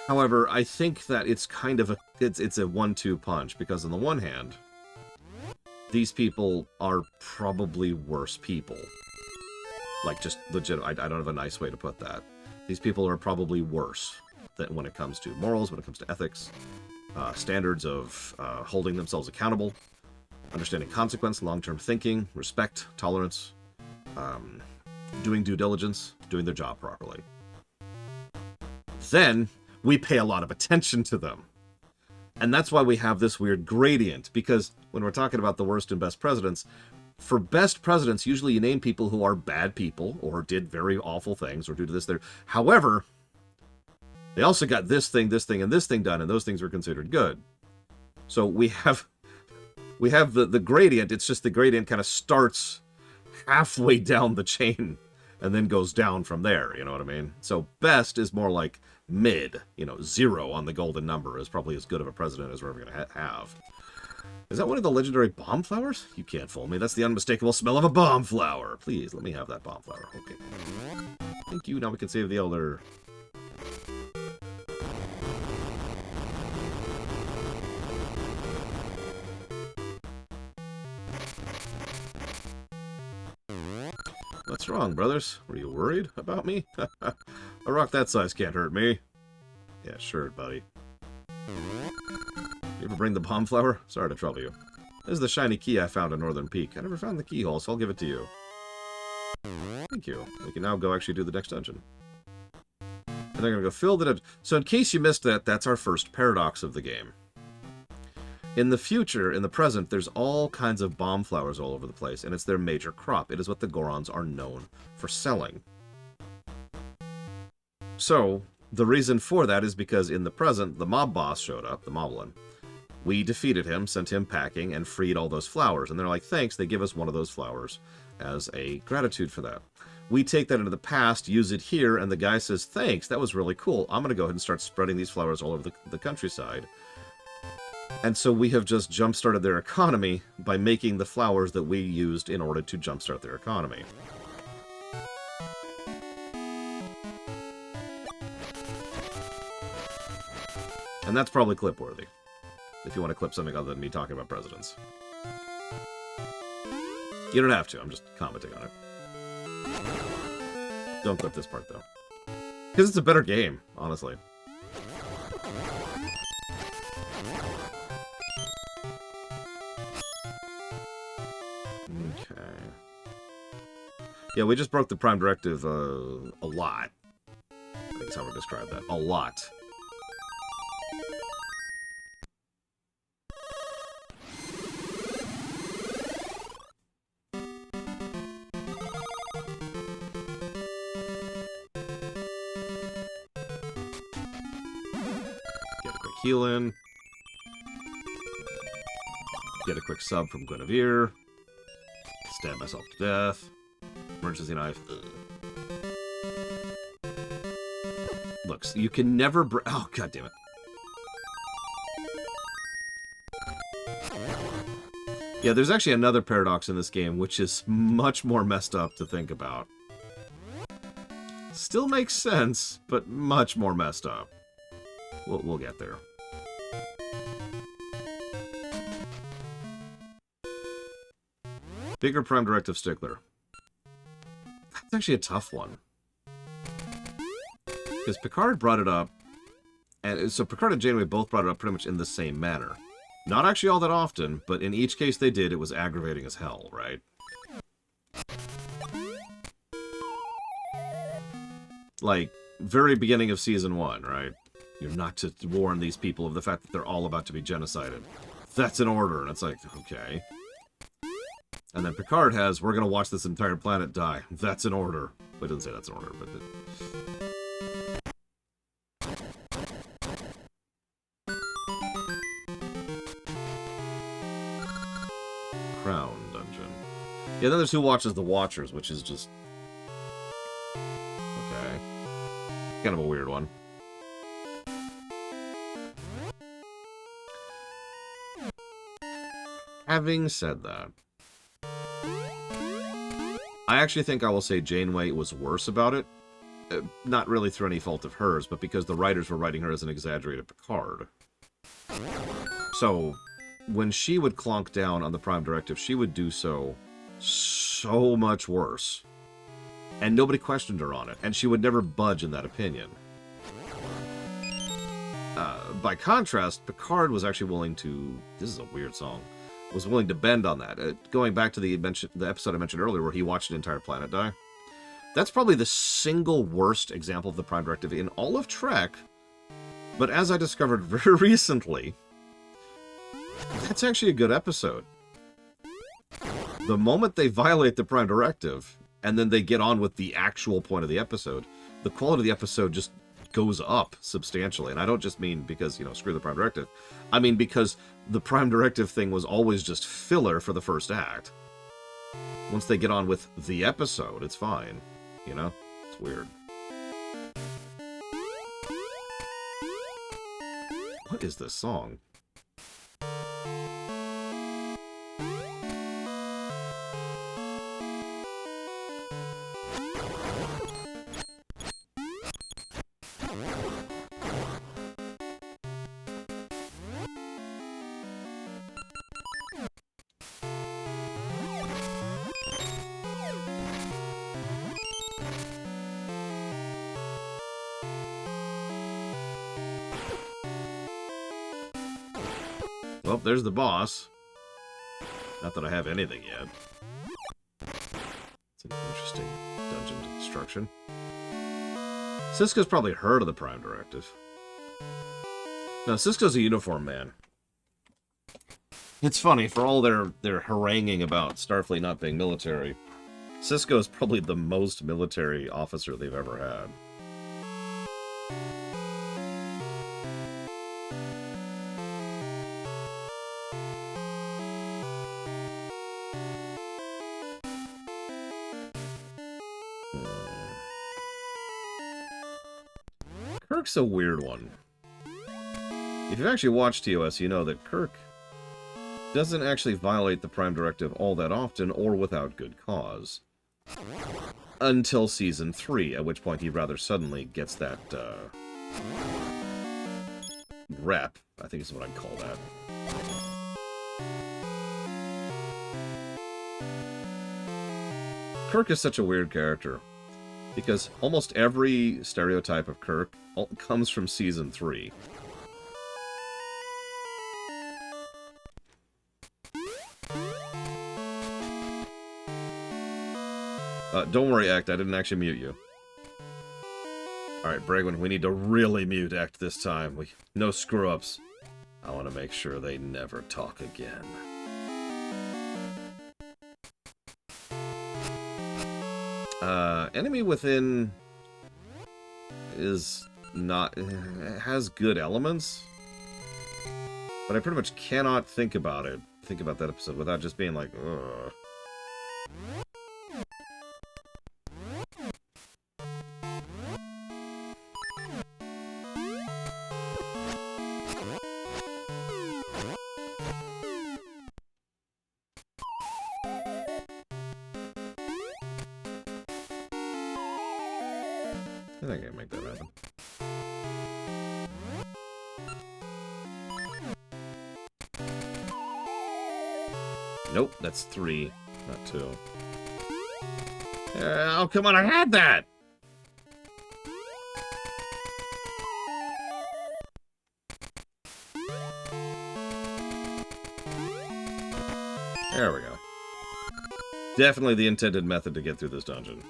A: However, I think that it's kind of it's a 1-2 punch, because on the one hand, these people are probably worse people. Like, just legit, I don't have a nice way to put that. These people are probably worse than when it comes to morals, when it comes to ethics, standards of holding themselves accountable, understanding consequence, long-term thinking, respect, tolerance, doing due diligence, doing their job properly. Then, we pay a lot of attention to them. And that's why we have this weird gradient, because when we're talking about the worst and best presidents, for best presidents, usually you name people who are bad people, or did very awful things, or do this, there. However, they also got this thing, and this thing done, and those things were considered good. So we have the gradient. It's just the gradient kind of starts halfway down the chain, and then goes down from there, you know what I mean? So best is more like mid, 0 on the golden number is probably as good of a president as we're ever going to have. Is that one of the legendary bomb flowers? You can't fool me. That's the unmistakable smell of a bomb flower. Please, let me have that bomb flower. Okay. Thank you. Now we can save the elder. What's wrong, brothers? Were you worried about me? A rock that size can't hurt me. Yeah, sure, buddy. You ever bring the bomb flower? Sorry to trouble you. This is the shiny key I found in Northern Peak. I never found the keyhole, so I'll give it to you. Thank you. We can now go actually do the next dungeon. And they're going to go fill the dungeon. So in case you missed that, that's our first paradox of the game. In the future, in the present, there's all kinds of bomb flowers all over the place, and it's their major crop. It is what the Gorons are known for selling. So, the reason for that is because in the present, the mob boss showed up, the Moblin. We defeated him, sent him packing, and freed all those flowers. And they're like, thanks, they give us one of those flowers as a gratitude for that. We take that into the past, use it here, and the guy says, thanks, that was really cool. I'm going to go ahead and start spreading these flowers all over the countryside. And so we have just jump-started their economy by making the flowers that we used in order to jump-start their economy. And that's probably clip-worthy, if you want to clip something other than me talking about presidents. You don't have to, I'm just commenting on it. Don't clip this part, though. Because it's a better game, honestly. Okay. Yeah, we just broke the Prime Directive a lot. I think that's how we describe that. A lot. Get a quick heal in. Get a quick sub from Guinevere. Stab myself to death. Emergency knife. Ugh. Look, so you can never oh, god damn it. Yeah, there's actually another paradox in this game, which is much more messed up to think about. Still makes sense, but much more messed up. We'll get there. Bigger Prime Directive stickler. That's actually a tough one. Because Picard brought it up, and so Picard and Janeway both brought it up pretty much in the same manner. Not actually all that often, but in each case they did, it was aggravating as hell, right? Like, very beginning of Season 1, right? You're not to warn these people of the fact that they're all about to be genocided. That's an order, and it's like, okay. And then Picard has, we're going to watch this entire planet die. That's an order. Well, it doesn't say that's an order, but... Crown Dungeon. Yeah, then there's Who Watches the Watchers, which is just... okay. Kind of a weird one. Having said that, I actually think I will say Janeway was worse about it. Not really through any fault of hers, but because the writers were writing her as an exaggerated Picard. So, when she would clonk down on the Prime Directive, she would do so much worse. And nobody questioned her on it, and she would never budge in that opinion. By contrast, Picard was actually willing to... this is a weird song. Was willing to bend on that. Going back to the episode I mentioned earlier where he watched an entire planet die. That's probably the single worst example of the Prime Directive in all of Trek. But as I discovered very recently, that's actually a good episode. The moment they violate the Prime Directive, and then they get on with the actual point of the episode, the quality of the episode just goes up substantially. And I don't just mean because, you know, screw the Prime Directive. I mean because the Prime Directive thing was always just filler for the first act. Once they get on with the episode, it's fine. You know? It's weird. What is this song? Well, there's the boss. Not that I have anything yet. It's an interesting dungeon construction. Cisco's probably heard of the Prime Directive. No, Cisco's a uniform man. It's funny, for all their haranguing about Starfleet not being military, Cisco's probably the most military officer they've ever had. Kirk's a weird one. If you've actually watched TOS, you know that Kirk doesn't actually violate the Prime Directive all that often or without good cause. Until Season 3, at which point he rather suddenly gets that, rep, I think is what I'd call that. Kirk is such a weird character, because almost every stereotype of Kirk comes from Season 3. Don't worry, Act, I didn't actually mute you. Alright, Bragwin, we need to really mute Act this time. No screw-ups. I want to make sure they never talk again. Enemy Within is not... It has good elements, but I pretty much cannot think about that episode without just being like, ugh. I think I can make that happen. Nope, that's 3, not 2. Oh, come on, I had that! There we go. Definitely the intended method to get through this dungeon.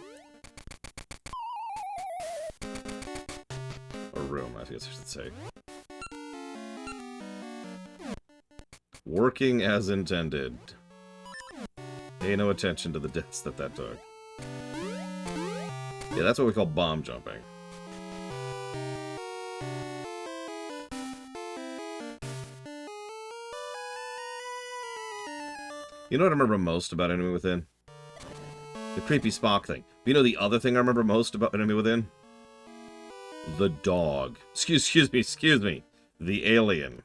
A: Or room, I guess I should say. Working as intended. Pay no attention to the deaths that took. Yeah, that's what we call bomb jumping. You know what I remember most about Enemy Within? The creepy Spock thing. But you know the other thing I remember most about Enemy Within? The dog. Excuse me. The alien.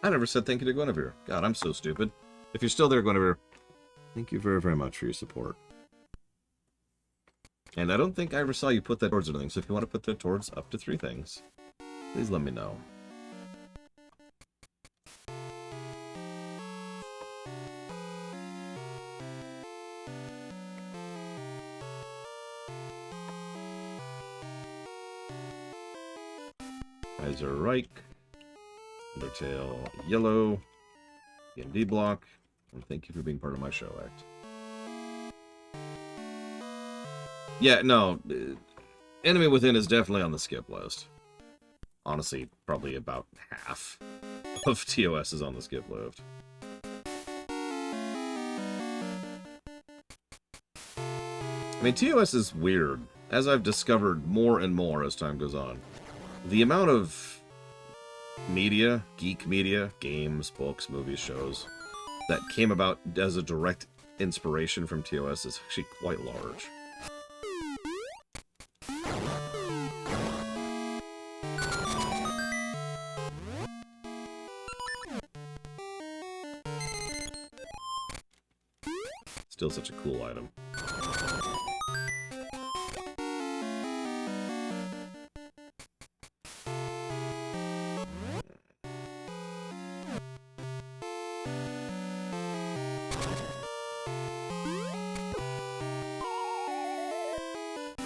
A: I never said thank you to Guinevere. God, I'm so stupid. If you're still there, Guinevere, thank you very, very much for your support. And I don't think I ever saw you put that towards anything, so if you want to put that towards up to 3 things, please let me know. Kaiser Reich, Undertale Yellow, D&D Block, and thank you for being part of my show, Act. Yeah, no, Enemy Within is definitely on the skip list. Honestly, probably about half of TOS is on the skip list. I mean, TOS is weird, as I've discovered more and more as time goes on. The amount of media, geek media, games, books, movies, shows, that came about as a direct inspiration from TOS is actually quite large. feels such a cool item.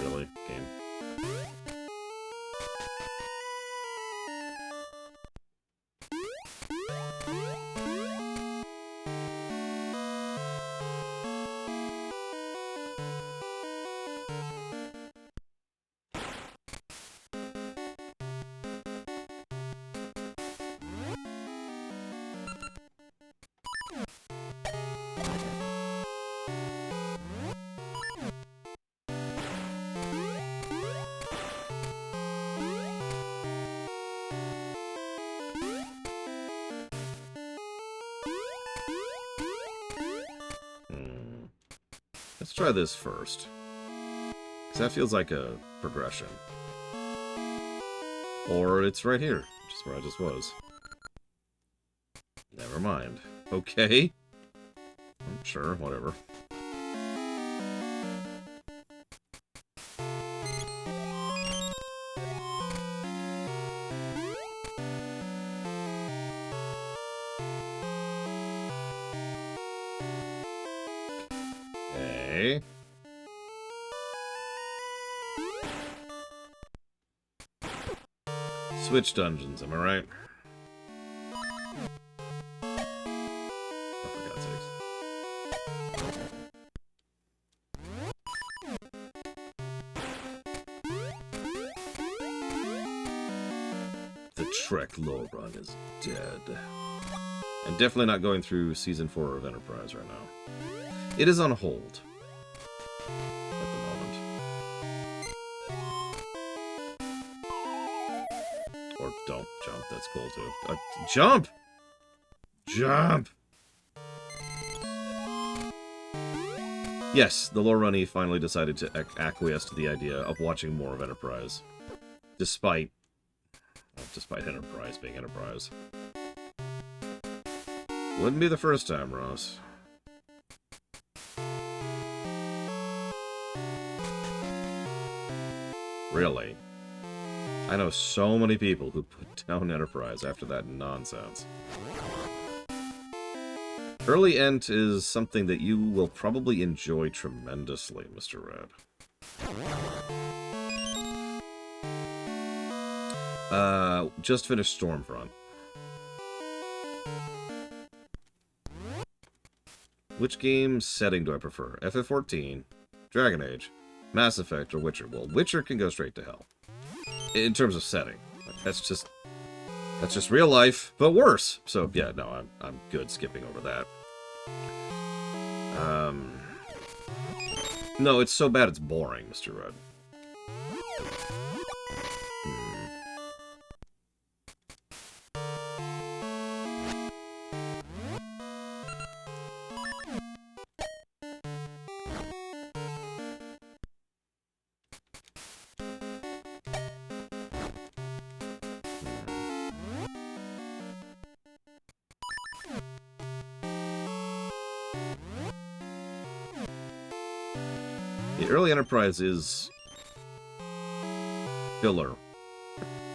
A: Really? Game. Let's try this first. Because that feels like a progression. Or it's right here, which is where I just was. Never mind. Okay. Sure, whatever. Okay. Switch dungeons, am I right? Oh, for God's sakes. The Trek lore run is dead. I'm definitely not going through Season 4 of Enterprise right now. It is on hold. At the moment. Or don't jump, that's cool too. Jump! Jump! Yes, the lore runny finally decided to acquiesce to the idea of watching more of Enterprise. Despite Enterprise being Enterprise. Wouldn't be the first time, Ross. Really? I know so many people who put down Enterprise after that nonsense. Early Ent is something that you will probably enjoy tremendously, Mr. Red. Just finished Stormfront. Which game setting do I prefer? FF14, Dragon Age, Mass Effect, or Witcher? Well, Witcher can go straight to hell. In terms of setting. That's just real life, but worse. So yeah, no, I'm good skipping over that. No, it's so bad it's boring, Mr. Red. The early Enterprise is filler.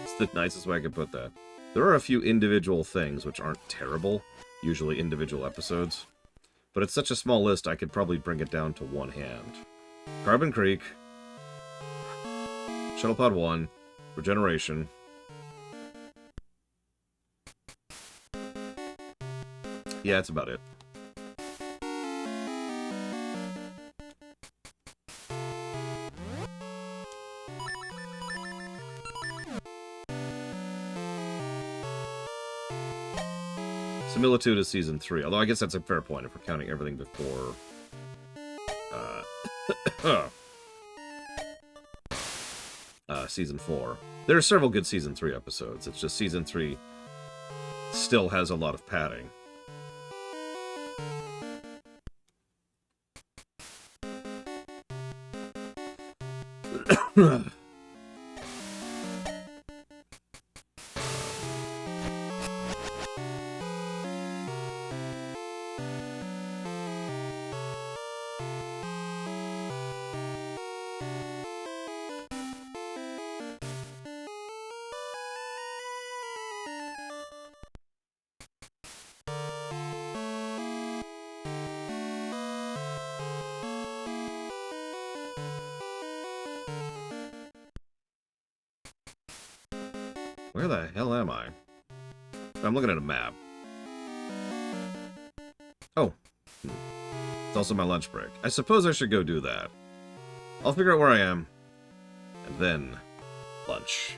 A: It's the nicest way I could put that. There are a few individual things which aren't terrible, usually individual episodes, but it's such a small list I could probably bring it down to one hand. Carbon Creek, Shuttlepod 1, Regeneration. Yeah, that's about it. Similitude is Season 3, although I guess that's a fair point if we're counting everything before... Season 4. There are several good Season 3 episodes, it's just Season 3 still has a lot of padding. Where the hell am I? I'm looking at a map. Oh. It's also my lunch break. I suppose I should go do that. I'll figure out where I am. And then, lunch.